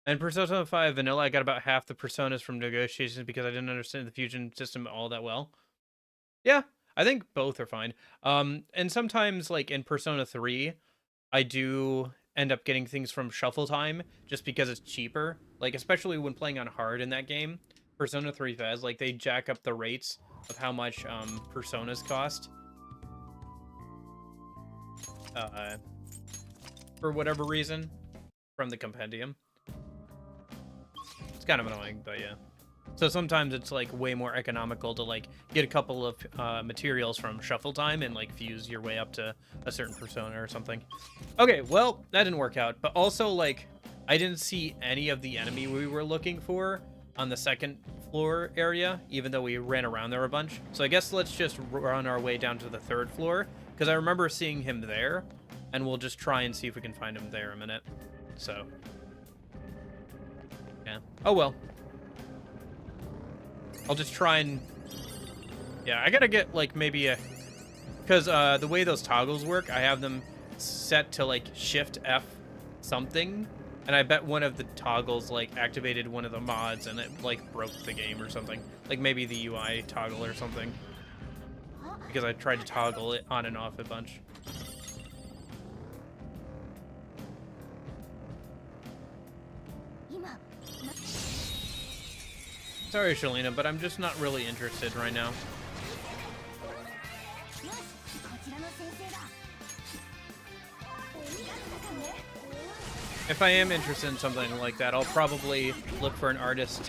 And Persona 5 Vanilla, I got about half the personas from negotiations because I didn't understand the fusion system all that well. Yeah, I think both are fine. And sometimes, like in Persona 3, I do end up getting things from shuffle time just because it's cheaper. Like, especially when playing on hard in that game, Persona 3 Fez, like, they jack up the rates of how much personas cost. For whatever reason, from the compendium. It's kind of annoying, but yeah. So sometimes it's like way more economical to like get a couple of materials from shuffle time and like fuse your way up to a certain persona or something. Okay, well, that didn't work out. But also, like, I didn't see any of the enemy we were looking for on the second floor area, even though we ran around there a bunch. So I guess let's just run our way down to the third floor, because I remember seeing him there, and we'll just try and see if we can find him there a minute. So, yeah. Oh well. I'll just try and... Yeah, I gotta get, like, maybe a... Because the way those toggles work, I have them set to, like, Shift F something. And I bet one of the toggles, like, activated one of the mods and it, like, broke the game or something. Like, maybe the UI toggle or something. Because I tried to toggle it on and off a bunch. Sorry, Shalina, but I'm just not really interested right now. If I am interested in something like that, I'll probably look for an artist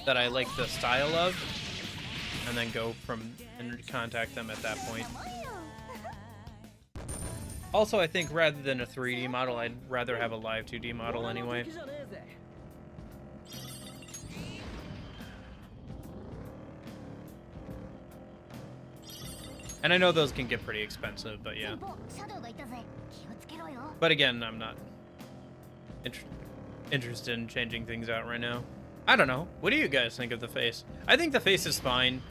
that I like the style of, and then go from and contact them at that point. Also, I think rather than a 3D model, I'd rather have a live 2D model anyway. And I know those can get pretty expensive, but yeah. But again, I'm not interested. interested in changing things out right now. I don't know. What do you guys think of the face? I think the face is fine.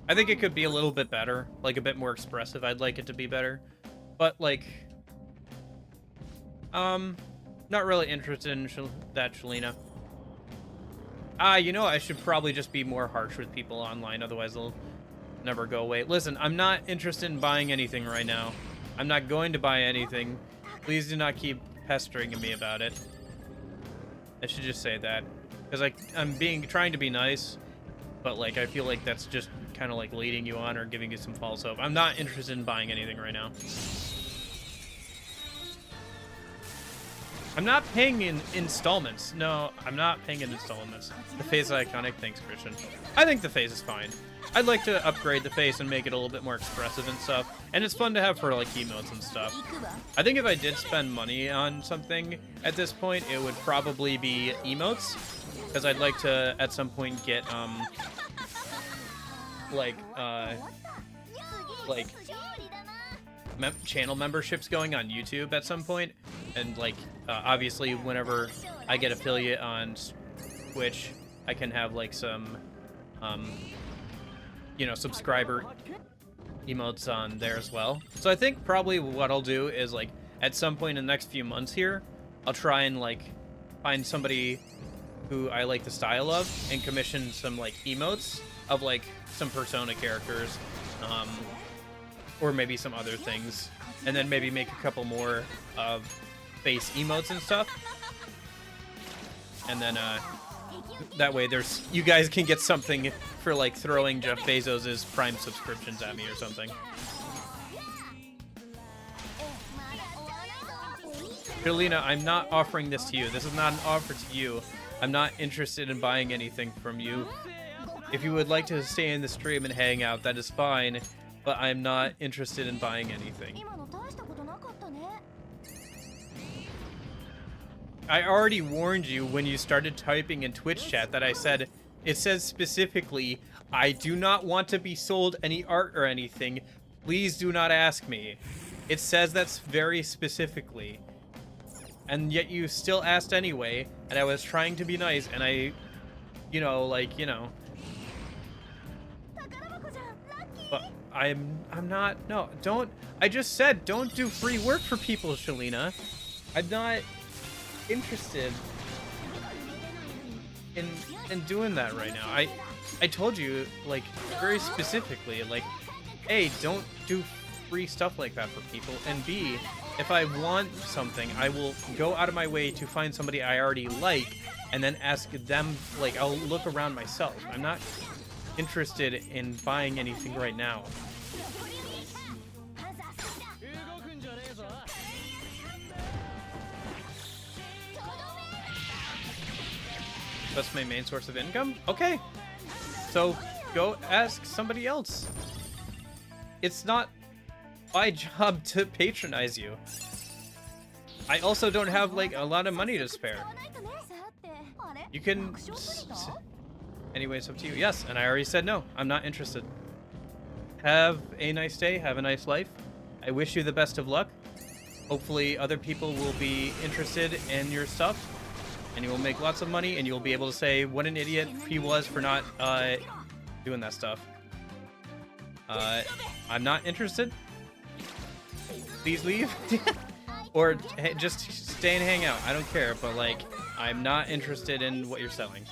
I think it could be a little bit better, like a bit more expressive. I'd like it to be better. But like, not really interested in that Shalina. You know, I should probably just be more harsh with people online, otherwise they'll never go away. Listen, I'm not interested in buying anything right now. I'm not going to buy anything. Please do not keep pestering me about it. I should just say that, because I'm trying to be nice, but like I feel like that's just kind of like leading you on or giving you some false hope. I'm not interested in buying anything right now. I'm not paying in installments. No, I'm not paying in installments. The face is iconic. Thanks, Christian. I think the face is fine. I'd like to upgrade the face and make it a little bit more expressive and stuff. And it's fun to have for like emotes and stuff. I think if I did spend money on something at this point, it would probably be emotes. Because I'd like to, at some point, get, channel memberships going on YouTube at some point. And like, obviously, whenever I get affiliate on Twitch, I can have like some, you know, subscriber emotes on there as well. So I think probably what I'll do is like, at some point in the next few months here, I'll try and like find somebody who I like the style of and commission some like emotes of like some Persona characters, or maybe some other things, and then maybe make a couple more of face emotes and stuff, and then that way you guys can get something for like throwing Jeff Bezos's Prime subscriptions at me or something. Jelena, I'm not offering this to you. This is not an offer to you. I'm not interested in buying anything from you. If you would like to stay in the stream and hang out, that is fine, but I'm not interested in buying anything. I already warned you when you started typing in Twitch chat that I said, it says specifically, I do not want to be sold any art or anything. Please do not ask me. It says that's very specifically. And yet you still asked anyway, and I was trying to be nice, and I, you know, like, you know. But I'm not, no, don't, I just said don't do free work for people, Shalina. I'm not interested in doing that right now. I told you, like, very specifically, like, A, don't do free stuff like that for people, and B, if I want something, I will go out of my way to find somebody I already like, and then ask them, like, I'll look around myself. I'm not interested in buying anything right now. That's my main source of income? Okay. So go ask somebody else. It's not my job to patronize you. I also don't have like a lot of money to spare. You can... Anyway, it's up to you. Yes, and I already said no. I'm not interested. Have a nice day. Have a nice life. I wish you the best of luck. Hopefully other people will be interested in your stuff, and you will make lots of money, and you'll be able to say what an idiot he was for not doing that stuff. I'm not interested. Please leave. Or hey, just stay and hang out. I don't care, but like, I'm not interested in what you're selling.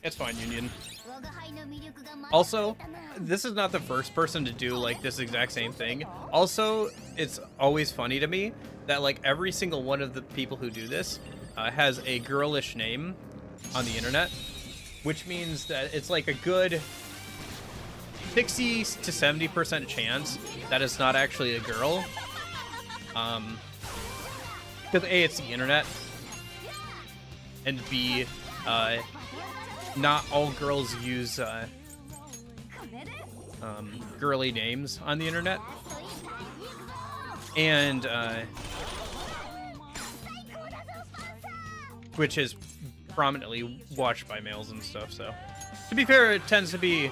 It's fine, Union. Also, this is not the first person to do like this exact same thing. Also, it's always funny to me that like every single one of the people who do this has a girlish name on the internet, which means that it's like a good 60 to 70% chance that it's not actually a girl. Because A, it's the internet, and B, not all girls use girly names on the internet, and which is prominently watched by males and stuff. So to be fair, it tends to be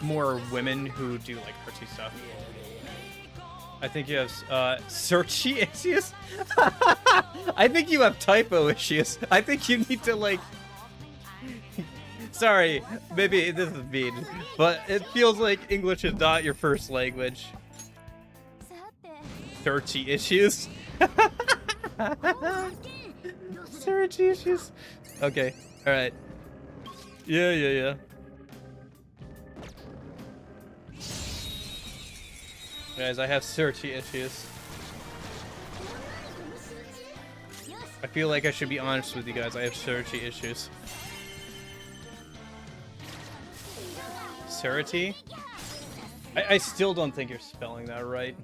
more women who do like artsy stuff. I think you have searchy issues. I think you have typo issues. I think you need to like. Sorry, maybe this is mean, but it feels like English is not your first language. Searchy issues. Searchy issues. Okay. All right. Yeah. Guys, I have searchy issues. I feel like I should be honest with you guys. I have searchy issues. Surety? I still don't think you're spelling that right.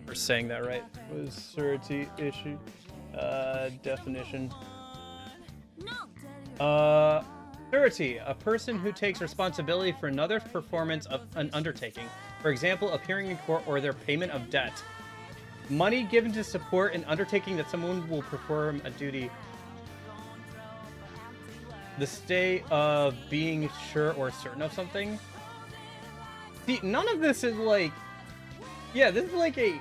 Or saying that right. What is surety issue? Definition. Surety, a person who takes responsibility for another's performance of an undertaking. For example, appearing in court or their payment of debt. Money given to support an undertaking that someone will perform a duty. The state of being sure or certain of something. See, none of this is like... Yeah, this is like a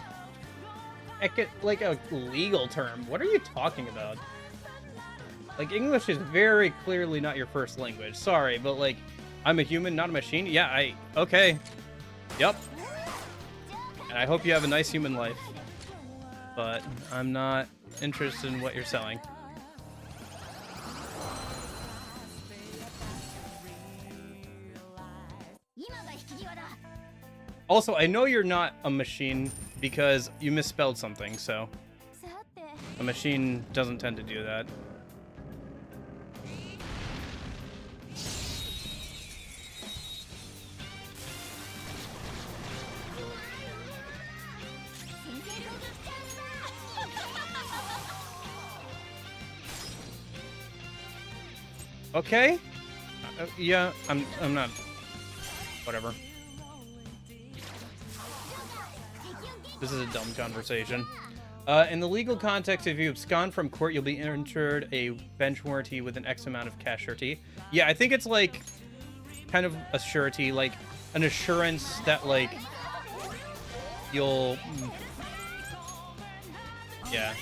legal term. What are you talking about? Like, English is very clearly not your first language. Sorry, but like, I'm a human, not a machine. Yeah, okay. Yep. And I hope you have a nice human life. But I'm not interested in what you're selling. Also, I know you're not a machine because you misspelled something, so a machine doesn't tend to do that. Okay. Yeah, I'm not. Whatever. This is a dumb conversation. In the legal context, if you abscond from court, you'll be entered a bench warranty with an X amount of cash surety. Yeah, I think it's like kind of a surety, like an assurance that like you'll. Yeah.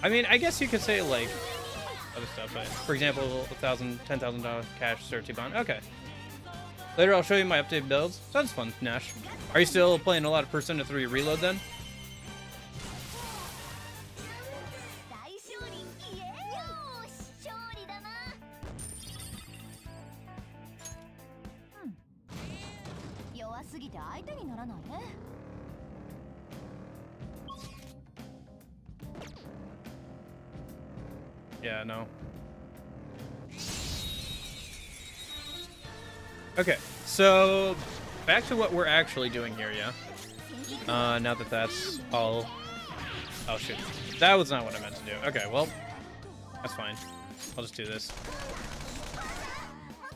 I mean, I guess you could say like other stuff. But for example, $10,000 cash surety bond. Okay. Later, I'll show you my updated builds. Sounds fun, Nash. Are you still playing a lot of Persona 3 Reload then? Yeah, no. Okay, so back to what we're actually doing here, yeah? Now that that's all... Oh, shoot. That was not what I meant to do. Okay, well, that's fine. I'll just do this.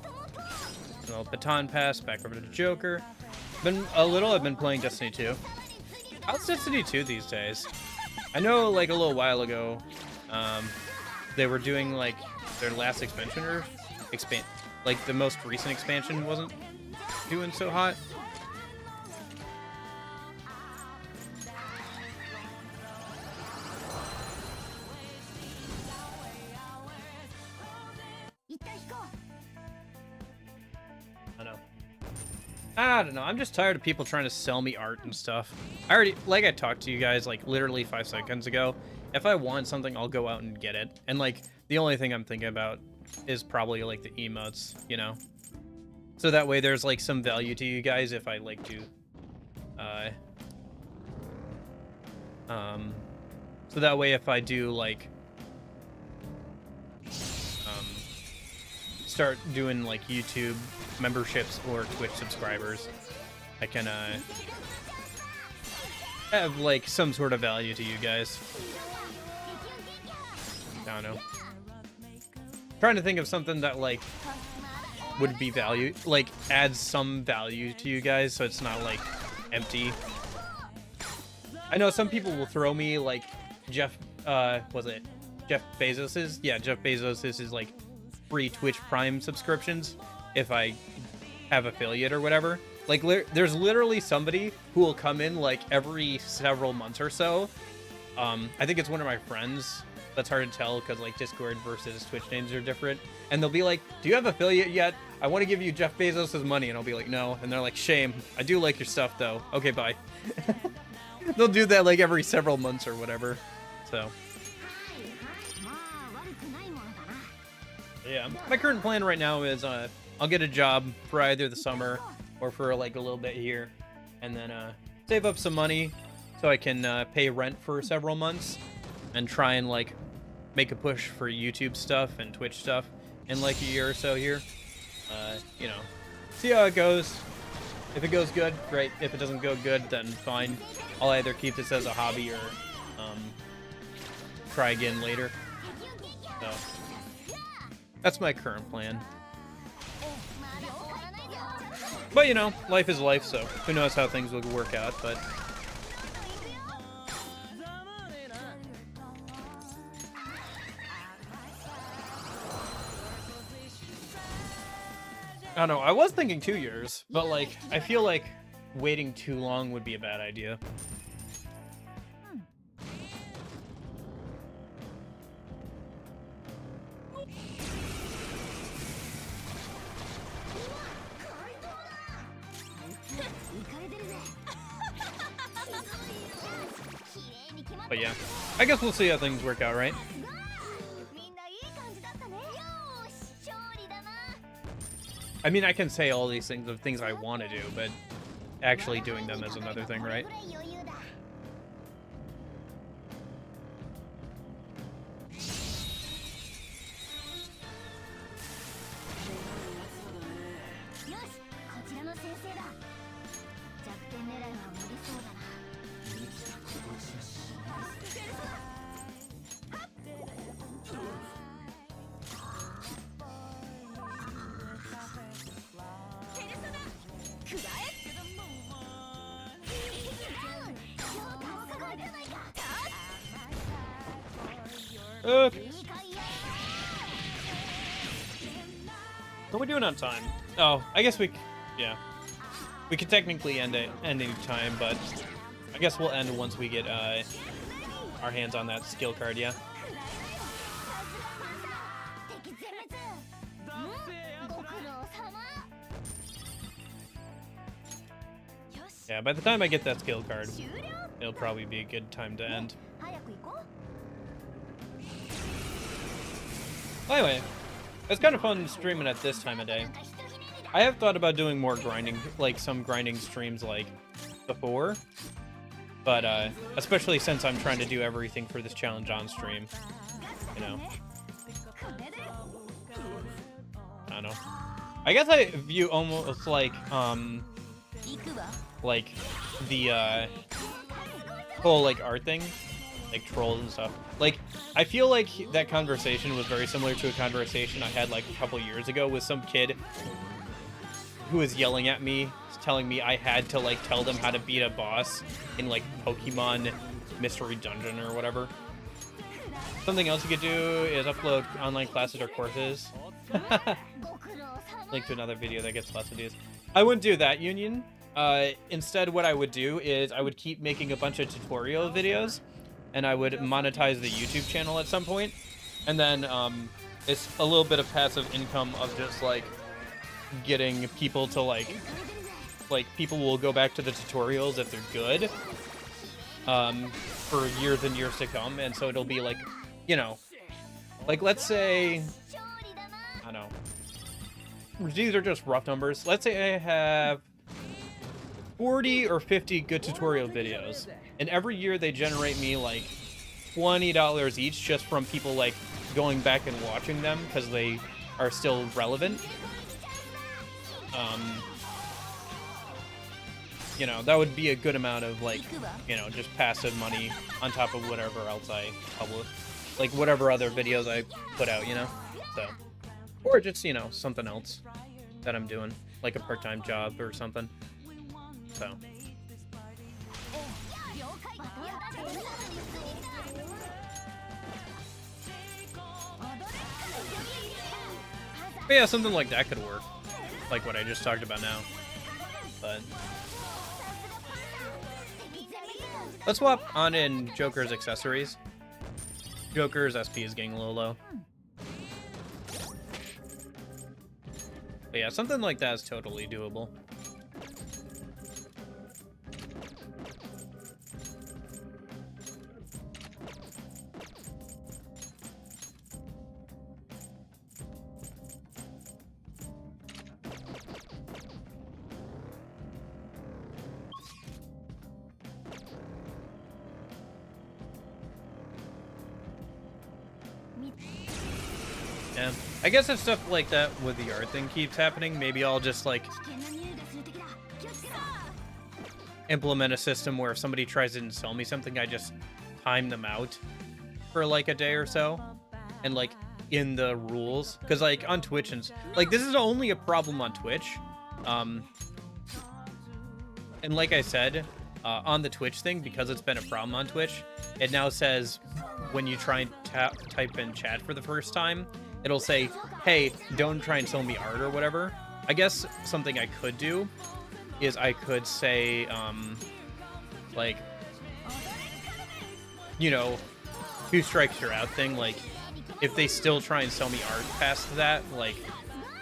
A little baton pass, back over to the Joker. I've been playing Destiny 2. How's Destiny 2 these days? I know, like, a little while ago, they were doing, like, their last expansion, or like, the most recent expansion wasn't doing so hot. I don't know. I'm just tired of people trying to sell me art and stuff. I talked to you guys, like, literally 5 seconds ago. If I want something, I'll go out and get it. And, like, the only thing I'm thinking about is probably, like, the emotes, you know? So that way there's, like, some value to you guys if I, like, do... So that way if I do, like... start doing, like, YouTube memberships or Twitch subscribers, I can, have, like, some sort of value to you guys. I don't know. Trying to think of something that, like, would be value, like, adds some value to you guys, so it's not, like, empty. I know some people will throw me, like, Jeff Bezos's? Yeah, Jeff Bezos's is, like, free Twitch Prime subscriptions if I have affiliate or whatever. Like, there's literally somebody who will come in like every several months or so. I think it's one of my friends. That's hard to tell because like Discord versus Twitch names are different. And they'll be like, "Do you have affiliate yet? I want to give you Jeff Bezos' money." And I'll be like, "No." And they're like, "Shame. I do like your stuff though. Okay, bye." They'll do that like every several months or whatever. So yeah, my current plan right now is I'll get a job for either the summer or for like a little bit here, and then save up some money so I can pay rent for several months and try and like make a push for YouTube stuff and Twitch stuff in like a year or so here. You know, see how it goes. If it goes good, great. If it doesn't go good, then fine. I'll either keep this as a hobby or try again later. So that's my current plan. But you know, life is life, so who knows how things will work out, but I don't know, I was thinking 2 years, but like I feel like waiting too long would be a bad idea. But yeah, I guess we'll see how things work out, right? I mean, I can say all these things of things I want to do, but actually doing them is another thing, right? What are we doing on time? Oh, I guess yeah. We could technically end any time, but I guess we'll end once we get our hands on that skill card, yeah. Yeah, by the time I get that skill card, it'll probably be a good time to end. Anyway, it's kind of fun streaming at this time of day. I have thought about doing more grinding, like some grinding streams like before, but especially since I'm trying to do everything for this challenge on stream, you know. I don't know. I guess I view almost like the whole like art thing, like trolls and stuff. Like, I feel like that conversation was very similar to a conversation I had like a couple years ago with some kid who was yelling at me, telling me I had to like tell them how to beat a boss in like Pokemon Mystery Dungeon or whatever. Something else you could do is upload online classes or courses. Link to another video that gets lots of views. I wouldn't do that, Union. Instead, what I would do is I would keep making a bunch of tutorial videos, and I would monetize the YouTube channel at some point, and then it's a little bit of passive income of just like getting people to like people will go back to the tutorials if they're good for years and years to come, and so it'll be like, you know, like let's say, I don't know, these are just rough numbers. Let's say I have 40 or 50 good tutorial videos, and every year they generate me like $20 each just from people like going back and watching them because they are still relevant. You know, that would be a good amount of like, you know, just passive money on top of whatever else I publish, like whatever other videos I put out, you know. So, or just, you know, something else that I'm doing, like a part-time job or something. So but yeah, something like that could work, like what I just talked about now. But let's swap on in Joker's accessories. Joker's SP is getting a little low. But yeah, something like that is totally doable. Yeah, I guess if stuff like that with the art thing keeps happening, maybe I'll just like implement a system where if somebody tries to sell me something, I just time them out for like a day or so, and like in the rules, because like on Twitch and like this is only a problem on Twitch, and like I said, on the Twitch thing, because it's been a problem on Twitch, it now says when you try and type in chat for the first time, it'll say, hey, don't try and sell me art or whatever. I guess something I could do is I could say, like, you know, 2 strikes you're out thing. Like, if they still try and sell me art past that, like,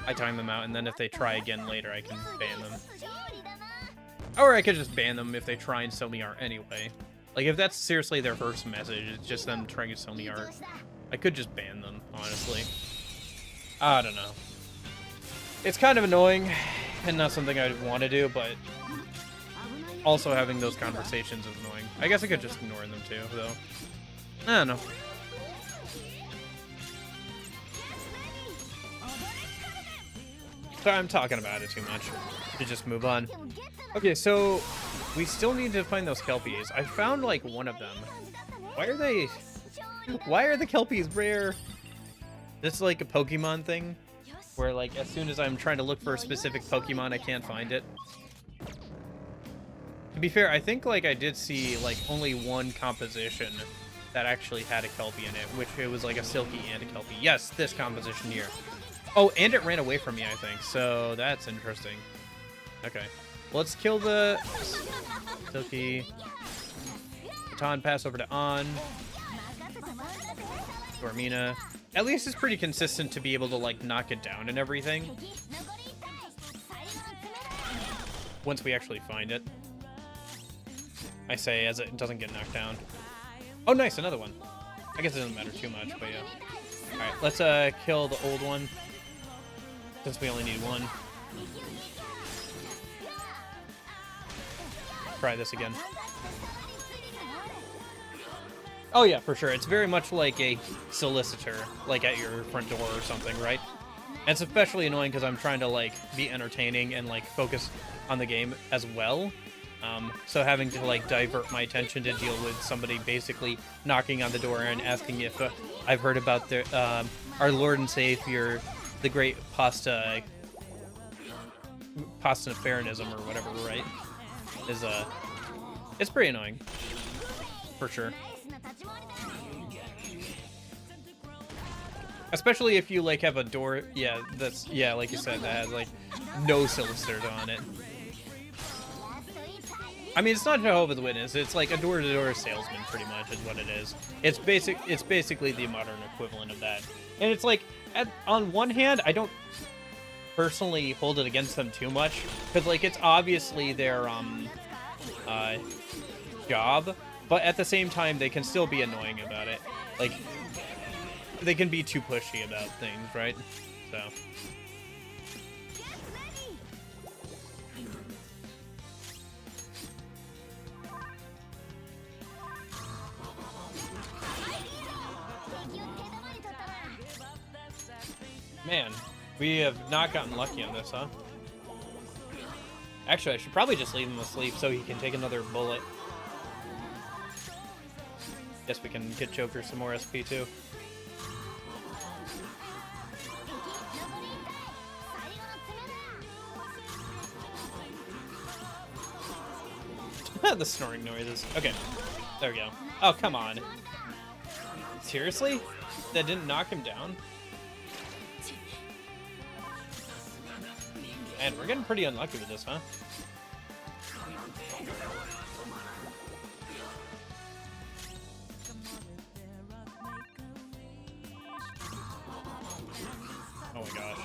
I time them out, and then if they try again later, I can ban them. Or I could just ban them if they try and sell me art anyway. Like, if that's seriously their first message, it's just them trying to sell me art, I could just ban them, honestly. I don't know. It's kind of annoying, and not something I'd want to do, but also having those conversations is annoying. I guess I could just ignore them too, though. I don't know. Sorry, I'm talking about it too much. To just move on. Okay, so we still need to find those Kelpies. I found like one of them. Why are they... Why are the Kelpies rare? This is like a Pokemon thing, where like as soon as I'm trying to look for a specific Pokemon, I can't find it. To be fair, I think like I did see like only one composition that actually had a Kelpie in it, which it was like a Silky and a Kelpie. Yes, this composition here. Oh, and it ran away from me, I think. So that's interesting. Okay, let's kill the Silky. Baton pass over to On. Dormina. At least it's pretty consistent to be able to like knock it down and everything. Once we actually find it. I say as it doesn't get knocked down. Oh nice, another one. I guess it doesn't matter too much, but yeah. Alright, let's kill the old one. Since we only need one. Try this again. Oh yeah, for sure. It's very much like a solicitor, like at your front door or something, right? And it's especially annoying because I'm trying to like be entertaining and like focus on the game as well. So having to like divert my attention to deal with somebody basically knocking on the door and asking if I've heard about their our Lord and Savior, the great pasta Pharaonism or whatever, right? Is it's pretty annoying, for sure. Especially if you like have a door, yeah, that's like you said, that has like no solicitors on it. I mean, it's not Jehovah's Witness. It's like a door-to-door salesman, pretty much, is what it is. It's basically the modern equivalent of that. And it's like, on one hand, I don't personally hold it against them too much, because like it's obviously their job, but at the same time, they can still be annoying about it. Like, they can be too pushy about things, right? So. Man, we have not gotten lucky on this, huh? Actually, I should probably just leave him asleep so he can take another bullet. Guess we can get Joker some more SP too. The snoring noises. Okay, there we go. Oh, come on. Seriously? That didn't knock him down? And we're getting pretty unlucky with this, huh? Oh my gosh.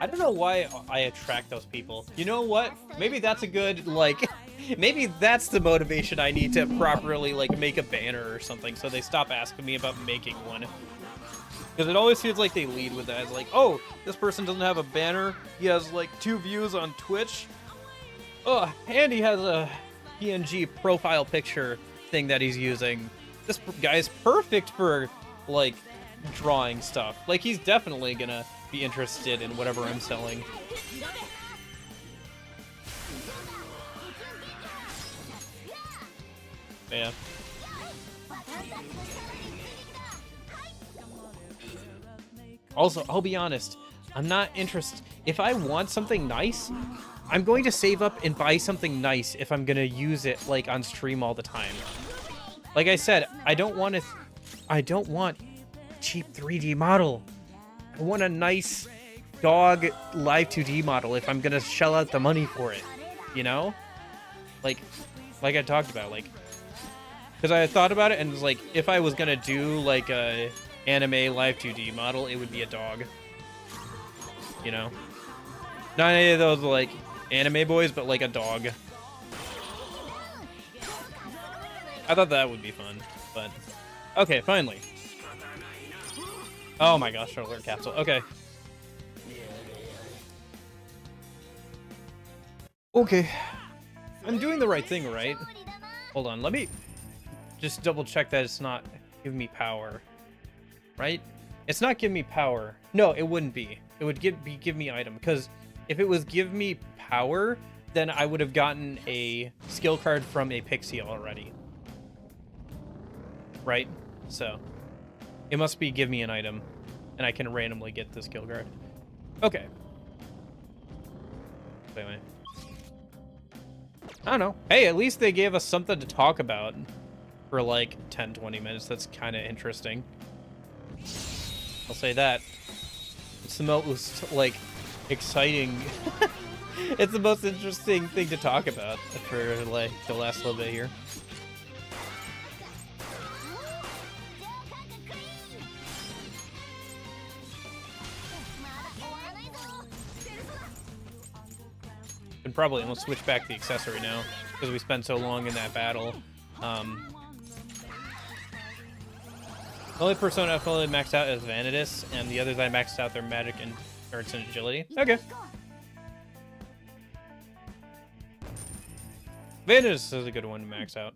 I don't know why I attract those people. You know what? Maybe that's a good, like, maybe that's the motivation I need to properly, like, make a banner or something so they stop asking me about making one. Because it always feels like they lead with that. It's like, oh, this person doesn't have a banner. He has, like, 2 views on Twitch. Oh, and he has a PNG profile picture thing that he's using. This guy's perfect for, like, drawing stuff. Like, he's definitely gonna be interested in whatever I'm selling. Yeah. Also, I'll be honest, I'm not interested. If I want something nice, I'm going to save up and buy something nice if I'm gonna use it, like, on stream all the time. Like I said, I don't want cheap 3D model. I want a nice dog live 2D model if I'm gonna shell out the money for it, you know? Like I talked about, like, because I thought about it and was like, if I was gonna do like a anime live 2D model, it would be a dog, you know? Not any of those like anime boys, but like a dog. I thought that would be fun, but okay, finally. Oh my gosh, alert capsule. Okay. Okay. I'm doing the right thing, right? Hold on, let me just double check that it's not giving me power. Right? It's not giving me power. No, it wouldn't be. It would give me item, because if it was give me power, then I would have gotten a skill card from a Pixie already. Right? So it must be give me an item, and I can randomly get the skill card. Okay. Anyway. I don't know. Hey, at least they gave us something to talk about for like 10-20 minutes. That's kind of interesting. I'll say that. It's the most, like, exciting... It's the most interesting thing to talk about for, like, the last little bit here. And probably almost switch back the accessory now, because we spent so long in that battle. The only persona I fully maxed out is Vanitas, and the others I maxed out their magic and arts and agility. Okay. Vanitas is a good one to max out.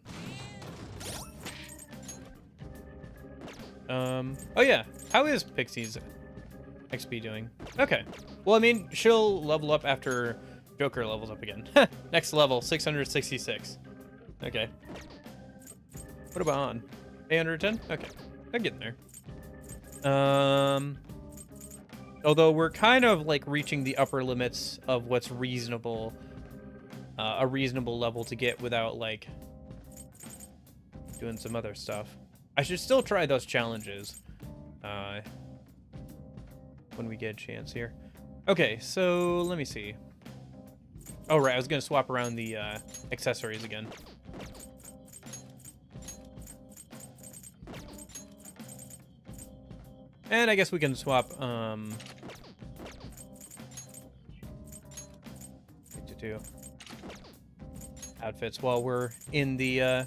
Oh yeah, how is Pixie's XP doing? Okay. Well, I mean, she'll level up after Joker levels up again. Next level, 666. Okay. What about on? 810? Okay. I'm getting there. Although we're kind of like reaching the upper limits of what's reasonable, a reasonable level to get without like doing some other stuff. I should still try those challenges when we get a chance here. Okay, so let me see. Oh right, I was gonna swap around the accessories again. And I guess we can swap outfits while we're in the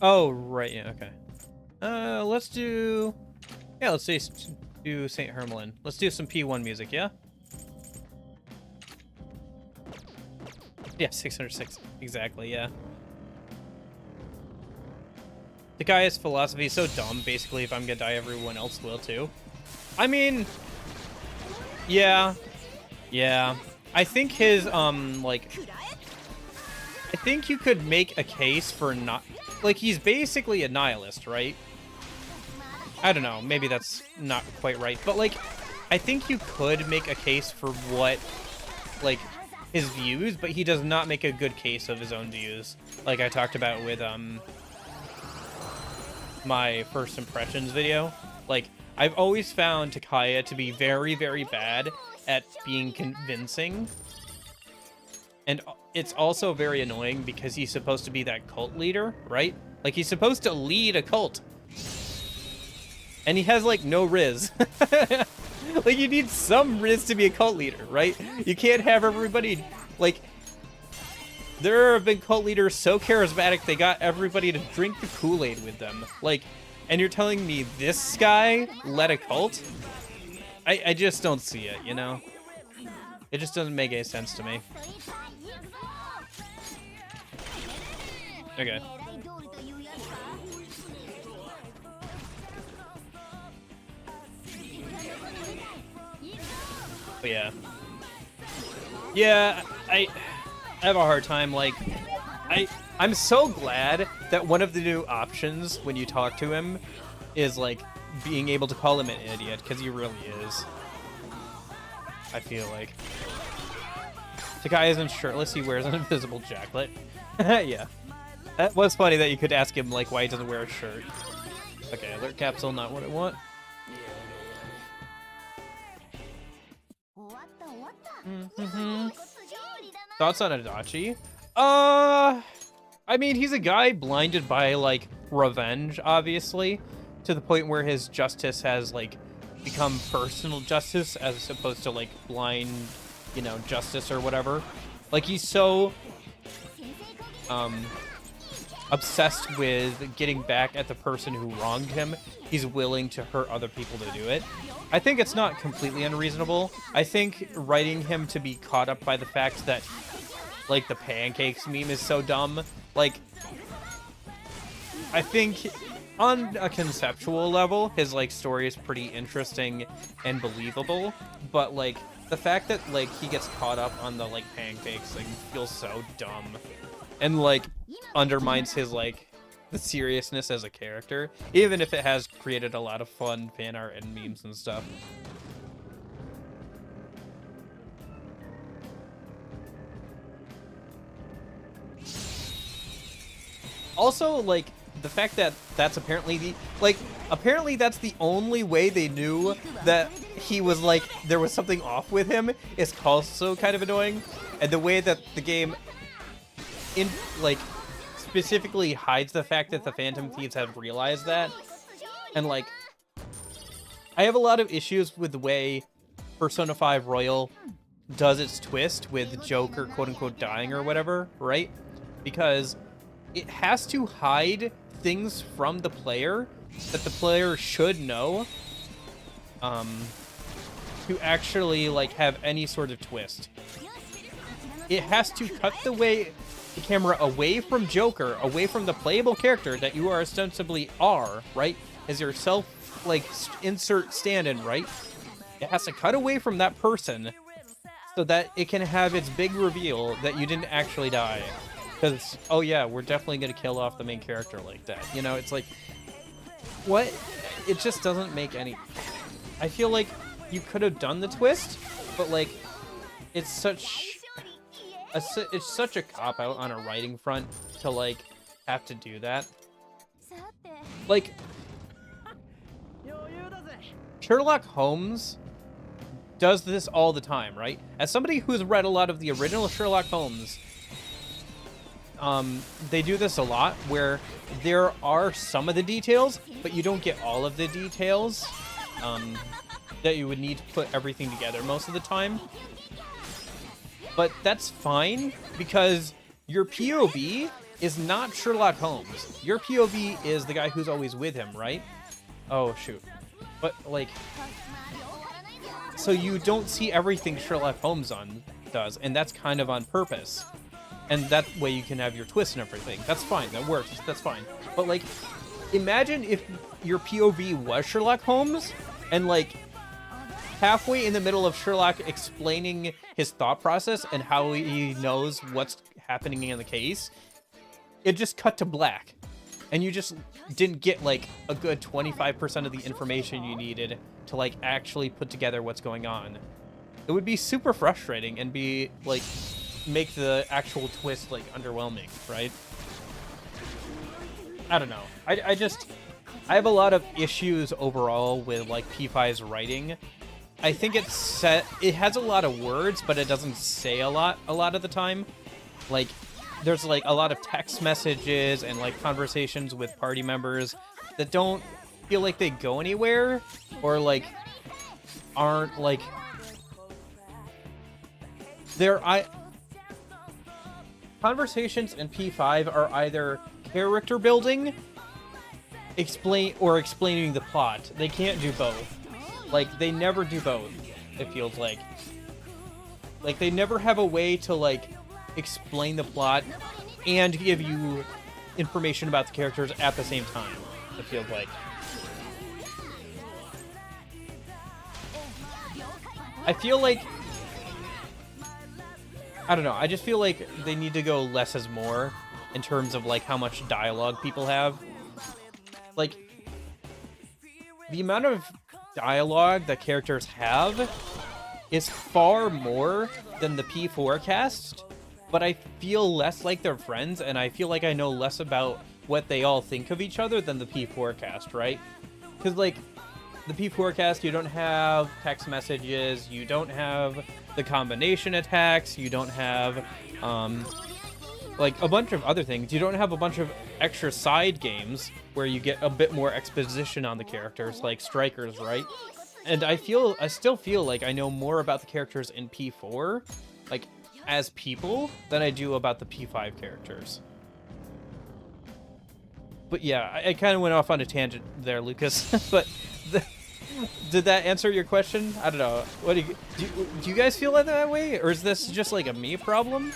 oh right, yeah, okay. Let's do let's do St. Hermelin. Let's do some P1 music, yeah? Yeah, 606 exactly, yeah. The guy's philosophy is so dumb. Basically, if I'm gonna die, everyone else will too. I mean, yeah. I think his like, I think you could make a case for not, like, he's basically a nihilist, right? I don't know. Maybe that's not quite right, but like, I think you could make a case for what, like, his views, but he does not make a good case of his own views, like I talked about with my first impressions video. Like, I've always found Takaya to be very, very bad at being convincing. And it's also very annoying because he's supposed to be that cult leader, right? Like, he's supposed to lead a cult. And he has, like, no Riz. Like, you need some Riz to be a cult leader, right? You can't have everybody, like... There have been cult leaders so charismatic they got everybody to drink the Kool-Aid with them. Like, and you're telling me this guy led a cult? I just don't see it, you know? It just doesn't make any sense to me. Okay. But yeah. Yeah, I have a hard time, like, I'm so glad that one of the new options when you talk to him is, like, being able to call him an idiot, because he really is. I feel like. Takai isn't shirtless, he wears an invisible jacket. Yeah. That was funny that you could ask him, like, why he doesn't wear a shirt. Okay, alert capsule, not what I want. Thoughts on Adachi? I mean, he's a guy blinded by, like, revenge, obviously, to the point where his justice has, like, become personal justice as opposed to, like, blind, you know, justice or whatever. Like, he's so, obsessed with getting back at the person who wronged him, he's willing to hurt other people to do it. I think it's not completely unreasonable. I think writing him to be caught up by the fact that, like, the pancakes meme is so dumb, like, I think on a conceptual level, his, like, story is pretty interesting and believable, but, like, the fact that, like, he gets caught up on the, like, pancakes, like, feels so dumb. And, like, undermines his, like, the seriousness as a character, even if it has created a lot of fun fan art and memes and stuff. Also, like, the fact that that's apparently the, like, apparently that's the only way they knew that he was, like, there was something off with him is also kind of annoying. And the way that the game, like, specifically hides the fact that the Phantom Thieves have realized that. And, like, I have a lot of issues with the way Persona 5 Royal does its twist with Joker, quote-unquote, dying or whatever, right? Because it has to hide things from the player that the player should know to actually, like, have any sort of twist. It has to cut the camera away from Joker, away from the playable character that you are ostensibly are, right? As yourself, like, insert stand-in, right? It has to cut away from that person so that it can have its big reveal that you didn't actually die. Because, oh yeah, we're definitely going to kill off the main character like that. You know, it's like, what? It just doesn't make any... I feel like you could have done the twist, but, like, it's such a cop-out on a writing front to, like, have to do that. Like, Sherlock Holmes does this all the time, right? As somebody who's read a lot of the original Sherlock Holmes, they do this a lot where there are some of the details, but you don't get all of the details that you would need to put everything together most of the time. But that's fine because your POV is not Sherlock Holmes. Your POV is the guy who's always with him, right? Oh, shoot. But, like, so you don't see everything Sherlock Holmes does, and that's kind of on purpose. And that way you can have your twist and everything. That's fine. That works. That's fine. But, like, imagine if your POV was Sherlock Holmes and, like, halfway in the middle of Sherlock explaining his thought process and how he knows what's happening in the case, it just cut to black. And you just didn't get, like, a good 25% of the information you needed to, like, actually put together what's going on. It would be super frustrating and be, like, make the actual twist, like, underwhelming, right? I don't know. I just... I have a lot of issues overall with like P5's writing. I think it has a lot of words, but it doesn't say a lot of the time. Like, there's like a lot of text messages and like conversations with party members that don't feel like they go anywhere, or like aren't like conversations in P5 are either character building, explaining the plot. They can't do both. Like, they never do both, it feels like. Like, they never have a way to, like, explain the plot and give you information about the characters at the same time, it feels like. I feel like... I don't know, I just feel like they need to go less is more in terms of, like, how much dialogue people have. Like, the amount of dialogue that characters have is far more than the P4 cast, but I feel less like they're friends, and I feel like I know less about what they all think of each other than the P4 cast, right? Because, like, the P4 cast, you don't have text messages, you don't have the combination attacks, you don't have, like, a bunch of other things. You don't have a bunch of extra side games where you get a bit more exposition on the characters, like Strikers, right? And I still feel like I know more about the characters in P4, like, as people, than I do about the P5 characters. But yeah, I kind of went off on a tangent there, Lucas. But did that answer your question? I don't know. What do you guys feel like that way, or is this just like a me problem?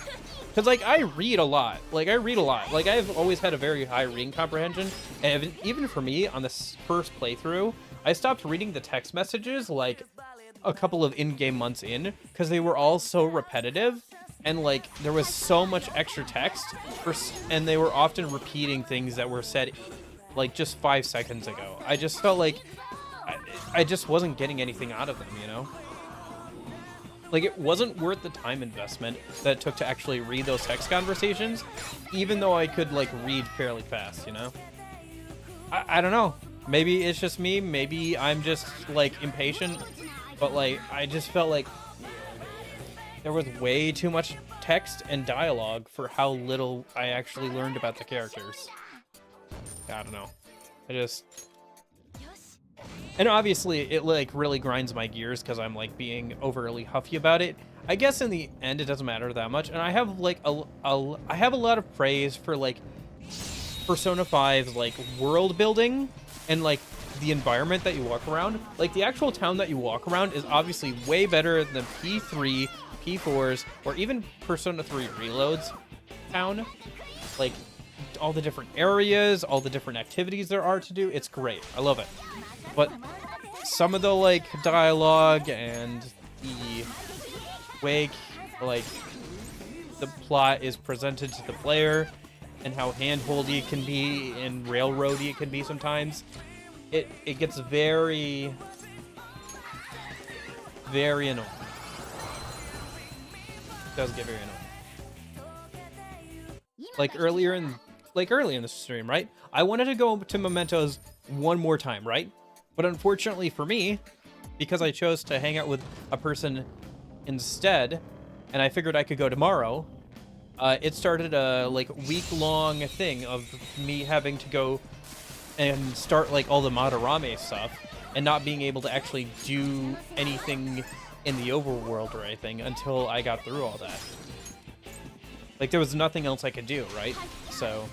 Because, like, I read a lot. Like, I've always had a very high reading comprehension. And even for me, on this first playthrough, I stopped reading the text messages, like, a couple of in-game months in, because they were all so repetitive. And, like, there was so much extra text, and they were often repeating things that were said, like, just 5 seconds ago. I just felt like I just wasn't getting anything out of them, you know? Like, it wasn't worth the time investment that it took to actually read those text conversations, even though I could, like, read fairly fast, you know? I don't know. Maybe it's just me. Maybe I'm just, like, impatient. But, like, I just felt like there was way too much text and dialogue for how little I actually learned about the characters. I don't know. And obviously, it, like, really grinds my gears because I'm, like, being overly huffy about it. I guess in the end, it doesn't matter that much. And I have, like, I have a lot of praise for, like, Persona 5's, like, world building and, like, the environment that you walk around. Like, the actual town that you walk around is obviously way better than P3, P4's, or even Persona 3 Reload's town. Like, all the different areas, all the different activities there are to do. It's great. I love it. But some of the, like, dialogue and the way, like, the plot is presented to the player and how hand-holdy it can be and railroady it can be sometimes, it gets very, very annoying. It does get very annoying. Like, early in the stream, right? I wanted to go to Mementos one more time, right? But unfortunately for me, because I chose to hang out with a person instead, and I figured I could go tomorrow, it started a, like, week-long thing of me having to go and start, like, all the Madarame stuff, and not being able to actually do anything in the overworld or anything until I got through all that. Like, there was nothing else I could do, right? So,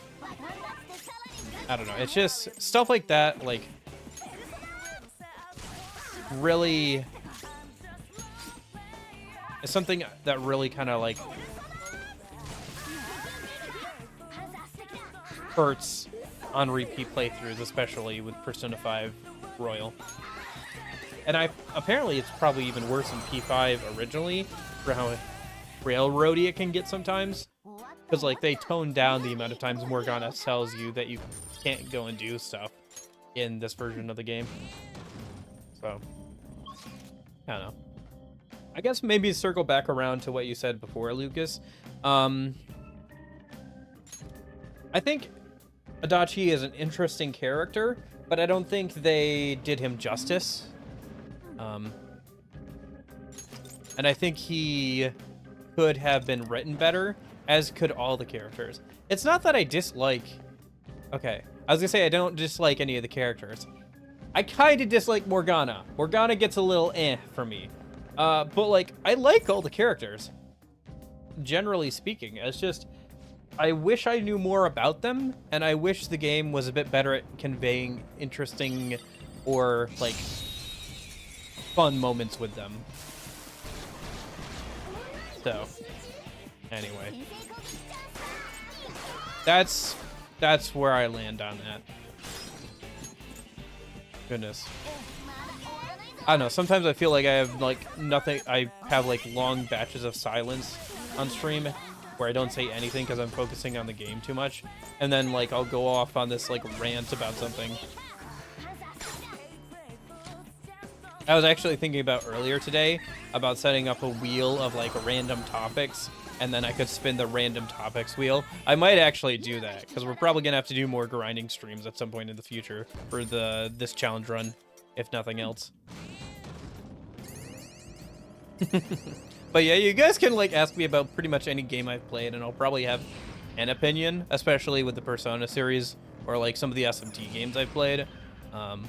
I don't know. It's just stuff like that, like, really, it's something that really kind of, like, hurts on repeat playthroughs, especially with Persona 5 Royal. And apparently it's probably even worse in P5 originally, for how railroady it can get sometimes. Because, like, they tone down the amount of times Morgana tells you that you can't go and do stuff in this version of the game. So, I don't know. I guess maybe circle back around to what you said before, Lucas. I think Adachi is an interesting character, but I don't think they did him justice. And I think he could have been written better, as could all the characters. It's not that I dislike... Okay, I was gonna say I don't dislike any of the characters. I kind of dislike Morgana. Morgana gets a little for me. But, like, I like all the characters. Generally speaking. It's just... I wish I knew more about them, and I wish the game was a bit better at conveying interesting or, like, fun moments with them. So, anyway. That's where I land on that. Goodness. I don't know, sometimes I feel like I have, like, nothing... I have, like, long batches of silence on stream where I don't say anything because I'm focusing on the game too much. And then, like, I'll go off on this, like, rant about something. I was actually thinking about earlier today about setting up a wheel of, like, random topics, and then I could spin the random topics wheel. I might actually do that, because we're probably going to have to do more grinding streams at some point in the future for this challenge run, if nothing else. But yeah, you guys can, like, ask me about pretty much any game I've played, and I'll probably have an opinion, especially with the Persona series, or, like, some of the SMT games I've played. I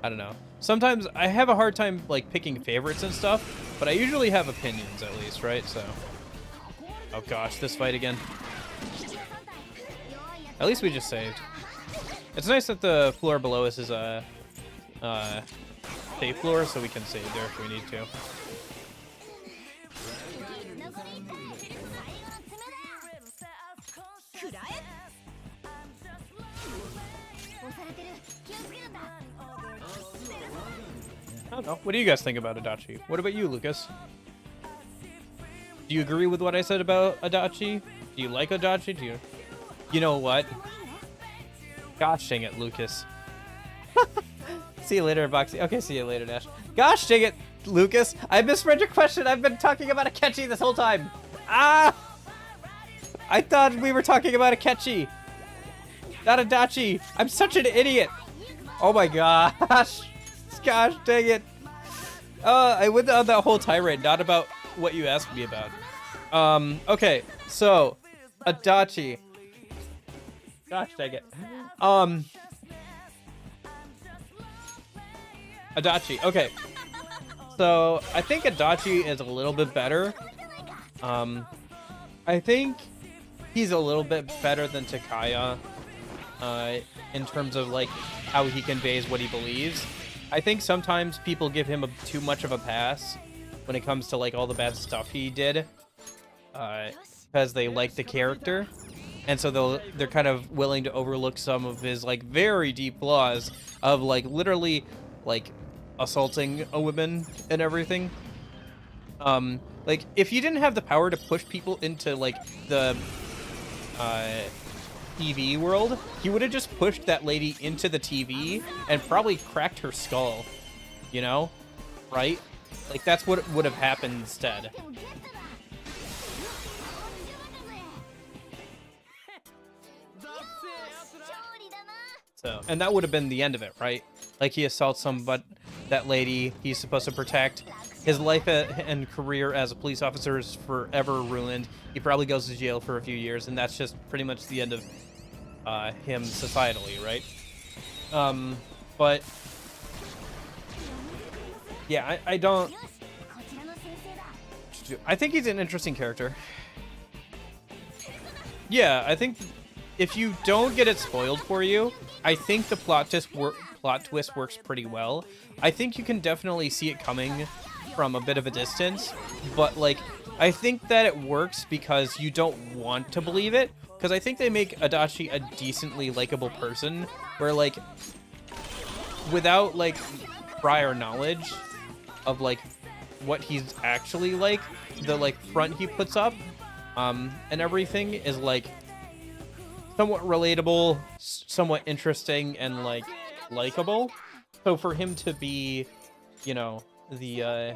don't know. Sometimes I have a hard time, like, picking favorites and stuff, but I usually have opinions, at least, right? So... Oh gosh, this fight again. At least we just saved. It's nice that the floor below us is a safe floor, so we can save there if we need to. I don't know. What do you guys think about Adachi? What about you, Lucas? Do you agree with what I said about Adachi? Do you like Adachi? Do you... You know what? Gosh dang it, Lucas. See you later, Boxy. Okay, see you later, Dash. Gosh dang it, Lucas. I misread your question. I've been talking about Akechi this whole time. Ah! I thought we were talking about Akechi, not Adachi. I'm such an idiot. Oh my gosh. Gosh dang it. I went on that whole tirade, not about what you asked me about. Okay, so Adachi. Gosh dang it. Adachi. Okay. So I think Adachi is a little bit better. I think he's a little bit better than Takaya in terms of like how he conveys what he believes. I think sometimes people give him too much of a pass when it comes to like all the bad stuff he did, because they like the character, and so they're kind of willing to overlook some of his like very deep flaws of like literally like assaulting a woman and everything. Like if he didn't have the power to push people into like the TV world, he would have just pushed that lady into the TV and probably cracked her skull, you know, right? Like that's what would have happened instead. So, and that would have been the end of it, right? Like he assaults that lady he's supposed to protect. His life and career as a police officer is forever ruined. He probably goes to jail for a few years, and that's just pretty much the end of him societally, right? But yeah, I don't... I think he's an interesting character. Yeah, I think if you don't get it spoiled for you, I think the plot twist works pretty well. I think you can definitely see it coming from a bit of a distance, but like I think that it works because you don't want to believe it, because I think they make Adachi a decently likable person where like without like prior knowledge of like what he's actually like, the like front he puts up and everything is like somewhat relatable, somewhat interesting, and like likable. So for him to be, you know, the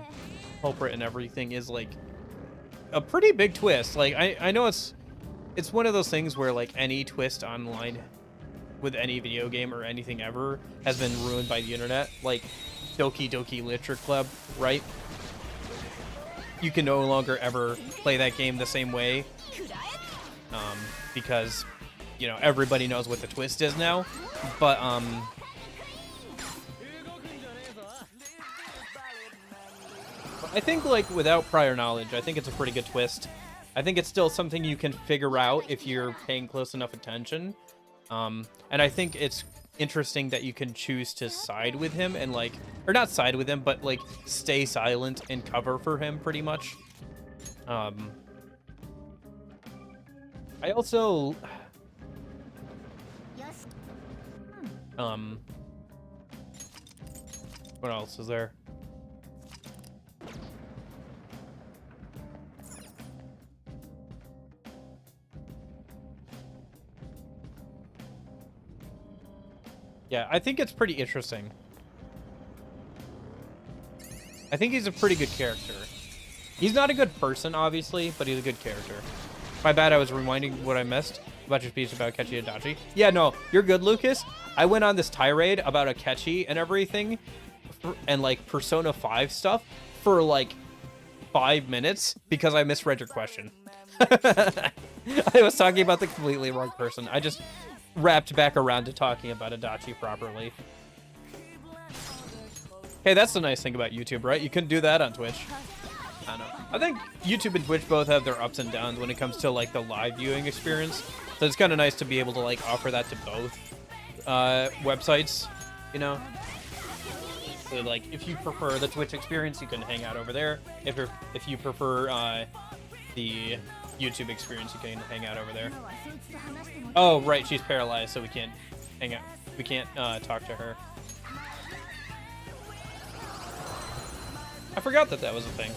culprit and everything is like a pretty big twist. Like I know it's one of those things where like any twist online with any video game or anything ever has been ruined by the internet, like Doki Doki Literature Club, right? You can no longer ever play that game the same way, because, you know, everybody knows what the twist is now. But I think, like, without prior knowledge, I think it's a pretty good twist. I think it's still something you can figure out if you're paying close enough attention. And I think it's interesting that you can choose to side with him and, like, or not side with him, but, like, stay silent and cover for him pretty much. I also what else is there? Yeah, I think it's pretty interesting. I think he's a pretty good character. He's not a good person, obviously, but he's a good character. My bad, I was rewinding what I missed about your speech about Akechi Adachi. Yeah, no, you're good, Lucas. I went on this tirade about Akechi and everything, and, like, Persona 5 stuff for, like, 5 minutes because I misread your question. I was talking about the completely wrong person. I just wrapped back around to talking about Adachi properly. Hey, that's the nice thing about YouTube, right? You couldn't do that on Twitch. I don't know. I think YouTube and Twitch both have their ups and downs when it comes to, like, the live viewing experience. So it's kind of nice to be able to, like, offer that to both websites, you know? So, like, if you prefer the Twitch experience, you can hang out over there. If you prefer the YouTube experience, you can hang out over there. Oh, right, she's paralyzed, so we can't hang out. We can't talk to her. I forgot that that was a thing.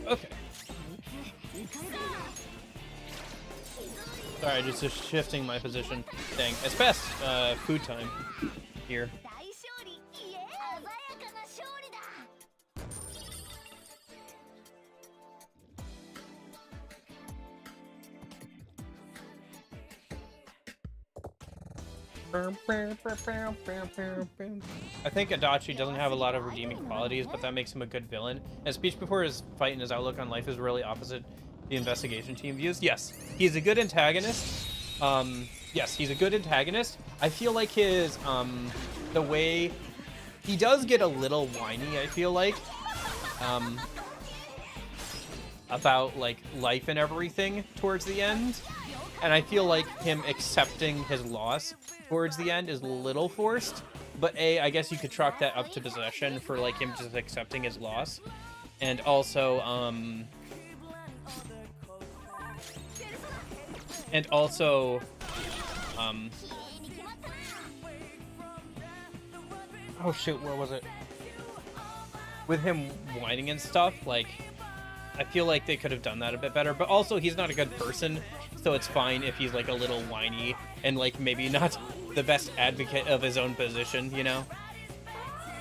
Okay. Sorry, just shifting my position. Dang, it's past food time here. I think Adachi doesn't have a lot of redeeming qualities, but that makes him a good villain. His speech before his fight and his outlook on life is really opposite the investigation team views. Yes, he's a good antagonist. Yes, he's a good antagonist. I feel like his, the way he does get a little whiny, I feel like, about, like, life and everything towards the end. And I feel like him accepting his loss towards the end is a little forced. But I guess you could chalk that up to possession for, like, him just accepting his loss. And also, oh shoot, where was it? With him whining and stuff, like, I feel like they could have done that a bit better. But also, he's not a good person, so it's fine if he's, like, a little whiny and, like, maybe not the best advocate of his own position, you know?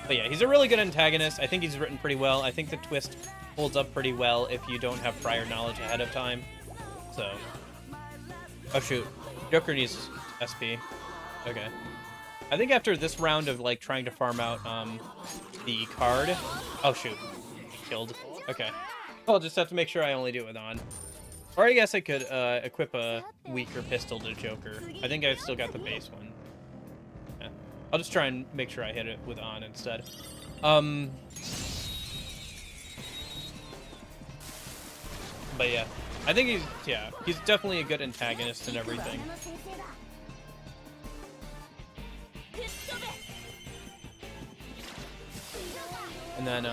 But yeah, he's a really good antagonist. I think he's written pretty well. I think the twist holds up pretty well if you don't have prior knowledge ahead of time. So, oh shoot, Joker needs SP. Okay. I think after this round of, like, trying to farm out the card. Oh shoot, killed. Okay. I'll just have to make sure I only do it with on. Or I guess I could equip a weaker pistol to Joker. I think I've still got the base one. Yeah. I'll just try and make sure I hit it with on instead. But yeah, I think he's definitely a good antagonist and everything. And then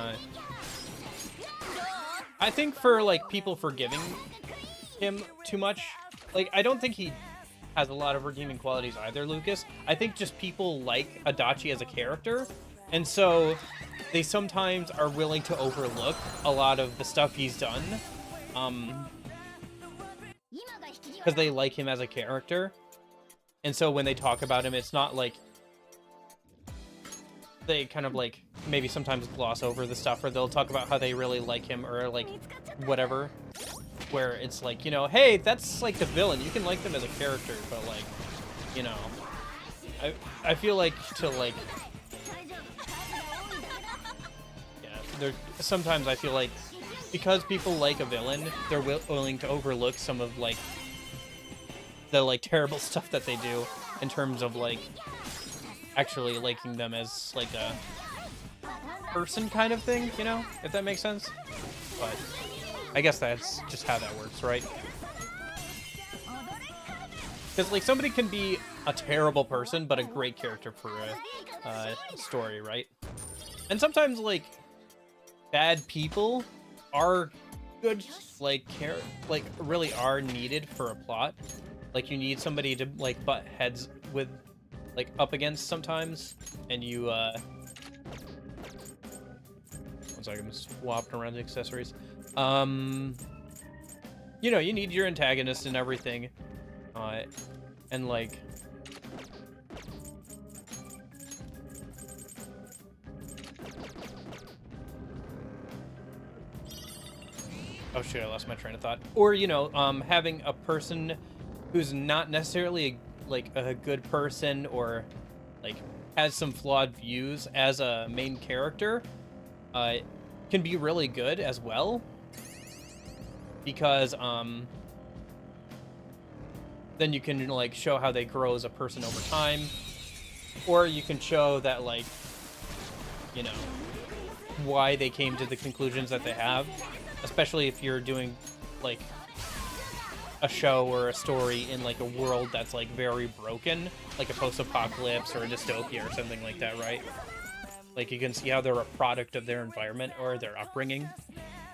I think for, like, people forgiving him too much, like, I don't think he has a lot of redeeming qualities either, Lucas. I think just people like Adachi as a character, and so they sometimes are willing to overlook a lot of the stuff he's done. because they like him as a character. And so when they talk about him, it's not like they kind of like maybe sometimes gloss over the stuff, or they'll talk about how they really like him or like whatever, where it's like, you know, hey, that's like the villain, you can like them as a character, but like, you know, I feel like to like, yeah, there sometimes I feel like because people like a villain, they're willing to overlook some of like the like terrible stuff that they do in terms of like actually liking them as like a person kind of thing, you know, if that makes sense. But I guess that's just how that works, right? Because like somebody can be a terrible person but a great character for a story, right? And sometimes like bad people are good, like really are needed for a plot. Like you need somebody to like butt heads with, like up against sometimes, and you one second, I'm swapping around the accessories. You know, you need your antagonist and everything, and like oh shit, I lost my train of thought. Or, you know, having a person who's not necessarily like a good person or like has some flawed views as a main character can be really good as well, because then you can like show how they grow as a person over time, or you can show that like, you know, why they came to the conclusions that they have, especially if you're doing like a show or a story in like a world that's like very broken, like a post-apocalypse or a dystopia or something like that, right? Like you can see how they're a product of their environment or their upbringing.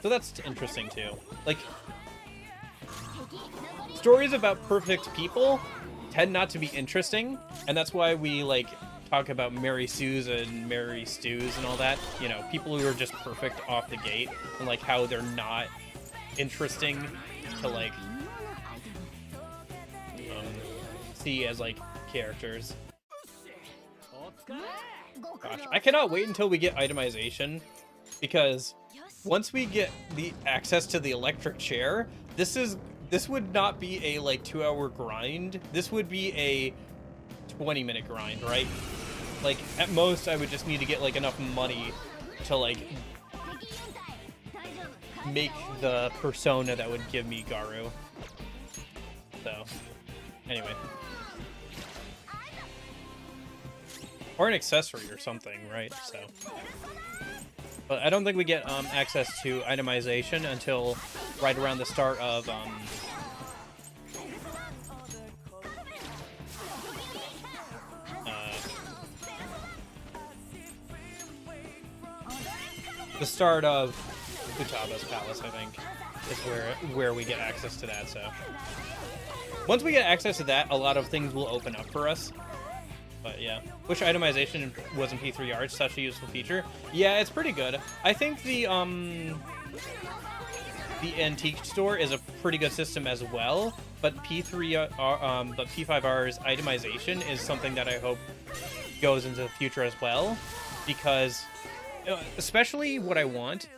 So that's interesting too. Like stories about perfect people tend not to be interesting, and that's why we like talk about Mary Sue's and Mary Stu's and all that, you know, people who are just perfect off the gate, and like how they're not interesting to like see as like characters. Gosh, I cannot wait until we get itemization, because once we get the access to the electric chair, this would not be a like 2-hour grind. This would be a 20-minute grind, right? Like at most I would just need to get like enough money to like make the persona that would give me Garu. So anyway, or an accessory or something, right? So, but I don't think we get access to itemization until right around the start of the start of Futaba's Palace, I think, is where we get access to that. So once we get access to that, a lot of things will open up for us. But yeah, wish itemization was in P3R. It's such a useful feature. Yeah, it's pretty good. I think the antique store is a pretty good system as well. But P5R's itemization is something that I hope goes into the future as well, because especially what I want.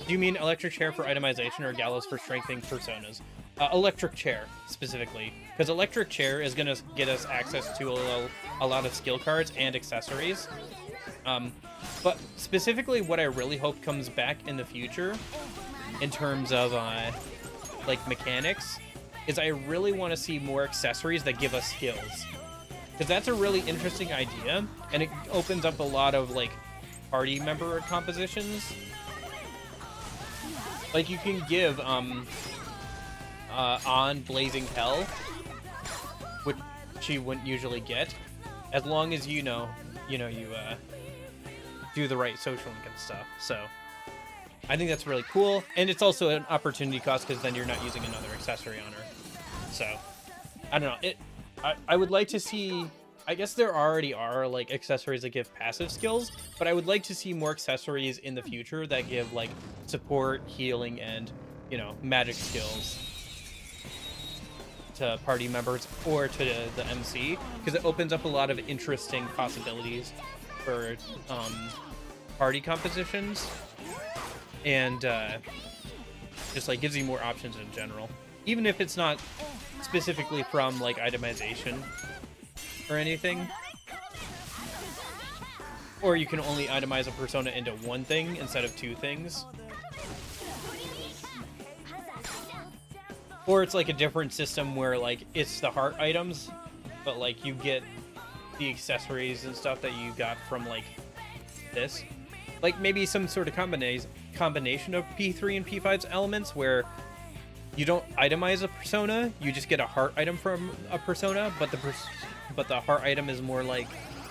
Do you mean electric chair for itemization or gallows for strengthening personas? Electric chair, specifically. Because electric chair is going to get us access to a lot of skill cards and accessories. But specifically what I really hope comes back in the future, in terms of, like, mechanics, is I really want to see more accessories that give us skills. Because that's a really interesting idea, and it opens up a lot of, like, party member compositions. Like, you can give, on Blazing Hell, which she wouldn't usually get, as long as you do the right social link and stuff. So I think that's really cool, and it's also an opportunity cost, because then you're not using another accessory on her. So I don't know, I would like to see, I guess there already are like accessories that give passive skills, but I would like to see more accessories in the future that give like support, healing, and, you know, magic skills. to party members or to the MC, because it opens up a lot of interesting possibilities for party compositions, and just like gives you more options in general, even if it's not specifically from like itemization or anything. Or you can only itemize a persona into one thing instead of two things. Or it's like a different system where like it's the heart items, but like you get the accessories and stuff that you got from like this. Like maybe some sort of combination of P3 and P5's elements where you don't itemize a persona, you just get a heart item from a persona, but the heart item is more like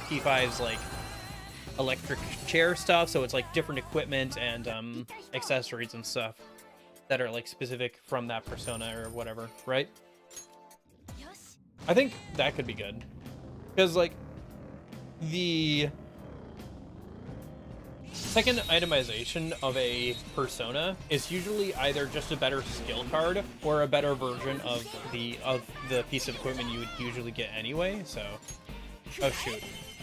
P5's like electric chair stuff, so it's like different equipment and accessories and stuff that are like specific from that persona or whatever, right? I think that could be good, because like the second itemization of a persona is usually either just a better skill card or a better version of the piece of equipment you would usually get anyway. So, oh shoot,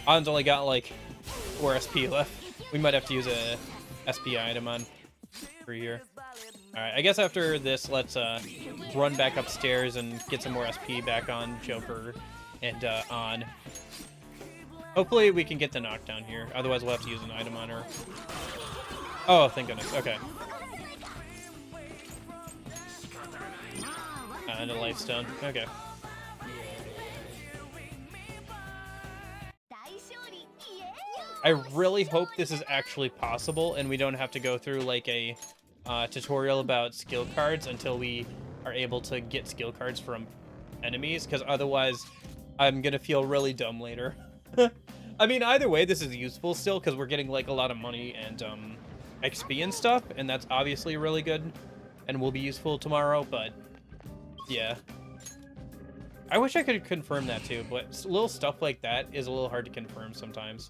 An's only got like 4 SP left. We might have to use a SP item on for here. Alright, I guess after this, let's run back upstairs and get some more SP back on Joker and on. Hopefully we can get the knockdown here. Otherwise we'll have to use an item on her. Oh, thank goodness. Okay. And a life stone. Okay. I really hope this is actually possible and we don't have to go through like a tutorial about skill cards until we are able to get skill cards from enemies, because otherwise I'm gonna feel really dumb later. I mean, either way, this is useful still because we're getting like a lot of money and XP and stuff, and that's obviously really good and will be useful tomorrow, but yeah. I wish I could confirm that too, but little stuff like that is a little hard to confirm sometimes.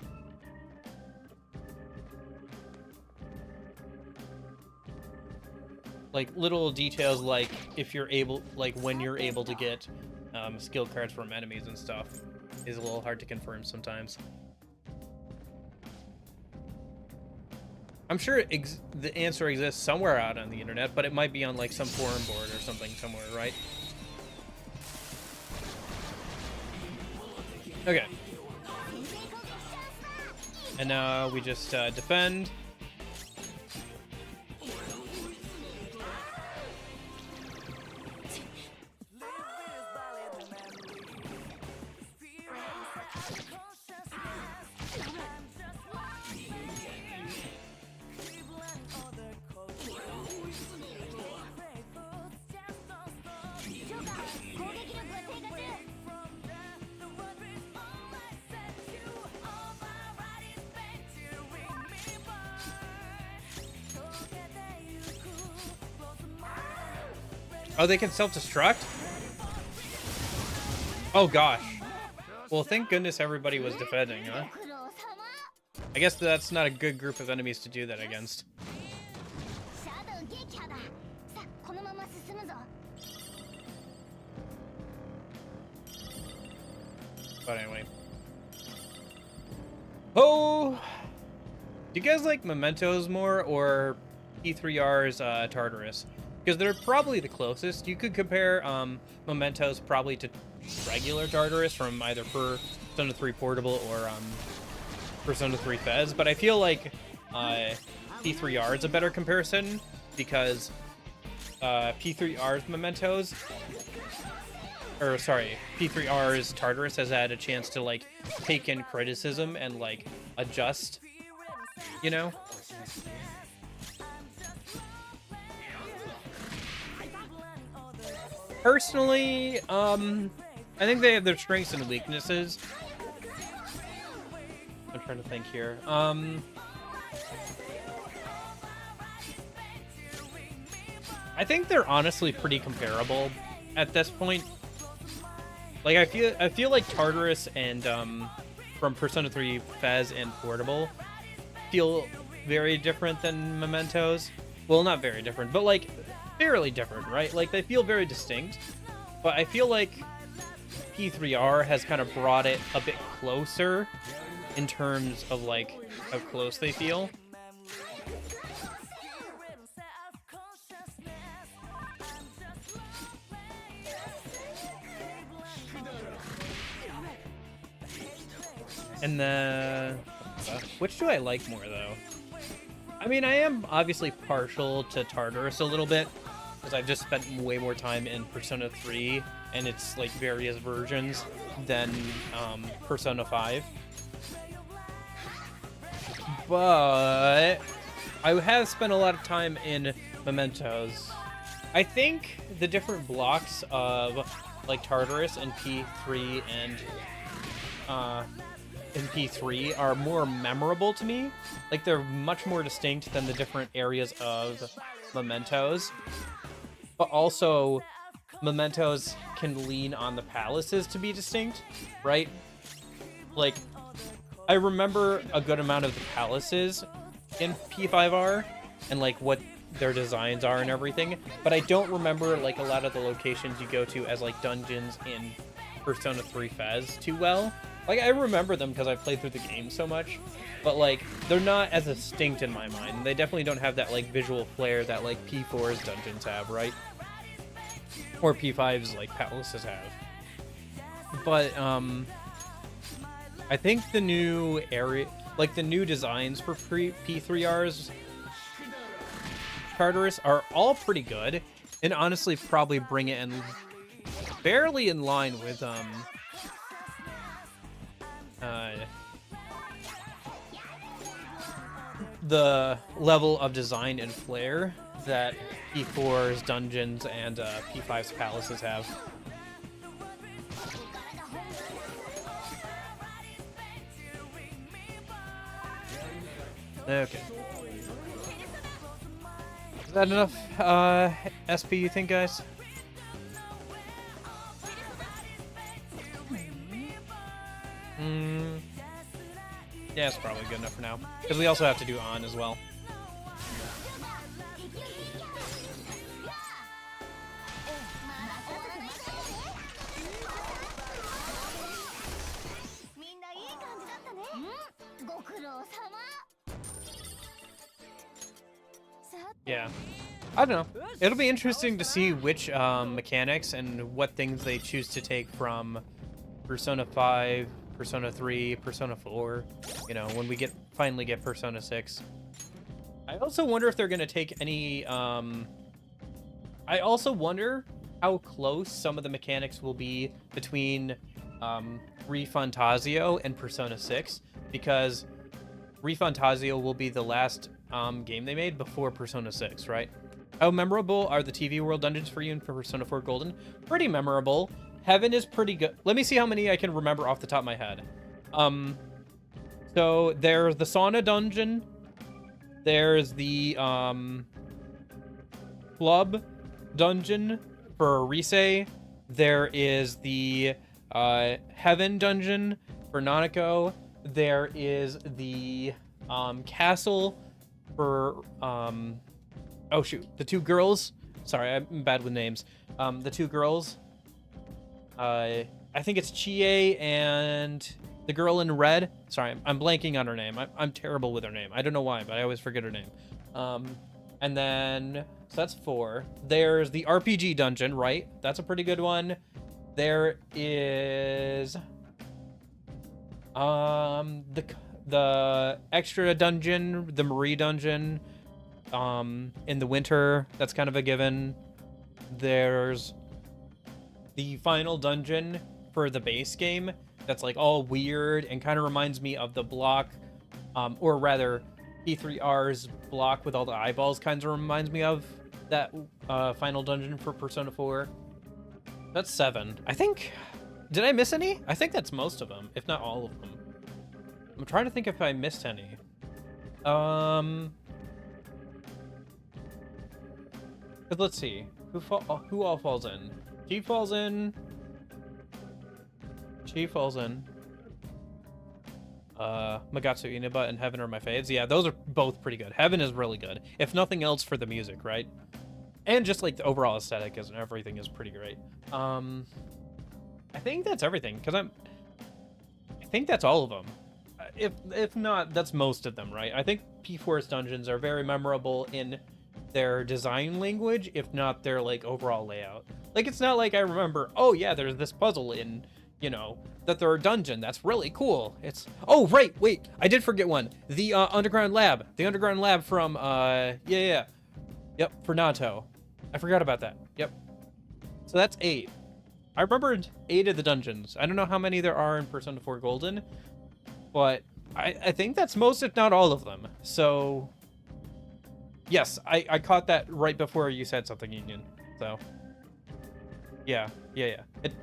Like little details like if you're able, like when you're able to get skill cards from enemies and stuff is a little hard to confirm sometimes. I'm sure the answer exists somewhere out on the internet, but it might be on like some forum board or something somewhere, right? Okay. And now we just defend. Oh, they can self-destruct? Oh, gosh. Well, thank goodness everybody was defending, huh? I guess that's not a good group of enemies to do that against. But anyway. Oh! Do you guys like Mementos more or P3R's Tartarus? Because they're probably the closest. You could compare Mementos probably to regular Tartarus from either Persona 3 Portable or Persona 3 Fez, but I feel like P3R is a better comparison because P3R's Mementos, or sorry, P3R's Tartarus has had a chance to like take in criticism and like adjust, you know? Personally, I think they have their strengths and weaknesses. I'm trying to think here. I think they're honestly pretty comparable at this point. Like I feel like Tartarus and from Persona 3 Fez and Portable feel very different than Mementos. Well, not very different, but like fairly different, right? Like they feel very distinct. but I feel like P3R has kind of brought it a bit closer in terms of like how close they feel. And then, which do I like more though? I mean, I am obviously partial to Tartarus a little bit, because I've just spent way more time in Persona 3 and its like various versions than Persona 5. But I have spent a lot of time in Mementos. I think the different blocks of like Tartarus and P3 and in P3 are more memorable to me. Like, they're much more distinct than the different areas of Mementos. But also, Mementos can lean on the palaces to be distinct, right? Like, I remember a good amount of the palaces in P5R and, like, what their designs are and everything. But I don't remember, like, a lot of the locations you go to as, like, dungeons in Persona 3 Fez too well. Like, I remember them because I've played through the game so much, but, like, they're not as distinct in my mind. They definitely don't have that, like, visual flair that, like, P4's dungeons have, right? Or P5's, like, palaces have. But, I think the new area, like, the new designs for P3R's Tartarus are all pretty good, and honestly probably bring it in barely in line with, the level of design and flair that P4's dungeons and P5's palaces have. Okay. Is that enough SP, you think, guys? Yeah, it's probably good enough for now. Because we also have to do on as well. Yeah. I don't know. It'll be interesting to see which mechanics and what things they choose to take from Persona 5, Persona 3, Persona 4, you know, when we finally get Persona 6. I also wonder if they're going to take any, I also wonder how close some of the mechanics will be between ReFantazio and Persona 6, because ReFantazio will be the last game they made before Persona 6, right? How memorable are the TV world dungeons for you in Persona 4 Golden? Pretty memorable. Heaven is pretty good. Let me see how many I can remember off the top of my head. So there's the sauna dungeon. There's the club dungeon for Rise. There is the Heaven dungeon for Nanako. There is the castle for oh shoot, the two girls. Sorry, I'm bad with names. The two girls. I think it's Chie and the girl in red. Sorry, I'm blanking on her name. I'm terrible with her name. I don't know why, but I always forget her name. And then, so that's 4. There's the RPG dungeon, right? That's a pretty good one. There is the extra dungeon, the Marie dungeon, in the winter. That's kind of a given. There's the final dungeon for the base game that's like all weird and kind of reminds me of the block, or rather P3R's block with all the eyeballs kind of reminds me of that final dungeon for Persona 4. That's 7. I think, did I miss any? I think that's most of them, if not all of them. I'm trying to think if I missed any. But let's see. Who all falls in? She falls in. Magatsu Inaba and Heaven are my faves. Yeah, those are both pretty good. Heaven is really good. If nothing else for the music, right? And just like the overall aesthetic and everything is pretty great. I think that's everything because I think that's all of them. If not, that's most of them, right? I think P4's dungeons are very memorable in their design language, if not their like overall layout. Like it's not like I remember, oh yeah, there's this puzzle in, you know, the third dungeon. That's really cool. It's oh right, wait, I did forget one. The underground lab. The underground lab from yeah. Yep, for Nato. I forgot about that. Yep. So that's 8. I remembered 8 of the dungeons. I don't know how many there are in Persona 4 Golden, but I think that's most, if not all of them. So, yes, I caught that right before you said something, Union. So, yeah.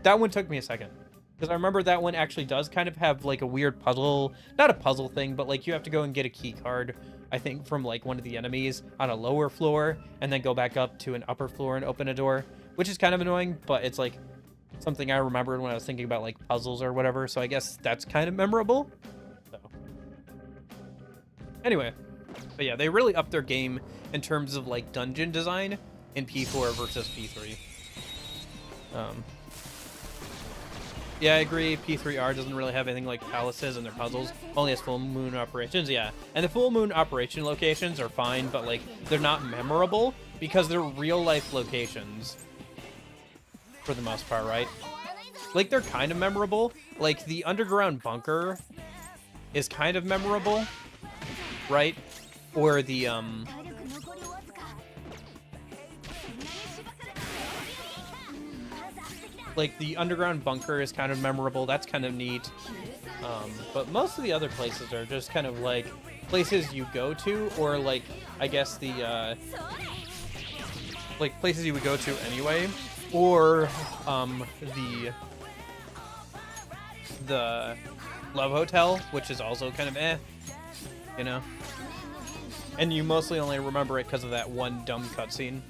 That one took me a second. Because I remember that one actually does kind of have, like, a weird puzzle. Not a puzzle thing, but, like, you have to go and get a key card, I think, from, like, one of the enemies on a lower floor, and then go back up to an upper floor and open a door, which is kind of annoying, but it's, like, something I remembered when I was thinking about, like, puzzles or whatever, so I guess that's kind of memorable. So. Anyway, but yeah, they really upped their game in terms of, like, dungeon design in P4 versus P3. Yeah, I agree. P3R doesn't really have anything like palaces and their puzzles. Only has full moon operations, yeah. And the full moon operation locations are fine, but, like, they're not memorable because they're real-life locations. For the most part, right? Like, they're kind of memorable. Like, the underground bunker is kind of memorable, right? Or the, like, the underground bunker is kind of memorable. That's kind of neat. But most of the other places are just kind of, like, places you go to, or, like, I guess the, like, places you would go to anyway. Or, the Love Hotel, which is also kind of you know? And you mostly only remember it because of that one dumb cutscene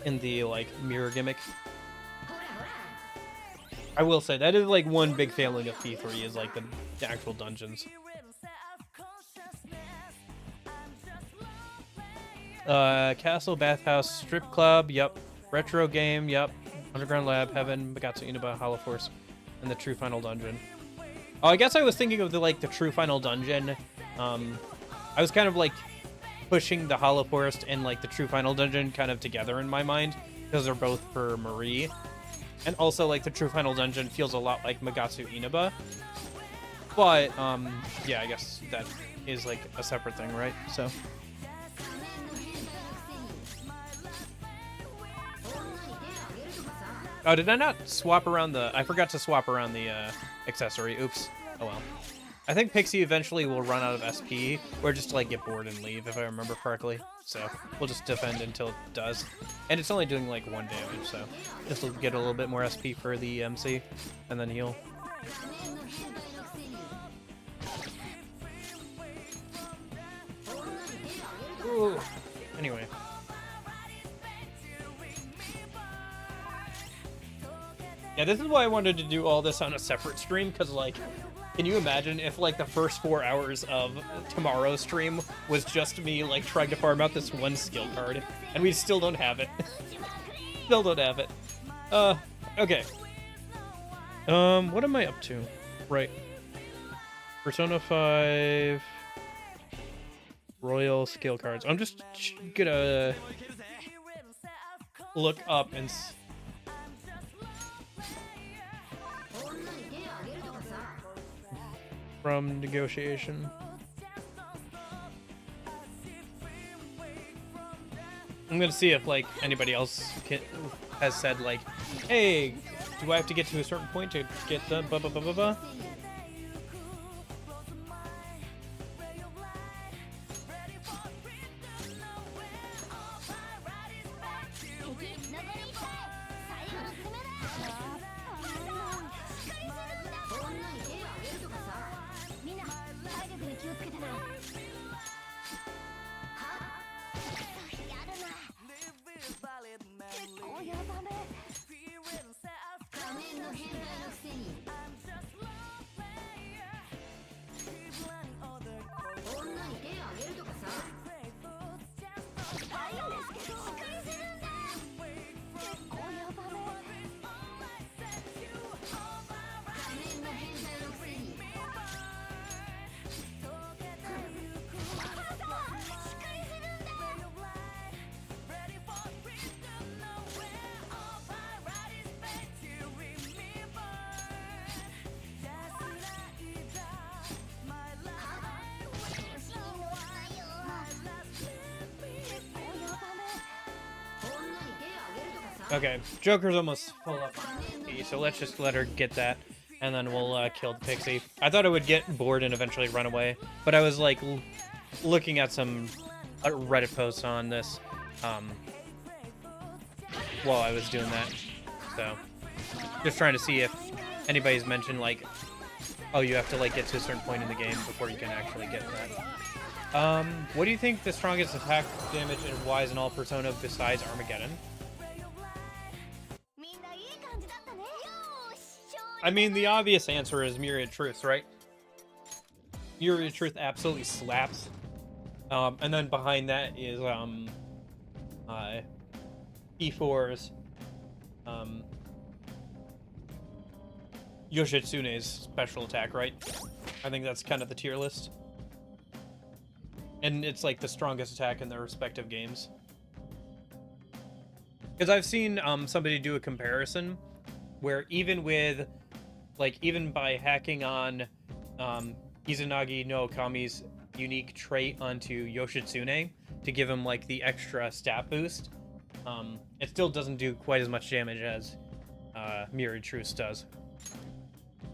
in the, like, mirror gimmick. I will say, that is, like, one big failing of P3 is, like, the actual dungeons. Castle, bathhouse, strip club, yep. Retro game, yep. Underground lab, heaven, Bagatsu Inaba, Hollow Force, and the true final dungeon. Oh, I guess I was thinking of the, like, the true final dungeon. I was kind of, like, pushing the Hollow Forest and, like, the true final dungeon kind of together in my mind, because they're both for Marie. And also, like, the true final dungeon feels a lot like Magatsu Inaba. But, yeah, I guess that is, like, a separate thing, right? So. Oh, did I not swap around the... I forgot to swap around the accessory. Oops. Oh, well. I think Pixie eventually will run out of SP, or just, like, get bored and leave, if I remember correctly. So, we'll just defend until it does. And it's only doing, like, 1 damage, so... This will get a little bit more SP for the MC, and then heal. Ooh. Anyway. Yeah, this is why I wanted to do all this on a separate stream, because, like, can you imagine if, like, the first 4 hours of tomorrow's stream was just me, like, trying to farm out this one skill card, and we still don't have it. Still don't have it. Okay. What am I up to? Right. Persona 5... Royal skill cards. I'm just gonna look up and... From negotiation. I'm gonna see if, like, anybody else has said, like, hey, do I have to get to a certain point to get the blah blah blah blah blah? Okay, Joker's almost full up on HP, so let's just let her get that, and then we'll kill the Pixie. I thought I would get bored and eventually run away, but I was like looking at some Reddit posts on this while I was doing that, so just trying to see if anybody's mentioned like, oh, you have to like get to a certain point in the game before you can actually get that. What do you think the strongest attack damage and why is in all Persona besides Armageddon? I mean, the obvious answer is Myriad Truths, right? Myriad Truth absolutely slaps. And then behind that is E4's Yoshitsune's special attack, right? I think that's kind of the tier list. And it's like the strongest attack in their respective games. Because I've seen somebody do a comparison where even with, like, even by hacking on Izanagi no Okami's unique trait onto Yoshitsune to give him, like, the extra stat boost, it still doesn't do quite as much damage as Myriad Truce does.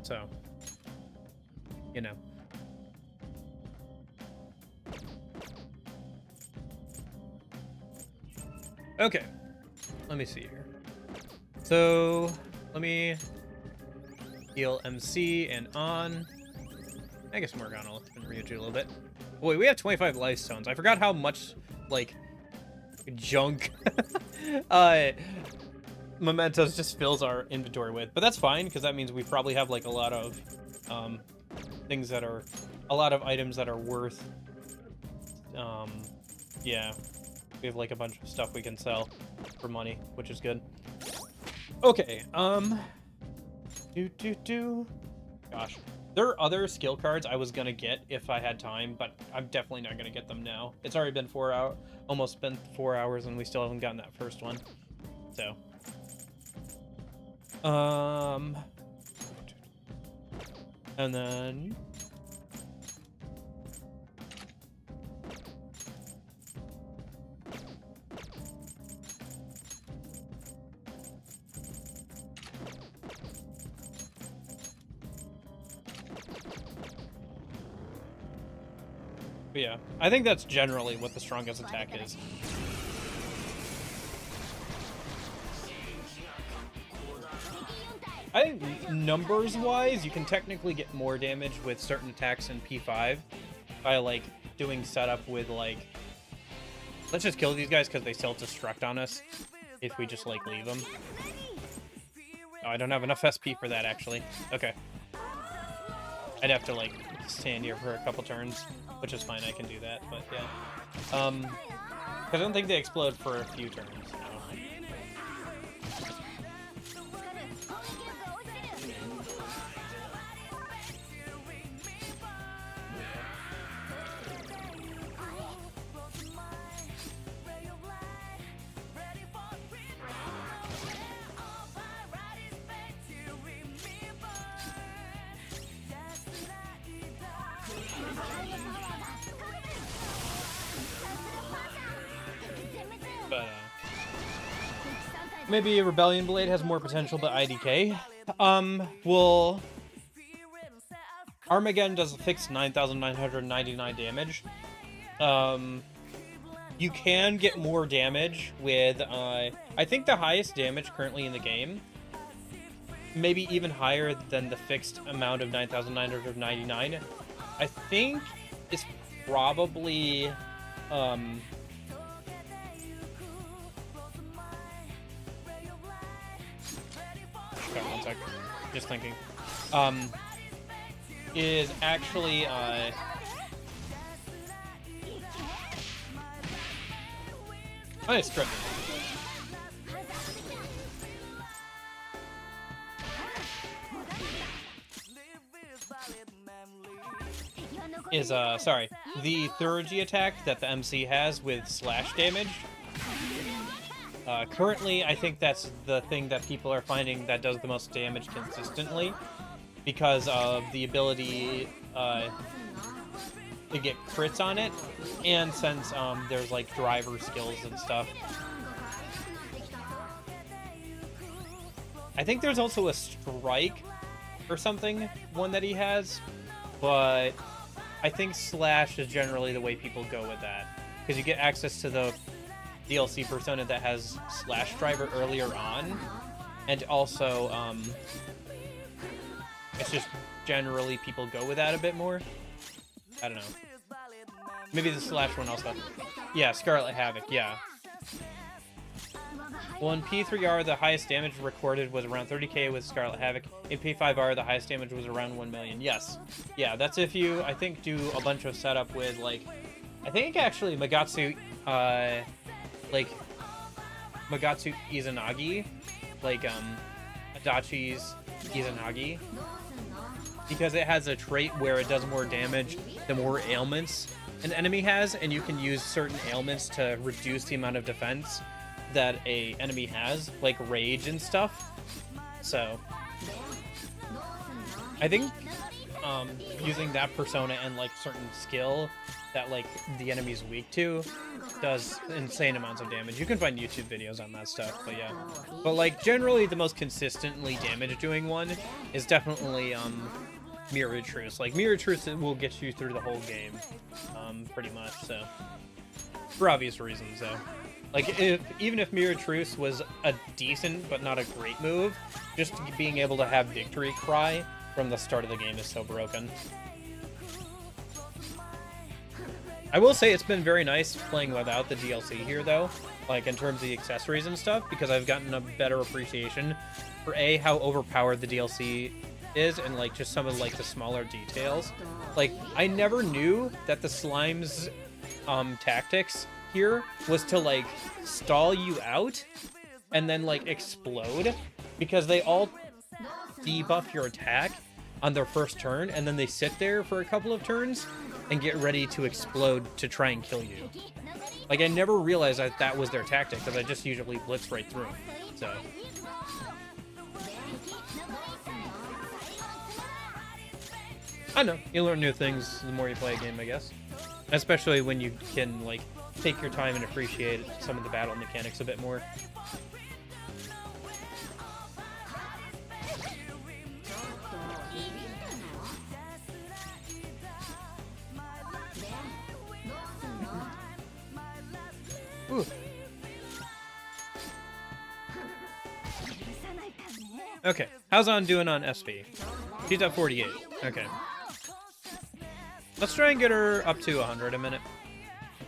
So, you know. Okay, let me see here. So, let me heal MC and on. I guess Morgana can Ryuju a little bit. Boy, we have 25 life stones. I forgot how much, like, junk Mementos just fills our inventory with. But that's fine, because that means we probably have, like, a lot of things that are, a lot of items that are worth, yeah. We have, like, a bunch of stuff we can sell for money, which is good. Okay, gosh. There are other skill cards I was gonna get if I had time, but I'm definitely not gonna get them now. It's already been almost been 4 hours, and we still haven't gotten that first one. So. And then... But yeah, I think that's generally what the strongest attack is. I think numbers-wise, you can technically get more damage with certain attacks in P5 by, like, doing setup with, like... Let's just kill these guys because they still destruct on us if we just, like, leave them. Oh, I don't have enough SP for that, actually. Okay. I'd have to, like, stand here for a couple turns, which is fine, I can do that, but yeah. Because I don't think they explode for a few turns, no. But, maybe Rebellion Blade has more potential, but IDK. Well, Armageddon does a fixed 9,999 damage. You can get more damage with, I think the highest damage currently in the game, maybe even higher than the fixed amount of 9,999, I think is probably, one sec. Just thinking. Is actually, nice trip. Is, sorry. The Thurgy attack that the MC has with slash damage. Currently, I think that's the thing that people are finding that does the most damage consistently, because of the ability to get crits on it, and since there's like driver skills and stuff. I think there's also a strike or something, one that he has, but I think Slash is generally the way people go with that, because you get access to the DLC persona that has Slash Driver earlier on, and also it's just generally people go with that a bit more. I don't know. Maybe the Slash one also. Yeah, Scarlet Havoc, yeah. Well, in P3R, the highest damage recorded was around 30k with Scarlet Havoc. In P5R, the highest damage was around 1 million. Yes. Yeah, that's if you, I think, do a bunch of setup with, like, I think actually Magatsu, Magatsu Izanagi, like, Adachi's Izanagi, because it has a trait where it does more damage the more ailments an enemy has, and you can use certain ailments to reduce the amount of defense that a enemy has, like rage and stuff. So I think using that persona and like certain skill that like the enemy's weak to does insane amounts of damage. You can find YouTube videos on that stuff, but yeah. But like generally the most consistently damage doing one is definitely Mirror Truce. Like Mirror Truce will get you through the whole game, pretty much, so for obvious reasons though. Like, even if Mirror Truce was a decent but not a great move, just being able to have Victory Cry from the start of the game is so broken. I will say it's been very nice playing without the DLC here, though, like in terms of the accessories and stuff, because I've gotten a better appreciation for how overpowered the DLC is, and like just some of like the smaller details. Like, I never knew that the slime's tactics here was to like stall you out and then like explode, because they all debuff your attack on their first turn and then they sit there for a couple of turns and get ready to explode to try and kill you. Like, I never realized that that was their tactic, because I just usually blitz right through them. So I don't know, you learn new things the more you play a game, I guess, especially when you can like take your time and appreciate some of the battle mechanics a bit more. Ooh. Okay, how's On doing on SP? She's at 48. Okay. Let's try and get her up to 100 a minute.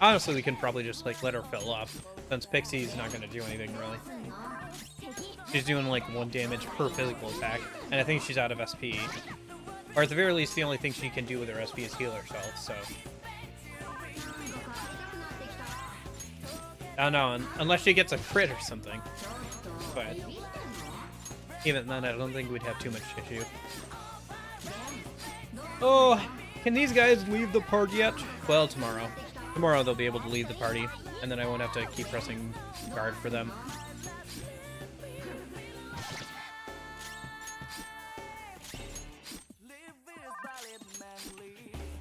Honestly, we can probably just like let her fill up, since Pixie's not going to do anything really. She's doing like 1 damage per physical attack, and I think she's out of SP. Or at the very least, the only thing she can do with her SP is heal herself, so. I don't know, unless she gets a crit or something. But even then, I don't think we'd have too much issue. Oh, can these guys leave the party yet? Well, tomorrow. Tomorrow they'll be able to leave the party, and then I won't have to keep pressing guard for them.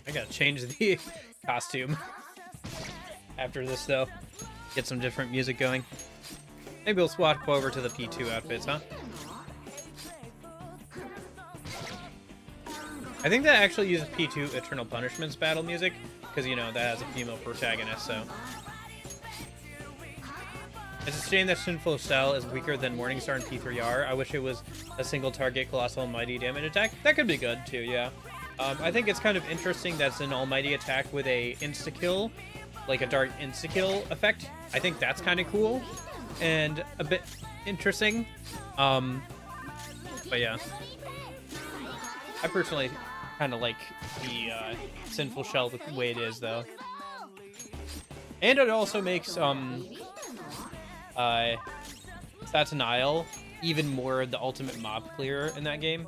I gotta change the costume after this, though. Get some different music going. Maybe we'll swap over to the P2 outfits, huh? I think that actually uses P2 Eternal Punishment's battle music, because, you know, that has a female protagonist, so. It's a shame that Sinful Cell is weaker than Morningstar and P3R. I wish it was a single target Colossal Almighty damage attack. That could be good, too, yeah. I think it's kind of interesting that it's an Almighty attack with a insta-kill, like a dark insta-kill effect. I think that's kind of cool, and a bit interesting. But yeah. I personally kind of like the Sinful Shell the way it is, though. And it also makes Satanael even more the ultimate mob clearer in that game.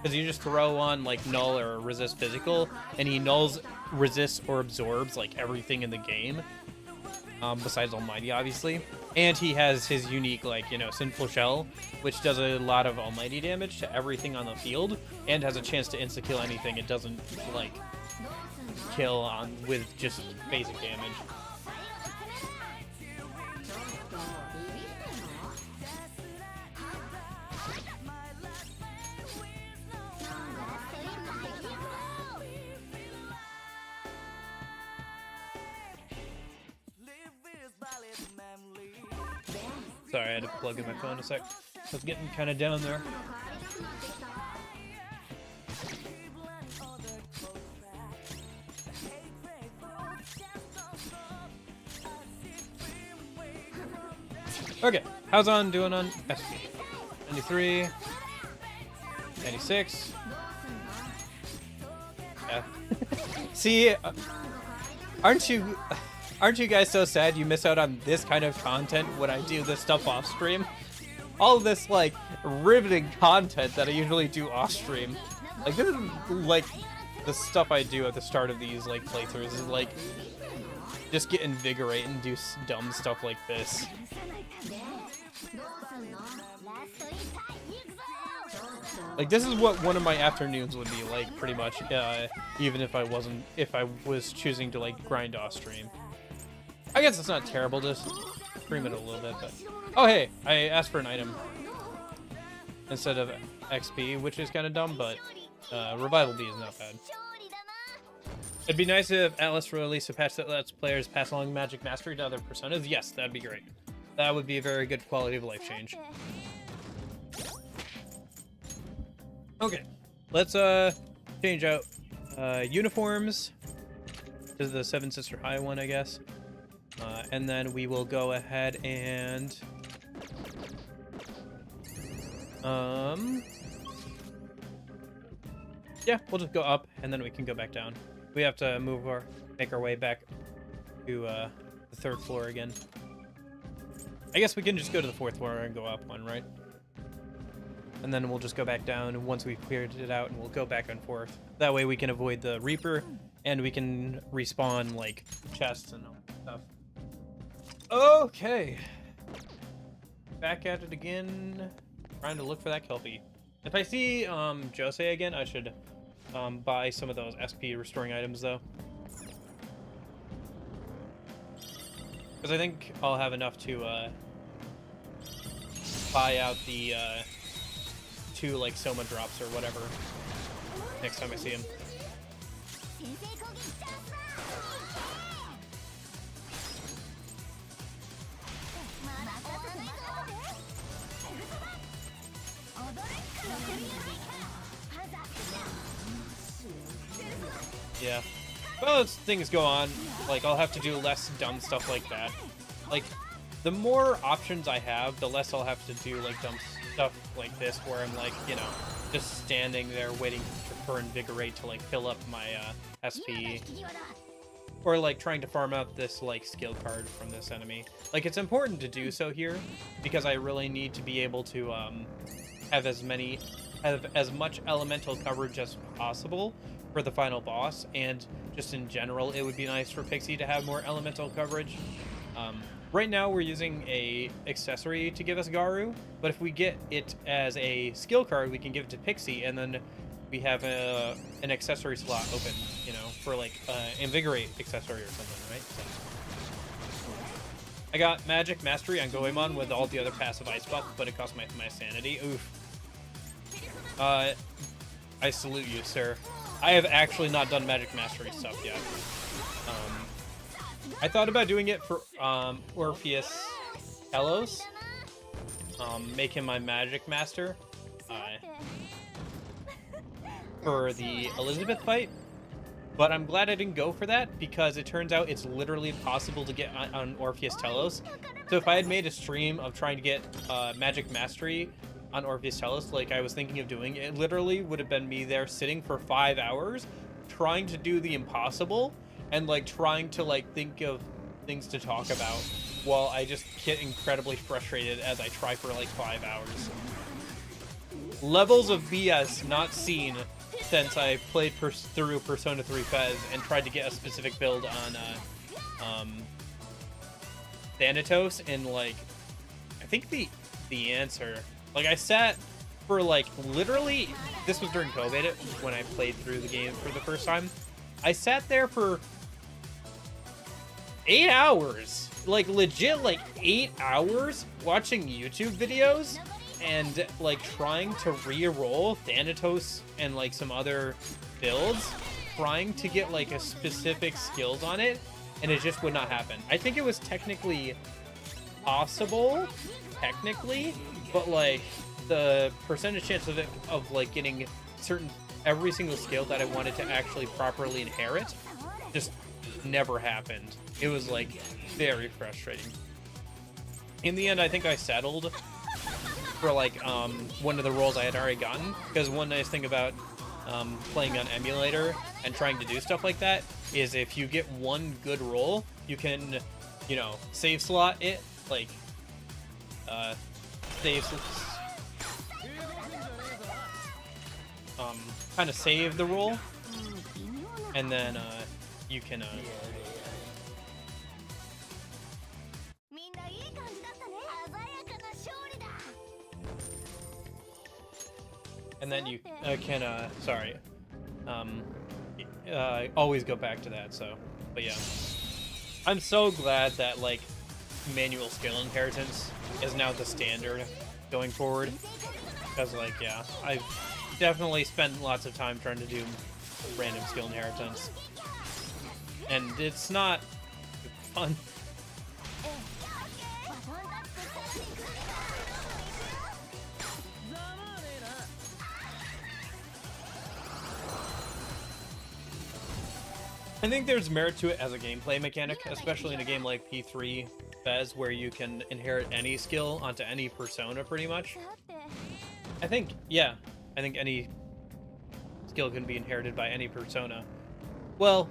Because you just throw on like null or resist physical, and he nulls, resists, or absorbs like everything in the game. Besides Almighty, obviously. And he has his unique, like, you know, Sinful Shell, which does a lot of Almighty damage to everything on the field, and has a chance to insta-kill anything it doesn't, like, kill on with just basic damage. Sorry, I had to plug in my phone a sec. I was getting kind of down there. Okay, how's on doing on SP? 93, 96. Yeah. See, aren't you guys so sad you miss out on this kind of content when I do this stuff off stream? All of this like riveting content that I usually do off stream. Like this is like the stuff I do at the start of these like playthroughs is like just get invigorate and do dumb stuff like this. Like this is what one of my afternoons would be like, pretty much. Even if I was choosing to like grind off stream. I guess it's not terrible to stream it a little bit, but oh hey, I asked for an item instead of XP, which is kind of dumb, but Revival B is not bad. It'd be nice if Atlas released a patch that lets players pass along Magic Mastery to other personas. Yes, that'd be great. That would be a very good quality of life change. Okay, let's change out uniforms. This is the Seven Sister High one, I guess. And then we will go ahead and yeah, we'll just go up and then we can go back down. We have to make our way back to the 3rd floor again. I guess we can just go to the 4th floor and go up one, right? And then we'll just go back down once we've cleared it out, and we'll go back and forth. That way we can avoid the Reaper, and we can respawn, like, chests and all that stuff. Okay. Back at it again. Trying to look for that Kelpie. If I see Jose again, I should buy some of those SP restoring items, though. Because I think I'll have enough to buy out the 2 like Soma drops or whatever next time I see him. Yeah. Well, as things go on, like, I'll have to do less dumb stuff like that. Like, the more options I have, the less I'll have to do, like, dumb stuff like this, where I'm, like, you know, just standing there waiting for Invigorate to, like, fill up my SP. Or, like, trying to farm out this, like, skill card from this enemy. Like, it's important to do so here, because I really need to be able to have as much elemental coverage as possible for the final boss, and just in general it would be nice for Pixie to have more elemental coverage. Right now we're using a accessory to give us Garu, but if we get it as a skill card we can give it to Pixie, and then we have an accessory slot open, you know, for like Invigorate accessory or something, right? So. I got Magic Mastery on Goemon with all the other passive ice buff, but it cost my sanity. Oof. I salute you, sir. I have actually not done Magic Mastery stuff yet. I thought about doing it for Orpheus Telos. Make him my Magic Master for the Elizabeth fight. But I'm glad I didn't go for that, because it turns out it's literally impossible to get on Orpheus Telos. So if I had made a stream of trying to get Magic Mastery on Orpheus Telos, like I was thinking of doing, it literally would have been me there sitting for 5 hours trying to do the impossible and like trying to like think of things to talk about while I just get incredibly frustrated as I try for like 5 hours. Levels of BS not seen since I played through Persona 3 Fez and tried to get a specific build on Thanatos, and like I think the answer, like I sat for like literally, this was during COVID when I played through the game for the first time. I sat there for 8 hours, like legit like 8 hours watching YouTube videos and like trying to re-roll Thanatos and like some other builds, trying to get like a specific skills on it, and it just would not happen. I think it was technically possible, technically, but like the percentage chance of it, of like getting every single skill that I wanted to actually properly inherit just never happened. It was like very frustrating. In the end, I think I settled for like one of the roles I had already gotten, because one nice thing about playing on emulator and trying to do stuff like that is if you get one good roll, you can, you know, save slot it, like kind of save the roll, and then you can always go back to that. So, but yeah, I'm so glad that like manual skill inheritance is now the standard going forward, because like, yeah, I've definitely spent lots of time trying to do random skill inheritance, and it's not fun. I think there's merit to it as a gameplay mechanic, especially in a game like P3 Fez, where you can inherit any skill onto any persona pretty much. I think any skill can be inherited by any persona. Well,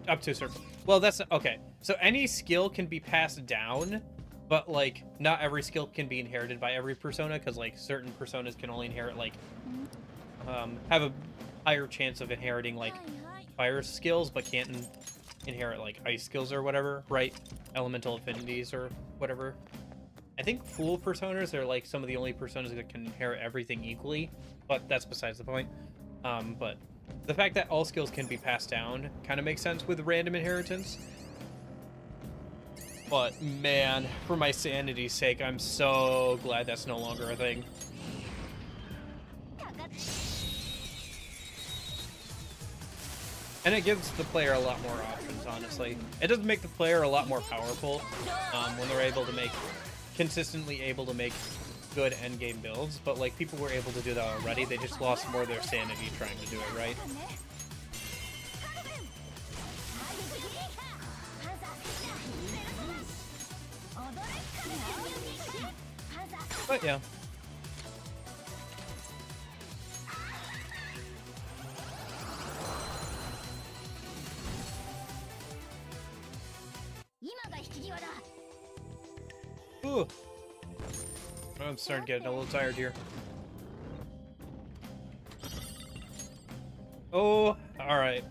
up to a certain... Well, that's... Okay, so any skill can be passed down, but, like, not every skill can be inherited by every persona, because, like, certain personas can only inherit, like... have a higher chance of inheriting, like, fire skills, but can't inherit, like, ice skills or whatever, right? Elemental affinities or whatever. I think full personas are, like, some of the only personas that can inherit everything equally, but that's besides the point. But the fact that all skills can be passed down kind of makes sense with random inheritance. But, man, for my sanity's sake, I'm so glad that's no longer a thing. And it gives the player a lot more options, honestly. It does make the player a lot more powerful when they're consistently able to make good endgame builds, but like people were able to do that already. They just lost more of their sanity trying to do it, right? But yeah. Ooh. I'm starting to get a little tired here. Oh, alright.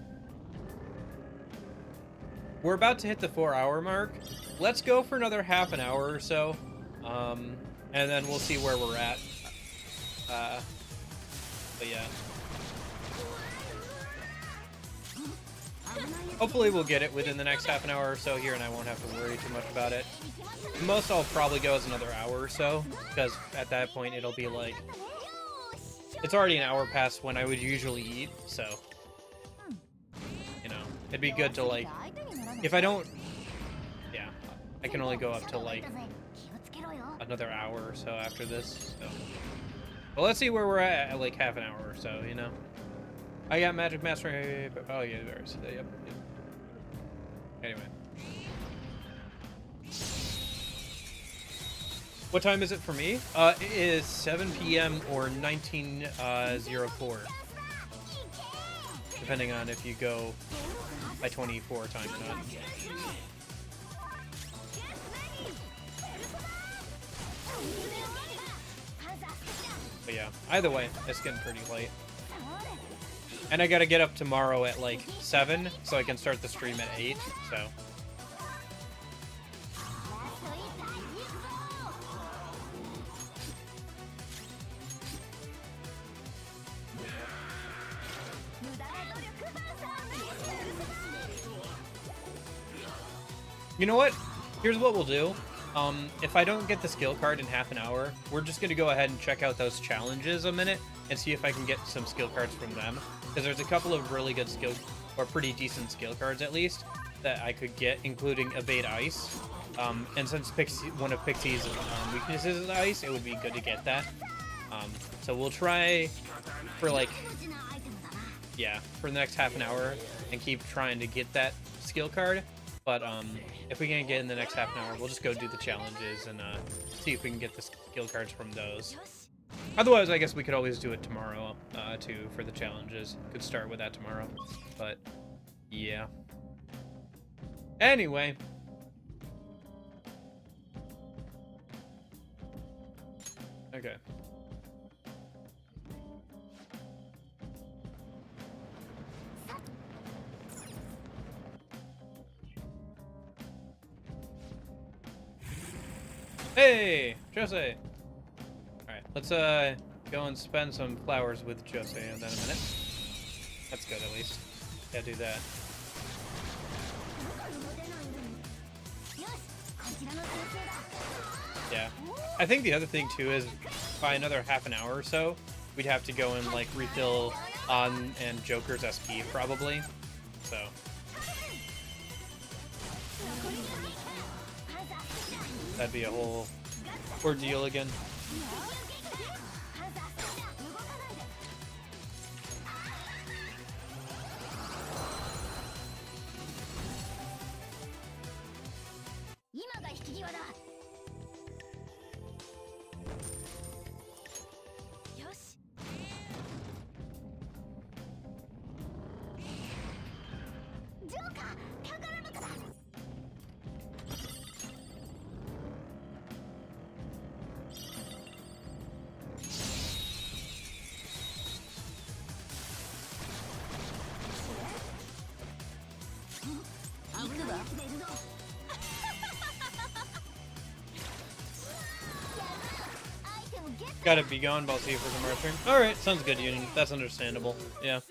We're about to hit the 4-hour mark. Let's go for another half an hour or so. And then we'll see where we're at. But yeah. Hopefully we'll get it within the next half an hour or so here, and I won't have to worry too much about it. Most I'll probably go is another hour or so, because at that point it'll be like... It's already an hour past when I would usually eat, so... You know, it'd be good to like... If I don't... Yeah, I can only go up to like... another hour or so after this, so... Well, let's see where we're at like half an hour or so, you know? I got Magic Master... Oh yeah, there's... Yep. Anyway. What time is it for me? It is 7 p.m. or 19:04. Depending on if you go by 24 time or not. But yeah, either way, it's getting pretty late. And I gotta get up tomorrow at like 7, so I can start the stream at 8, so... You know what? Here's what we'll do. If I don't get the skill card in half an hour, we're just gonna go ahead and check out those challenges a minute and see if I can get some skill cards from them. Because there's a couple of really good skill, or pretty decent skill cards at least, that I could get, including Evade Ice, And since Pixie, one of Pixie's weaknesses is ice, it would be good to get that. So we'll try for like, yeah, for the next half an hour and keep trying to get that skill card. But if we can't get in the next half an hour, we'll just go do the challenges and see if we can get the skill cards from those. Otherwise, I guess we could always do it tomorrow too for the challenges. Could start with that tomorrow. But yeah. Anyway. Okay. Hey, Jose. All right, let's go and spend some flowers with Jose in a minute. That's good, at least. Yeah, do that. Yeah, I think the other thing too is by another half an hour or so, we'd have to go and like refill on and Joker's SP probably. So. That'd be a whole ordeal again. Gotta be gone, but I'll see you for the Martyr. Alright, sounds good, Union. That's understandable. Yeah.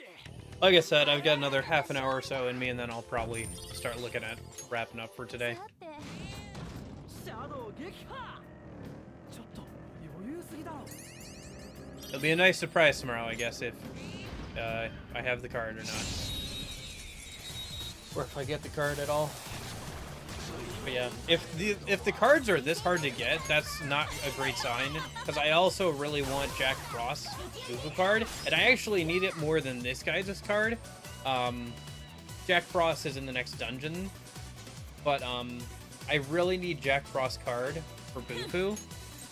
Like I said, I've got another half an hour or so in me, and then I'll probably start looking at wrapping up for today. It'll be a nice surprise tomorrow, I guess, if I have the card or not. Or if I get the card at all. But yeah, if the cards are this hard to get, that's not a great sign. Because I also really want Jack Frost Bufu card, and I actually need it more than this guy's card. Jack Frost is in the next dungeon, but I really need Jack Frost card for Bufu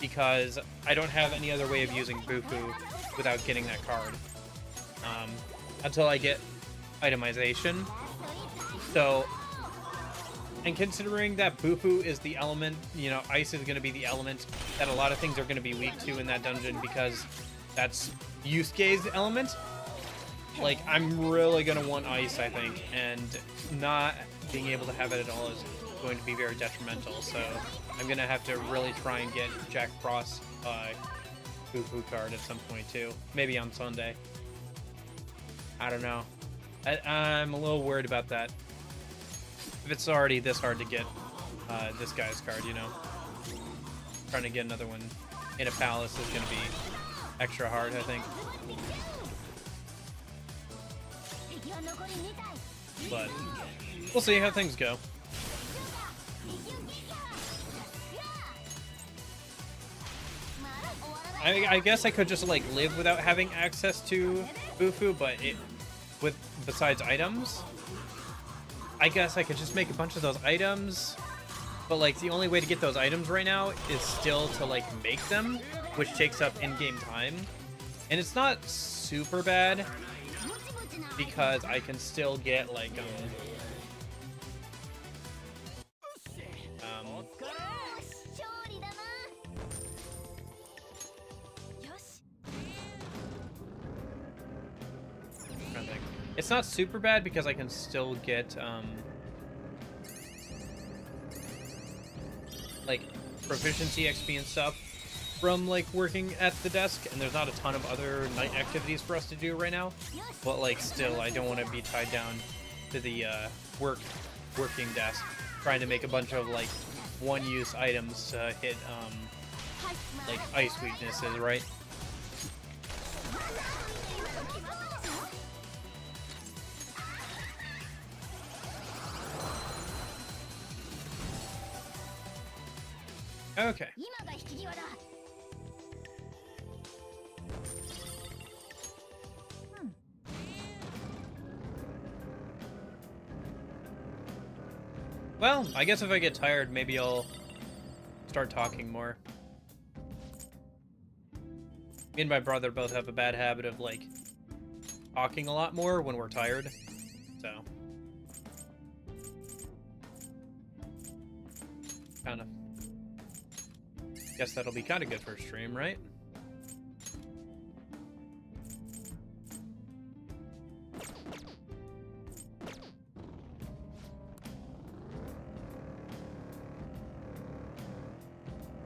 because I don't have any other way of using Bufu without getting that card until I get itemization. So. And considering that Bufu is the element, you know, ice is going to be the element that a lot of things are going to be weak to in that dungeon because that's Yusuke's element. Like, I'm really going to want ice, I think, and not being able to have it at all is going to be very detrimental. So I'm going to have to really try and get Jack Frost Bufu card at some point too. Maybe on Sunday. I don't know. I'm a little worried about that. If it's already this hard to get this guy's card, you know. Trying to get another one in a palace is going to be extra hard, I think. But we'll see how things go. I guess I could just like live without having access to Bufu, but besides items, I guess I could just make a bunch of those items, but like the only way to get those items right now is still to like make them, which takes up in-game time. And it's not super bad because I can still get like it's not super bad because I can still get like proficiency XP and stuff from like working at the desk, and there's not a ton of other night activities for us to do right now. But like still, I don't want to be tied down to the working desk trying to make a bunch of like one-use items to hit like ice weaknesses, right? Okay. 今が引き際だ。Well, I guess if I get tired, maybe I'll start talking more. Me and my brother both have a bad habit of, like, talking a lot more when we're tired, so. Kind of. Guess that'll be kind of good for a stream, right?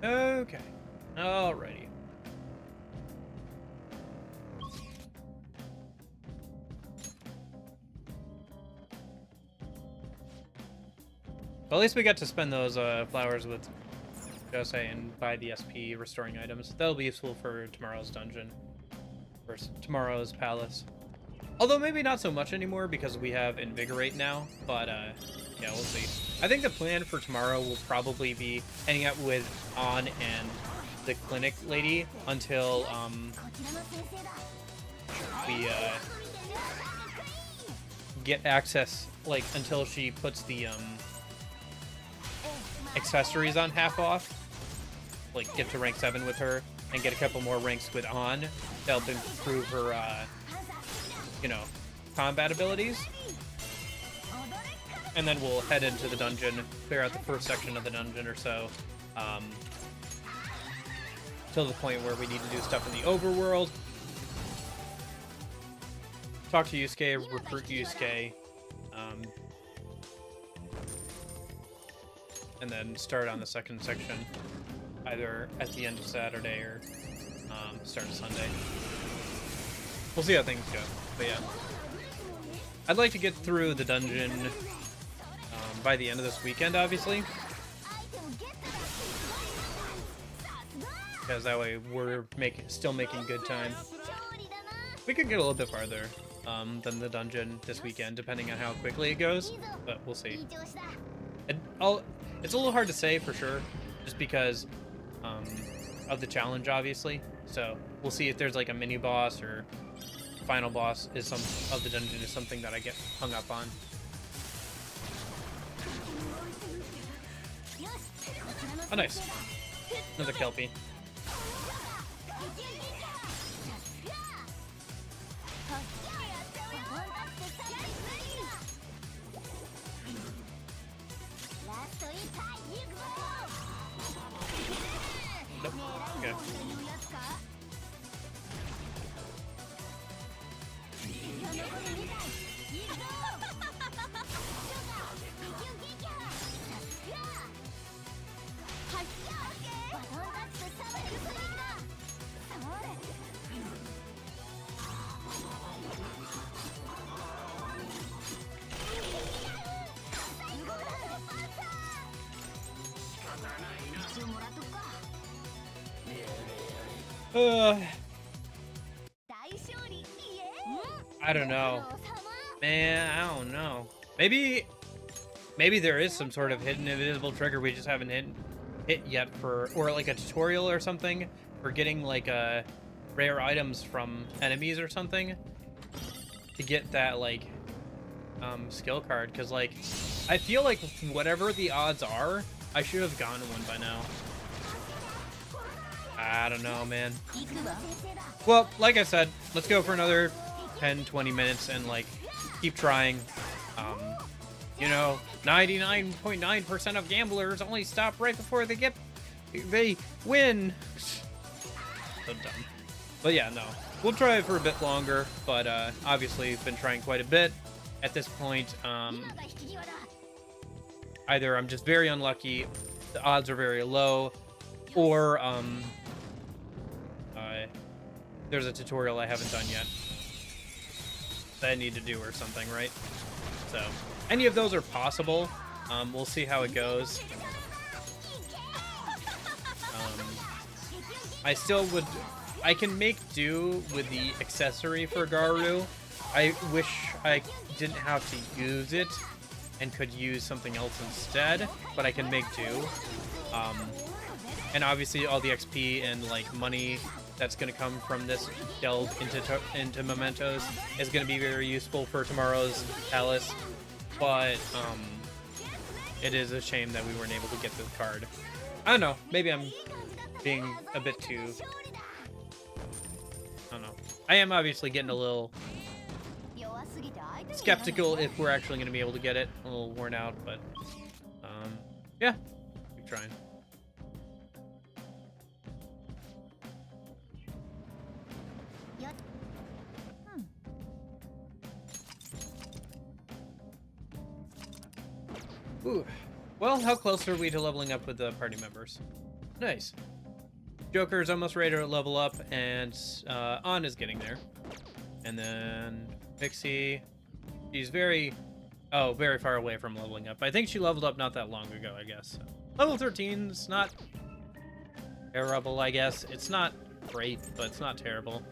Okay. Alrighty. Well, at least we got to spend those flowers with Jose and buy the SP restoring items. That'll be useful for tomorrow's dungeon. Or tomorrow's palace. Although maybe not so much anymore because we have Invigorate now. But, yeah, we'll see. I think the plan for tomorrow will probably be hanging out with An and the clinic lady until, we, get access, like, until she puts the, accessories on half off. Like, get to rank 7 with her and get a couple more ranks with An to help improve her, you know, combat abilities. And then we'll head into the dungeon, clear out the first section of the dungeon or so, till the point where we need to do stuff in the overworld. Talk to Yusuke, recruit Yusuke, and then start on the second section, either at the end of Saturday or start of Sunday. We'll see how things go, but yeah. I'd like to get through the dungeon by the end of this weekend, obviously. Because that way we're still making good time. We could get a little bit farther than the dungeon this weekend, depending on how quickly it goes, but we'll see. It's a little hard to say for sure, just because of the challenge, obviously. So we'll see if there's like a mini boss or final boss of the dungeon is something that I get hung up on. Oh, nice. Another Kelpie. Nope. Okay. I don't know. Man, I don't know. Maybe there is some sort of hidden invisible trigger we just haven't hit yet or like a tutorial or something for getting like rare items from enemies or something to get that like skill card, because like I feel like whatever the odds are, I should have gotten one by now. I don't know, man. Well, like I said, let's go for another 10-20 minutes and like keep trying. You know, 99.9% of gamblers only stop right before they win. So dumb. But yeah, no, we'll try it for a bit longer, but obviously been trying quite a bit at this point. Either I'm just very unlucky, the odds are very low, or there's a tutorial I haven't done yet that I need to do or something, right? So any of those are possible. We'll see how it goes. I can make do with the accessory for Garu. I wish I didn't have to use it and could use something else instead, but I can make do. and obviously all the XP and like money that's going to come from this delve into mementos is going to be very useful for tomorrow's palace. But it is a shame that we weren't able to get the card. I don't know. Maybe I'm being a bit too... I don't know. I am obviously getting a little skeptical if we're actually going to be able to get it. A little worn out, but yeah, keep trying. Ooh. Well, how close are we to leveling up with the party members? Nice. Joker's almost ready to level up, and An is getting there. And then Pixie, she's very far away from leveling up. I think she leveled up not that long ago, I guess. So, level 13 is not terrible, I guess. It's not great, but it's not terrible.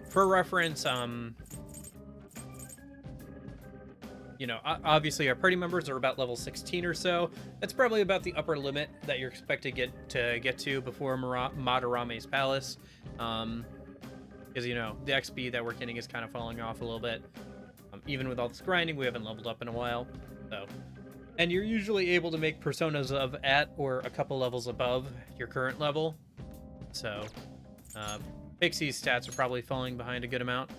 For reference, you know, obviously our party members are about level 16 or so. That's probably about the upper limit that you're expected to get to before Madarame's palace. Because, you know, the XP that we're getting is kind of falling off a little bit. Even with all this grinding, we haven't leveled up in a while. So, and you're usually able to make personas of at or a couple levels above your current level. So, Pixie's stats are probably falling behind a good amount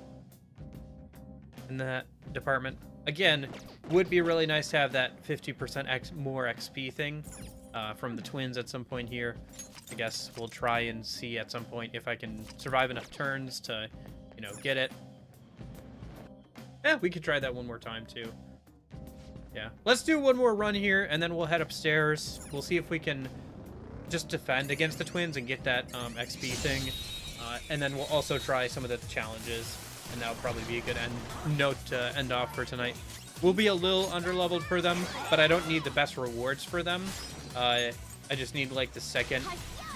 in that department. Again, would be really nice to have that 50% more XP thing from the twins at some point here. I guess we'll try and see at some point if I can survive enough turns to, you know, get it. Yeah, we could try that one more time too. Yeah, let's do one more run here and then we'll head upstairs. We'll see if we can just defend against the twins and get that XP thing. And then we'll also try some of the challenges. And that'll probably be a good note to end off for tonight. We'll be a little underleveled for them, but I don't need the best rewards for them. I just need like the second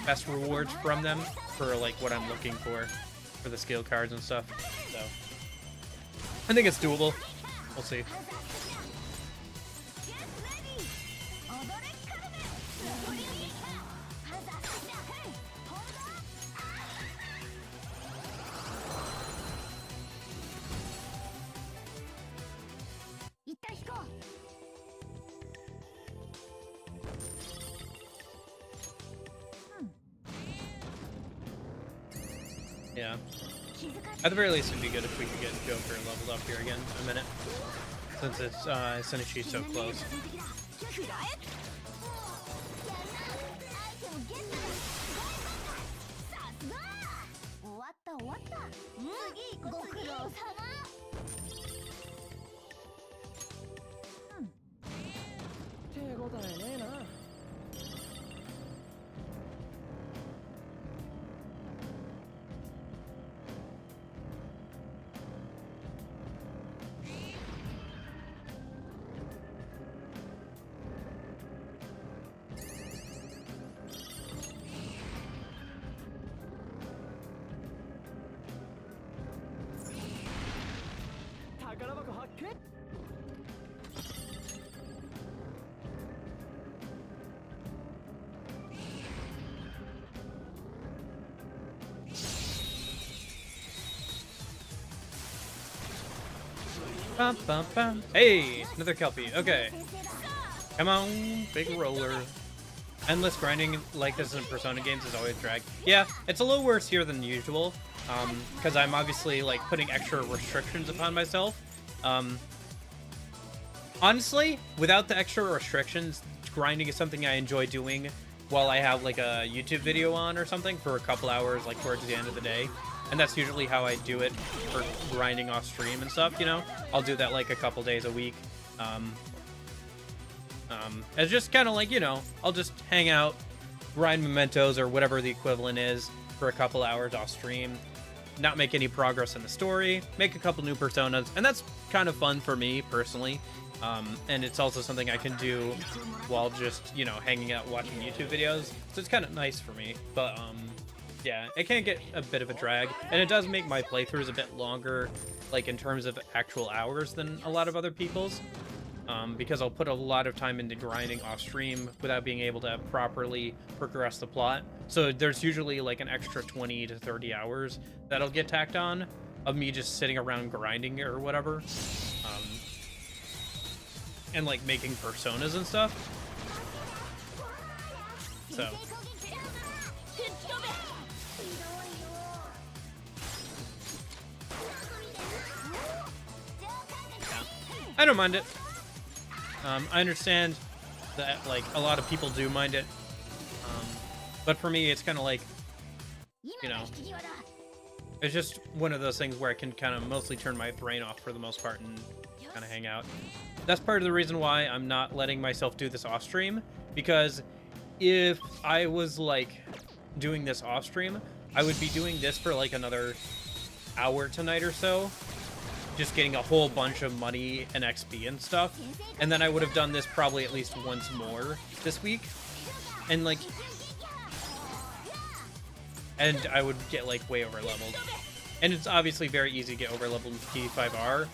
best rewards from them for like what I'm looking for the skill cards and stuff. So I think it's doable. We'll see. Yeah. At the very least, it'd be good if we could get Joker leveled up here again in a minute. Since it's since she's so close. Bum, bum, bum. Hey, another Kelpie. Okay. Come on, big roller. Endless grinding like this in Persona games is always drag. Yeah, it's a little worse here than usual. Because I'm obviously like putting extra restrictions upon myself. Honestly, without the extra restrictions, grinding is something I enjoy doing while I have like a YouTube video on or something for a couple hours, like towards the end of the day. And that's usually how I do it for grinding off stream and stuff, you know? I'll do that like a couple days a week. It's just kind of like, you know, I'll just hang out, grind mementos or whatever the equivalent is for a couple hours off stream, not make any progress in the story, make a couple new personas, and that's kind of fun for me personally. And it's also something I can do while just, you know, hanging out watching YouTube videos. So it's kind of nice for me, but yeah, it can get a bit of a drag, and it does make my playthroughs a bit longer, like in terms of actual hours than a lot of other people's. because I'll put a lot of time into grinding off stream without being able to properly progress the plot. So there's usually like an extra 20 to 30 hours that'll get tacked on of me just sitting around grinding or whatever, and like making personas and stuff. So I don't mind it. I understand that like a lot of people do mind it, but for me it's kind of like, you know, it's just one of those things where I can kind of mostly turn my brain off for the most part and kind of hang out. That's part of the reason why I'm not letting myself do this off stream, because if I was like doing this off stream, I would be doing this for like another hour tonight or so, just getting a whole bunch of money and XP and stuff, and then I would have done this probably at least once more this week, and like, and I would get like way over leveled. And it's obviously very easy to get over leveled in P5R,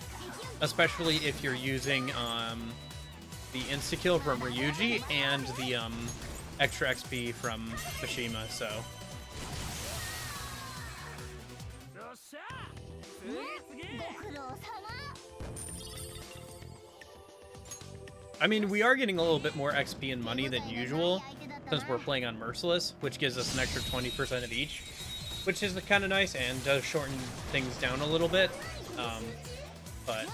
especially if you're using the insta kill from Ryuji and the extra XP from Mishima. So I mean, we are getting a little bit more XP and money than usual since we're playing on Merciless, which gives us an extra 20% of each, which is kind of nice and does shorten things down a little bit. But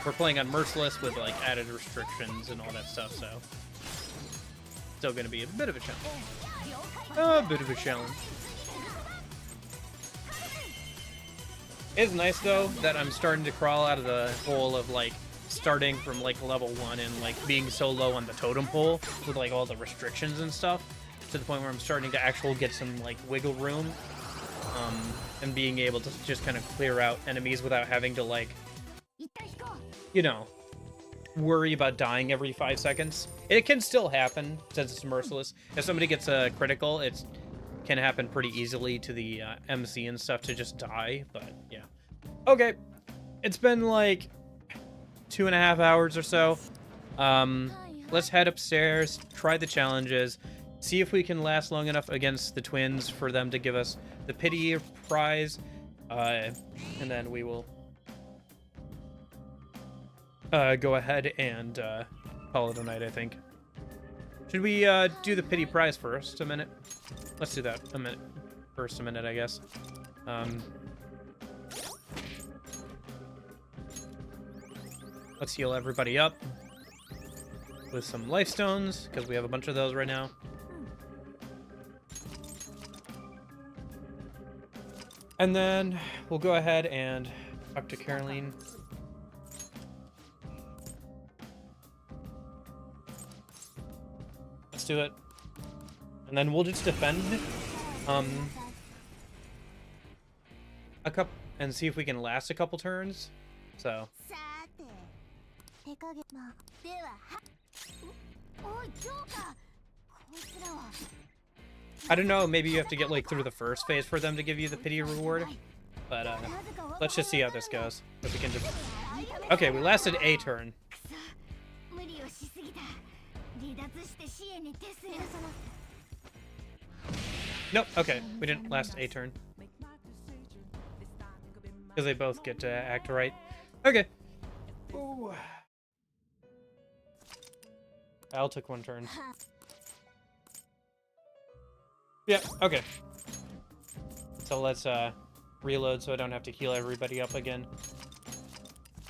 we're playing on Merciless with like added restrictions and all that stuff, so still going to be a bit of a challenge. A bit of a challenge. It's nice though that I'm starting to crawl out of the hole of like starting from like level 1 and like being so low on the totem pole with like all the restrictions and stuff, to the point where I'm starting to actually get some like wiggle room, and being able to just kind of clear out enemies without having to like, you know, worry about dying every 5 seconds. It can still happen since it's Merciless. If somebody gets a critical, it can happen pretty easily to the MC and stuff to just die, but yeah. Okay, it's been like 2.5 hours or so. Let's head upstairs, try the challenges, see if we can last long enough against the twins for them to give us the pity prize, and then we will go ahead and call it a night, I think. Should we do the pity prize first a minute? Let's do that a minute. First a minute, I guess. Let's heal everybody up with some life stones, because we have a bunch of those right now. And then we'll go ahead and talk to Caroline. Let's do it. And then we'll just defend a couple and see if we can last a couple turns. So I don't know, maybe you have to get like through the first phase for them to give you the pity reward, but let's just see how this goes. If we can just... Okay, we lasted a turn. Nope, okay, we didn't last a turn because they both get to act right. Okay. Ooh. Al took 1 turn. Yeah, okay. So let's reload so I don't have to heal everybody up again.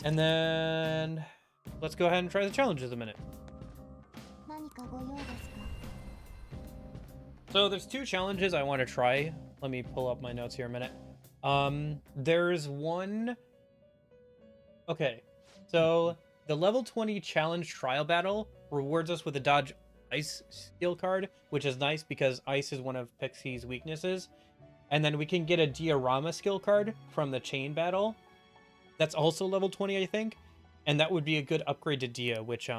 And then let's go ahead and try the challenges a minute. So there's 2 challenges I want to try. Let me pull up my notes here a minute. There's one... Okay, so the level 20 challenge trial battle rewards us with a dodge ice skill card, which is nice because ice is one of Pixie's weaknesses. And then we can get a diorama skill card from the chain battle. That's also level 20, I think. And that would be a good upgrade to Dia, which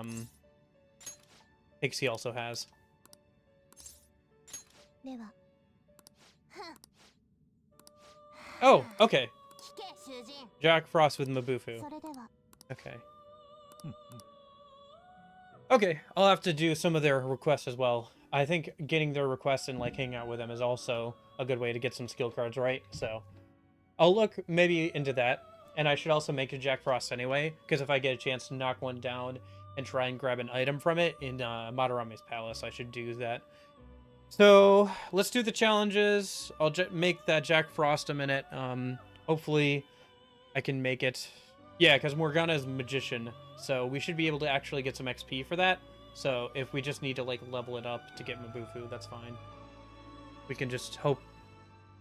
Pixie also has. Oh, okay. Jack Frost with Mabufu. Okay. Okay, I'll have to do some of their requests as well. I think getting their requests and like hanging out with them is also a good way to get some skill cards, right? So I'll look maybe into that. And I should also make a Jack Frost anyway, because if I get a chance to knock one down and try and grab an item from it in Madarame's Palace, I should do that. So let's do the challenges. I'll make that Jack Frost a minute. Hopefully I can make it. Yeah, because Morgana is Magician, so we should be able to actually get some XP for that. So if we just need to like level it up to get Mabufu, that's fine. We can just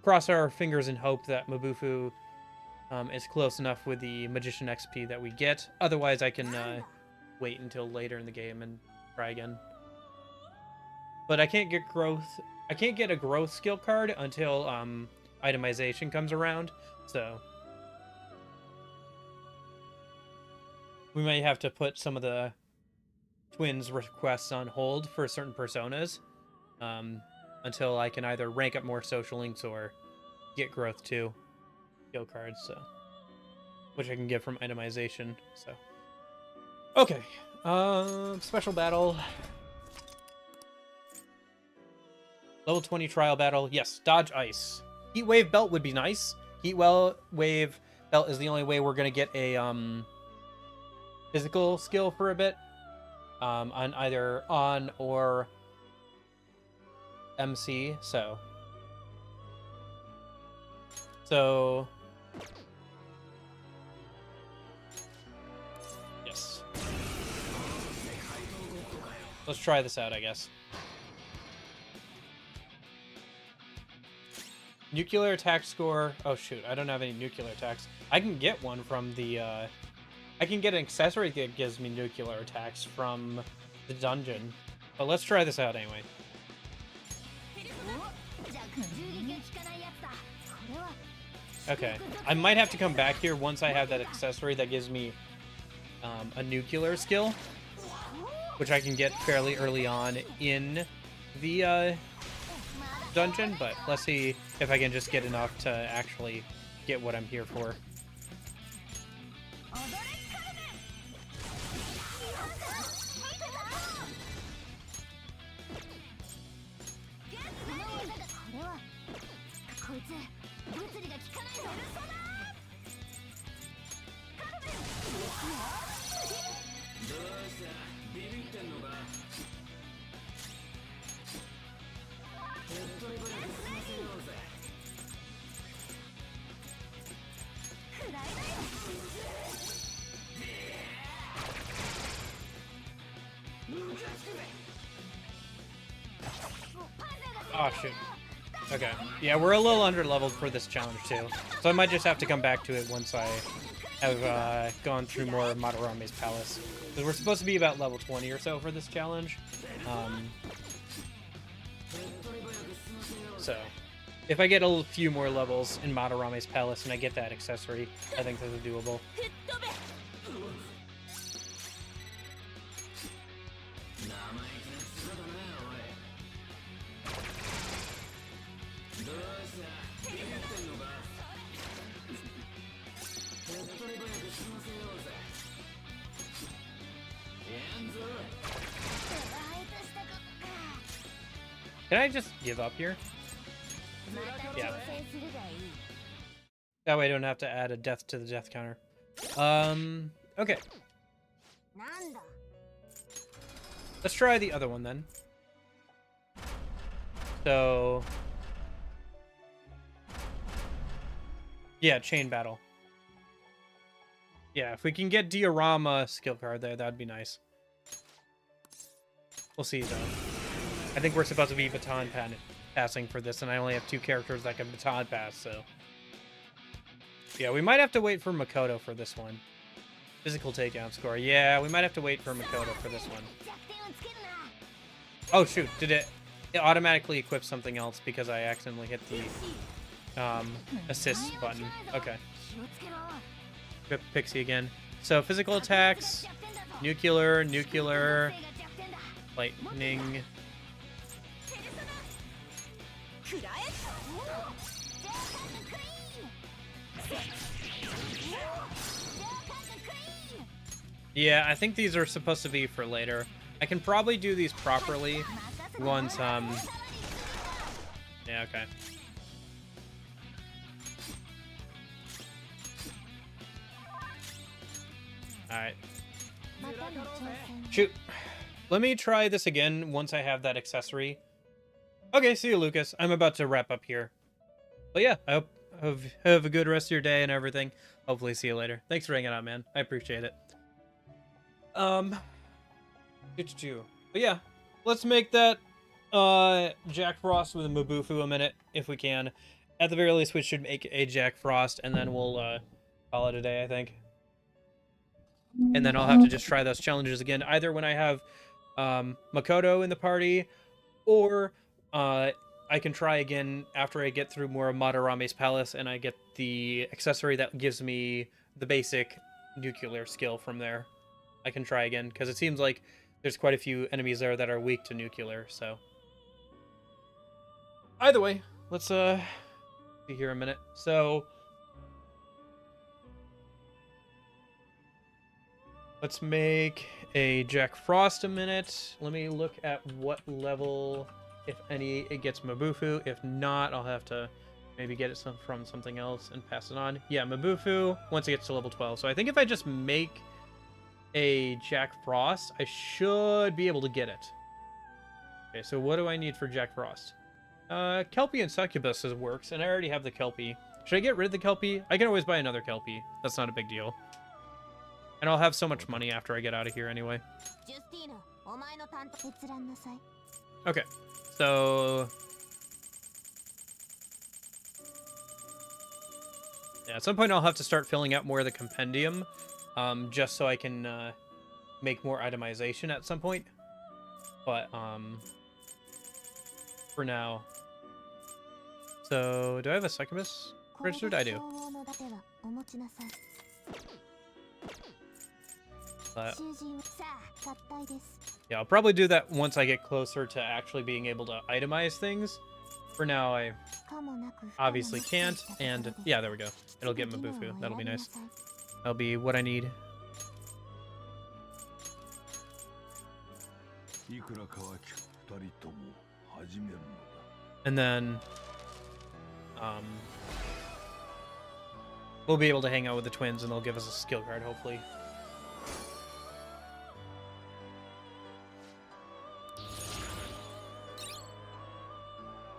cross our fingers and hope that Mabufu is close enough with the Magician XP that we get. Otherwise, I can wait until later in the game and try again. But I can't get growth. I can't get a growth skill card until itemization comes around. So we might have to put some of the twins' requests on hold for certain personas until I can either rank up more social links or get growth 2 skill cards, so which I can get from itemization. So okay, special battle, level 20 trial battle. Yes, dodge ice. Heat wave belt would be nice. Heat wave belt is the only way we're gonna get a physical skill for a bit on either on or MC. So yes, let's try this out, I guess. Nuclear attack score. Oh shoot, I don't have any nuclear attacks. I can get one from the I can get an accessory that gives me nuclear attacks from the dungeon. But let's try this out anyway. Okay, I might have to come back here once I have that accessory that gives me a nuclear skill, which I can get fairly early on in the dungeon, but let's see if I can just get enough to actually get what I'm here for. Oh shoot. Okay. Yeah, we're a little under-leveled for this challenge too. So I might just have to come back to it once I have gone through more of Madarame's Palace. Because we're supposed to be about level 20 or so for this challenge. So if I get a few more levels in Madarame's Palace and I get that accessory, I think this is doable. Can I just give up here? Yeah. That way I don't have to add a death to the death counter. Okay. Let's try the other one then. So... yeah, chain battle. Yeah, if we can get Diorama skill card there, that'd be nice. We'll see though. I think we're supposed to be baton passing for this, and I only have 2 characters that can baton pass, so... yeah, we might have to wait for Makoto for this one. Physical takedown score. Yeah, we might have to wait for Makoto for this one. Oh, shoot. Did it automatically equip something else because I accidentally hit the assist button. Okay. Equip Pixie again. So, physical attacks, nuclear, lightning... Yeah, I think these are supposed to be for later. I can probably do these properly once, yeah, okay. Alright. Shoot. Let me try this again once I have that accessory. Okay, see you, Lucas. I'm about to wrap up here. But yeah, I hope have a good rest of your day and everything. Hopefully see you later. Thanks for hanging out, man. I appreciate it. But yeah, let's make that Jack Frost with a Mabufu a minute if we can. At the very least, we should make a Jack Frost, and then we'll call it a day, I think. And then I'll have to just try those challenges again, either when I have Makoto in the party, or I can try again after I get through more of Madarame's palace and I get the accessory that gives me the basic nuclear skill from there. I can try again, because it seems like there's quite a few enemies there that are weak to nuclear, so. Either way, let's be here a minute. So let's make a Jack Frost a minute. Let me look at what level, if any, it gets Mabufu. If not, I'll have to maybe get it from something else and pass it on. Yeah, Mabufu once it gets to level 12. So I think if I just make a Jack Frost, I should be able to get it. Okay, so what do I need for Jack Frost? Kelpie and Succubus works, and I already have the Kelpie. Should I get rid of the Kelpie? I can always buy another Kelpie. That's not a big deal. And I'll have so much money after I get out of here anyway. Okay, so yeah, at some point I'll have to start filling out more of the compendium, just so I can make more itemization at some point. But for now, so do I have a succubus registered? I do. But yeah, I'll probably do that once I get closer to actually being able to itemize things. For now, I obviously can't, and yeah, there we go. It'll get Mabufu. That'll be nice. That'll be what I need. And then we'll be able to hang out with the twins, and they'll give us a skill card, hopefully.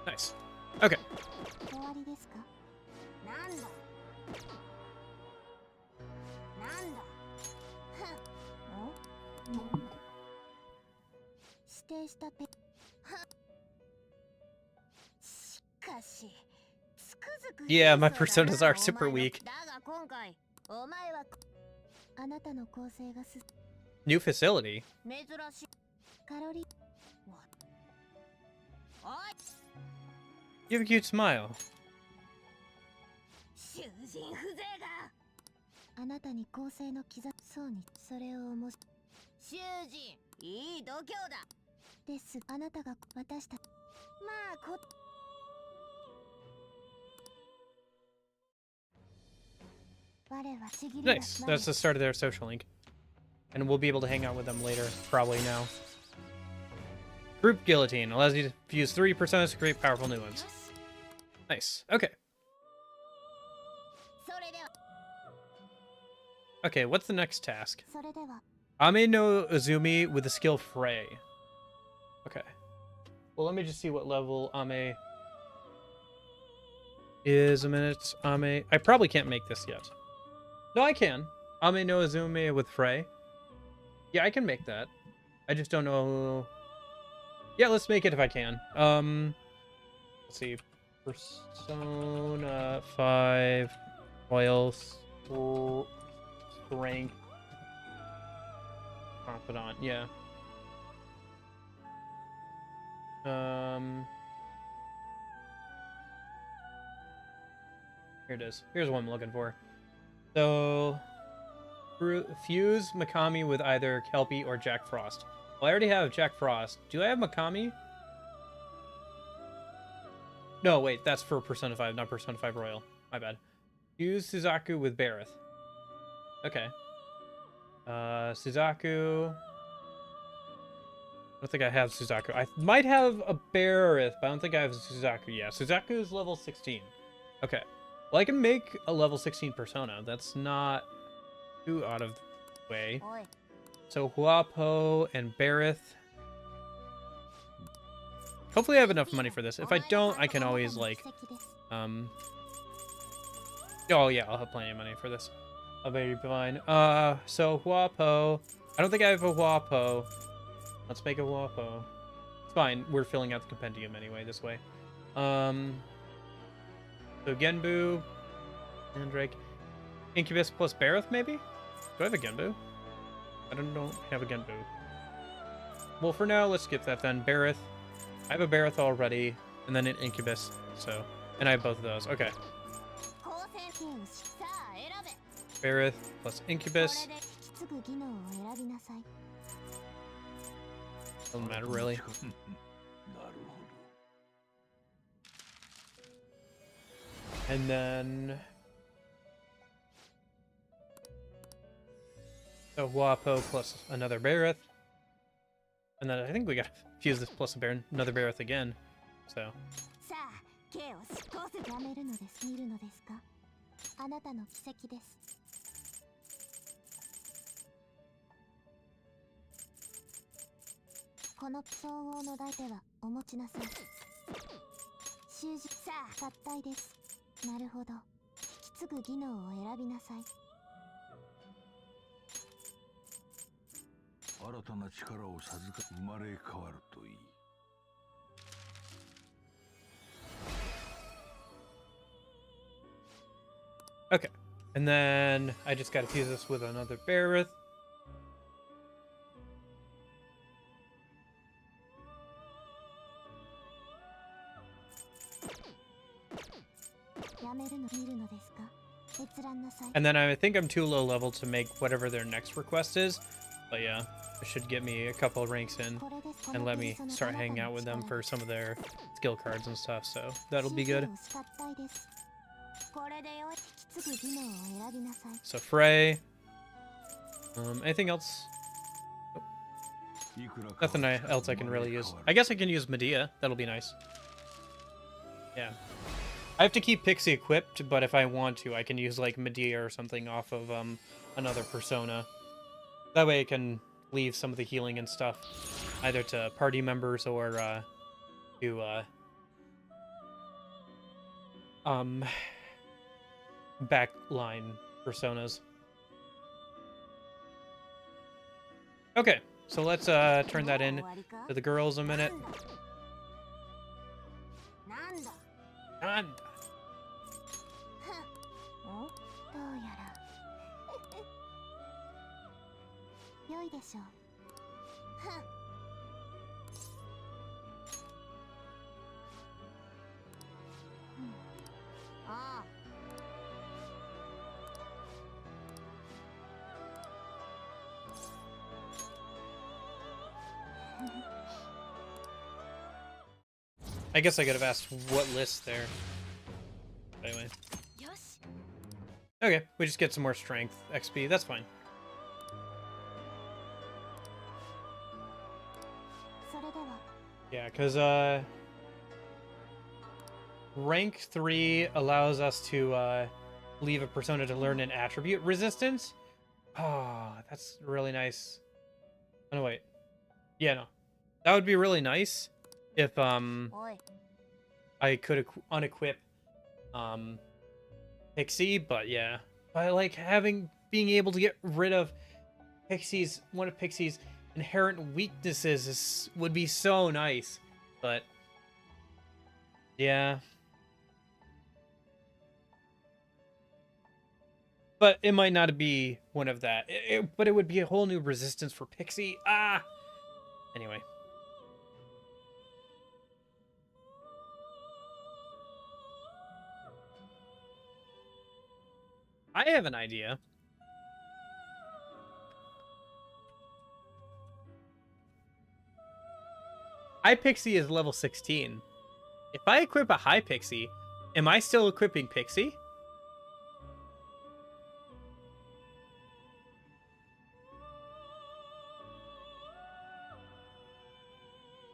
Nice. Okay. Yeah, my personas are super weak. New facility? You have a cute smile. Nice. That's the start of their social link. And we'll be able to hang out with them later, probably now. Group Guillotine allows you to use 3 personas to create powerful new ones. Nice. Okay. Okay, what's the next task? Ame no Uzumi with the skill Fray. Okay. Well, let me just see what level Ame is a minute. Ame. I probably can't make this yet. No, I can. Ame no Uzumi with Fray. Yeah, I can make that. I just don't know. Yeah, let's make it if I can. Let's see. Persona 5 Royal Strength Confidant, yeah. Here it is. Here's what I'm looking for. So, fuse Makami with either Kelpie or Jack Frost. Well, I already have Jack Frost. Do I have Makami? No, wait, that's for Persona 5, not Persona 5 Royal. My bad. Use Suzaku with Bareth. Okay. Suzaku. I don't think I have Suzaku. I might have a Barith, but I don't think I have Suzaku. Yeah, Suzaku is level 16. Okay. Well, I can make a level 16 persona. That's not too out of the way. So Huapo and Barith. Hopefully I have enough money for this. If I don't, I can always, like, oh yeah, I'll have plenty of money for this. I'll be fine. So Huapo. I don't think I have a Huapo. Let's make a Huapo. It's fine. We're filling out the compendium anyway this way. So Genbu, Mandrake, Incubus plus Barith maybe? Do I have a Genbu? I don't have a Genbu. Well, for now, let's skip that then. Barith. I have a Barith already, and then an Incubus. So, and I have both of those. Okay. Barith plus Incubus. Doesn't matter really. And then so Huapo plus another Barith. And then I think we gotta fuse this plus another Barith again. So okay. And then I just gotta fuse this with another Barith. And then I think I'm too low level to make whatever their next request is. But yeah, it should get me a couple of ranks in and let me start hanging out with them for some of their skill cards and stuff. So that'll be good. So Frey. Anything else? Oh. Nothing else I can really use. I guess I can use Medea. That'll be nice. Yeah. I have to keep Pixie equipped, but if I want to, I can use like Medea or something off of another persona. That way I can leave some of the healing and stuff either to party members or to backline personas. Okay, so let's turn that in to the girls a minute. Nanda. I guess I could have asked what list there. Anyway. Okay, we just get some more strength XP. That's fine. Yeah, because rank 3 allows us to leave a persona to learn an attribute resistance. Oh, that's really nice. Oh, no, wait. Yeah, no. That would be really nice if I could unequip Pixie, but yeah. But like being able to get rid of one of Pixie's inherent weaknesses would be so nice. But yeah. But it might not be one of that. But it would be a whole new resistance for Pixie. Ah! Anyway. I have an idea. High Pixie is level 16. If I equip a High Pixie, am I still equipping Pixie?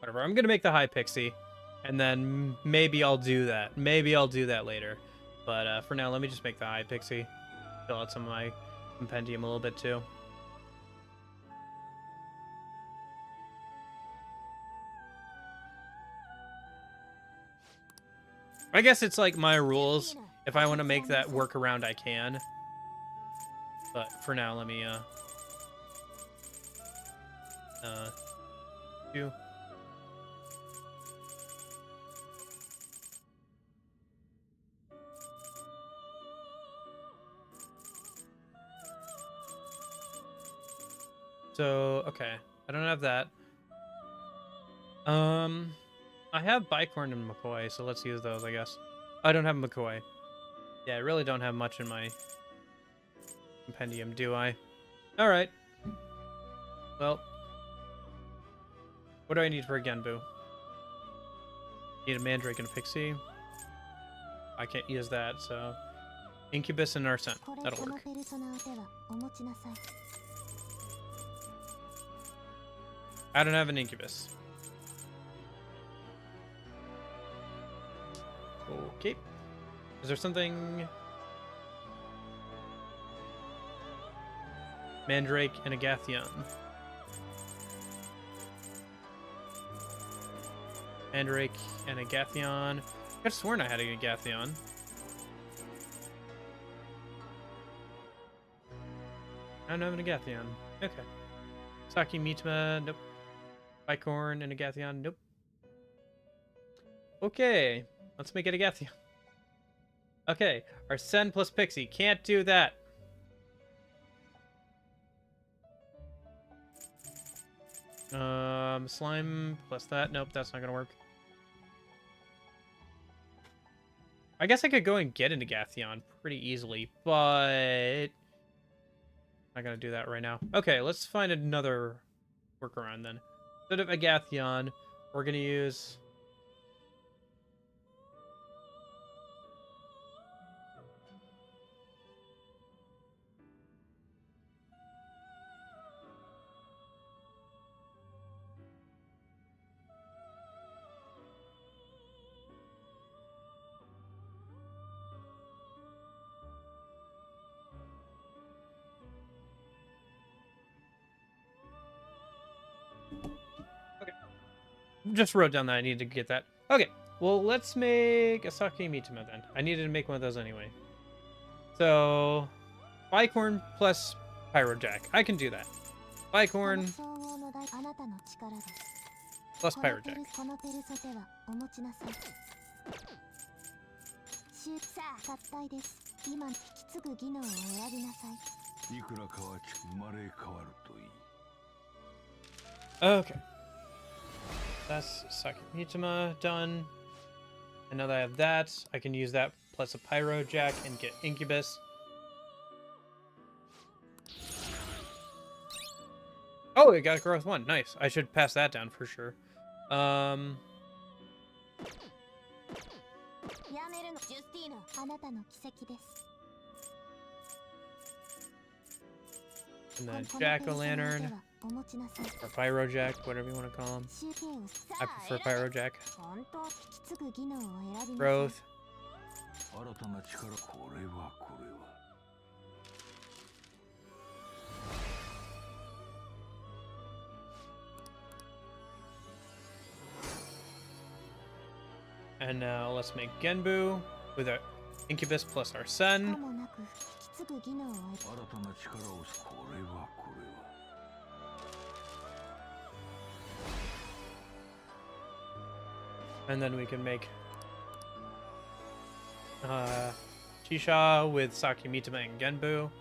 Whatever. I'm gonna make the high Pixie, and then maybe I'll do that. Maybe I'll do that later. But for now, let me just make the high Pixie. Fill out some of my compendium a little bit too. I guess it's like my rules. If I want to make that workaround, I can. But for now, let me do. So, okay. I don't have that. I have Bicorn and McCoy, so let's use those, I guess. I don't have McCoy. Yeah, I really don't have much in my compendium, do I? Alright. Well. What do I need for a Genbu? Need a Mandrake and a Pixie. I can't use that, so... Incubus and Arsene. That'll work. I don't have an Incubus. Okay. Is there something... Mandrake and Agathion. Mandrake and Agathion. I could have sworn I had a Agathion. I don't have an Agathion. Okay. Saki Mitama, nope. Bicorn and Agathion, nope. Okay, let's make it Agathion. Okay, Arsene plus Pixie. Can't do that. Slime plus that. Nope, that's not gonna work. I guess I could go and get an Agathion pretty easily, but... not gonna do that right now. Okay, let's find another workaround then. Instead of Agathion, we're gonna use... just wrote down that I needed to get that. Okay, well, let's make a Sake Mitama then. I needed to make one of those anyway. So, Bicorn plus Pyrojack. I can do that. Bicorn plus Pyrojack. Okay. That's Sake Mitama done. And now that I have that, I can use that plus a Pyrojack and get Incubus. Oh, it got growth 1. Nice. I should pass that down for sure. And then Jack-o'-lantern. Or Pyrojack, whatever you want to call him. I prefer Pyrojack. Growth. And now let's make Genbu with our Incubus plus Arsene. And then we can make Chisha with Saki Mitama and Genbu.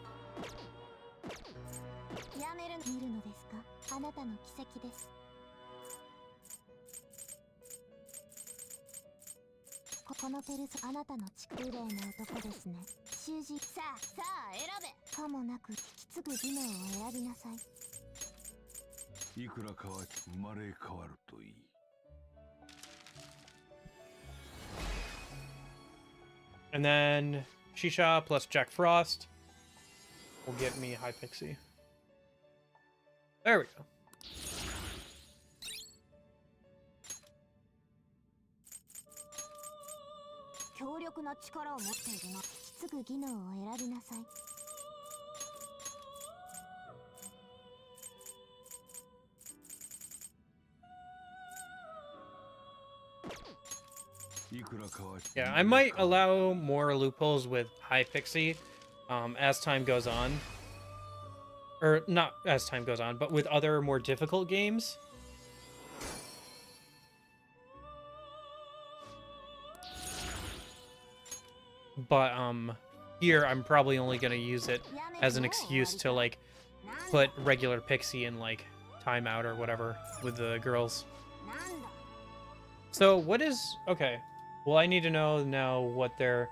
And then Shisha plus Jack Frost will get me High Pixie. There we go. 強力な力を持っているな。すぐ技能を選びなさい。Yeah, I might allow more loopholes with High Pixie as time goes on. Or not as time goes on, but with other more difficult games. But here I'm probably only going to use it as an excuse to like put regular Pixie in like timeout or whatever with the girls. So what is... Okay. Well, I need to know now what they're...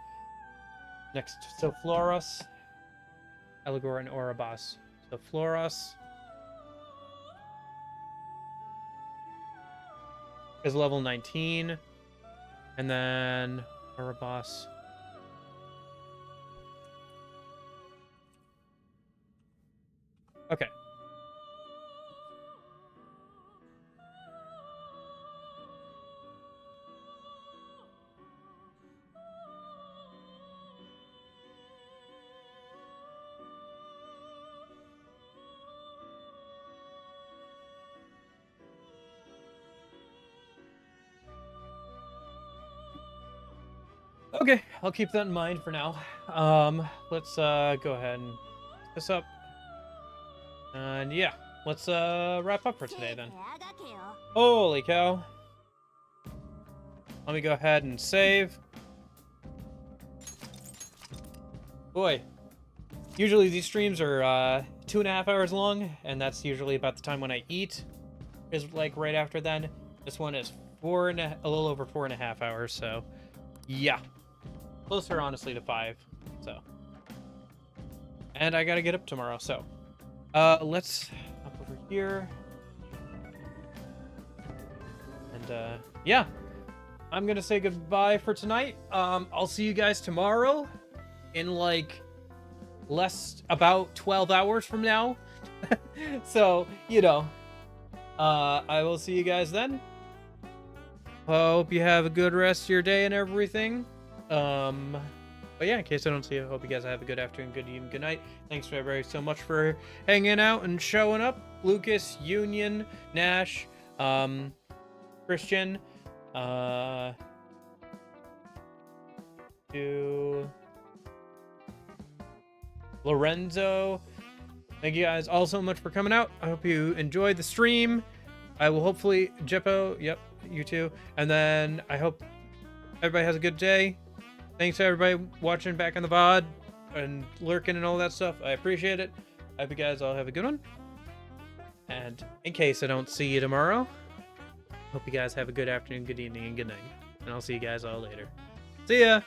Next. So Floros, Eligor, and Orobas. So Floros is level 19. And then Orobas... Okay. Okay, I'll keep that in mind for now. Let's go ahead and pick this up. And yeah, let's wrap up for today then. Holy cow. Let me go ahead and save. Boy, usually these streams are 2.5 hours long, and that's usually about the time when I eat, is like right after then. This one is a little over 4.5 hours, so yeah. Closer, honestly, to 5, so. And I gotta get up tomorrow, so. Let's hop over here. And, yeah. I'm gonna say goodbye for tonight. I'll see you guys tomorrow in, like, about 12 hours from now. So, you know. I will see you guys then. Hope you have a good rest of your day and everything. But yeah, in case I don't see you, I hope you guys have a good afternoon, good evening, good night. Thanks for everybody so much for hanging out and showing up. Lucas, Union, Nash, Christian, to Lorenzo. Thank you guys all so much for coming out. I hope you enjoyed the stream. I will hopefully, Jeppo, yep, you too. And then I hope everybody has a good day. Thanks to everybody watching back on the VOD and lurking and all that stuff. I appreciate it. I hope you guys all have a good one. And in case I don't see you tomorrow, hope you guys have a good afternoon, good evening, and good night. And I'll see you guys all later. See ya!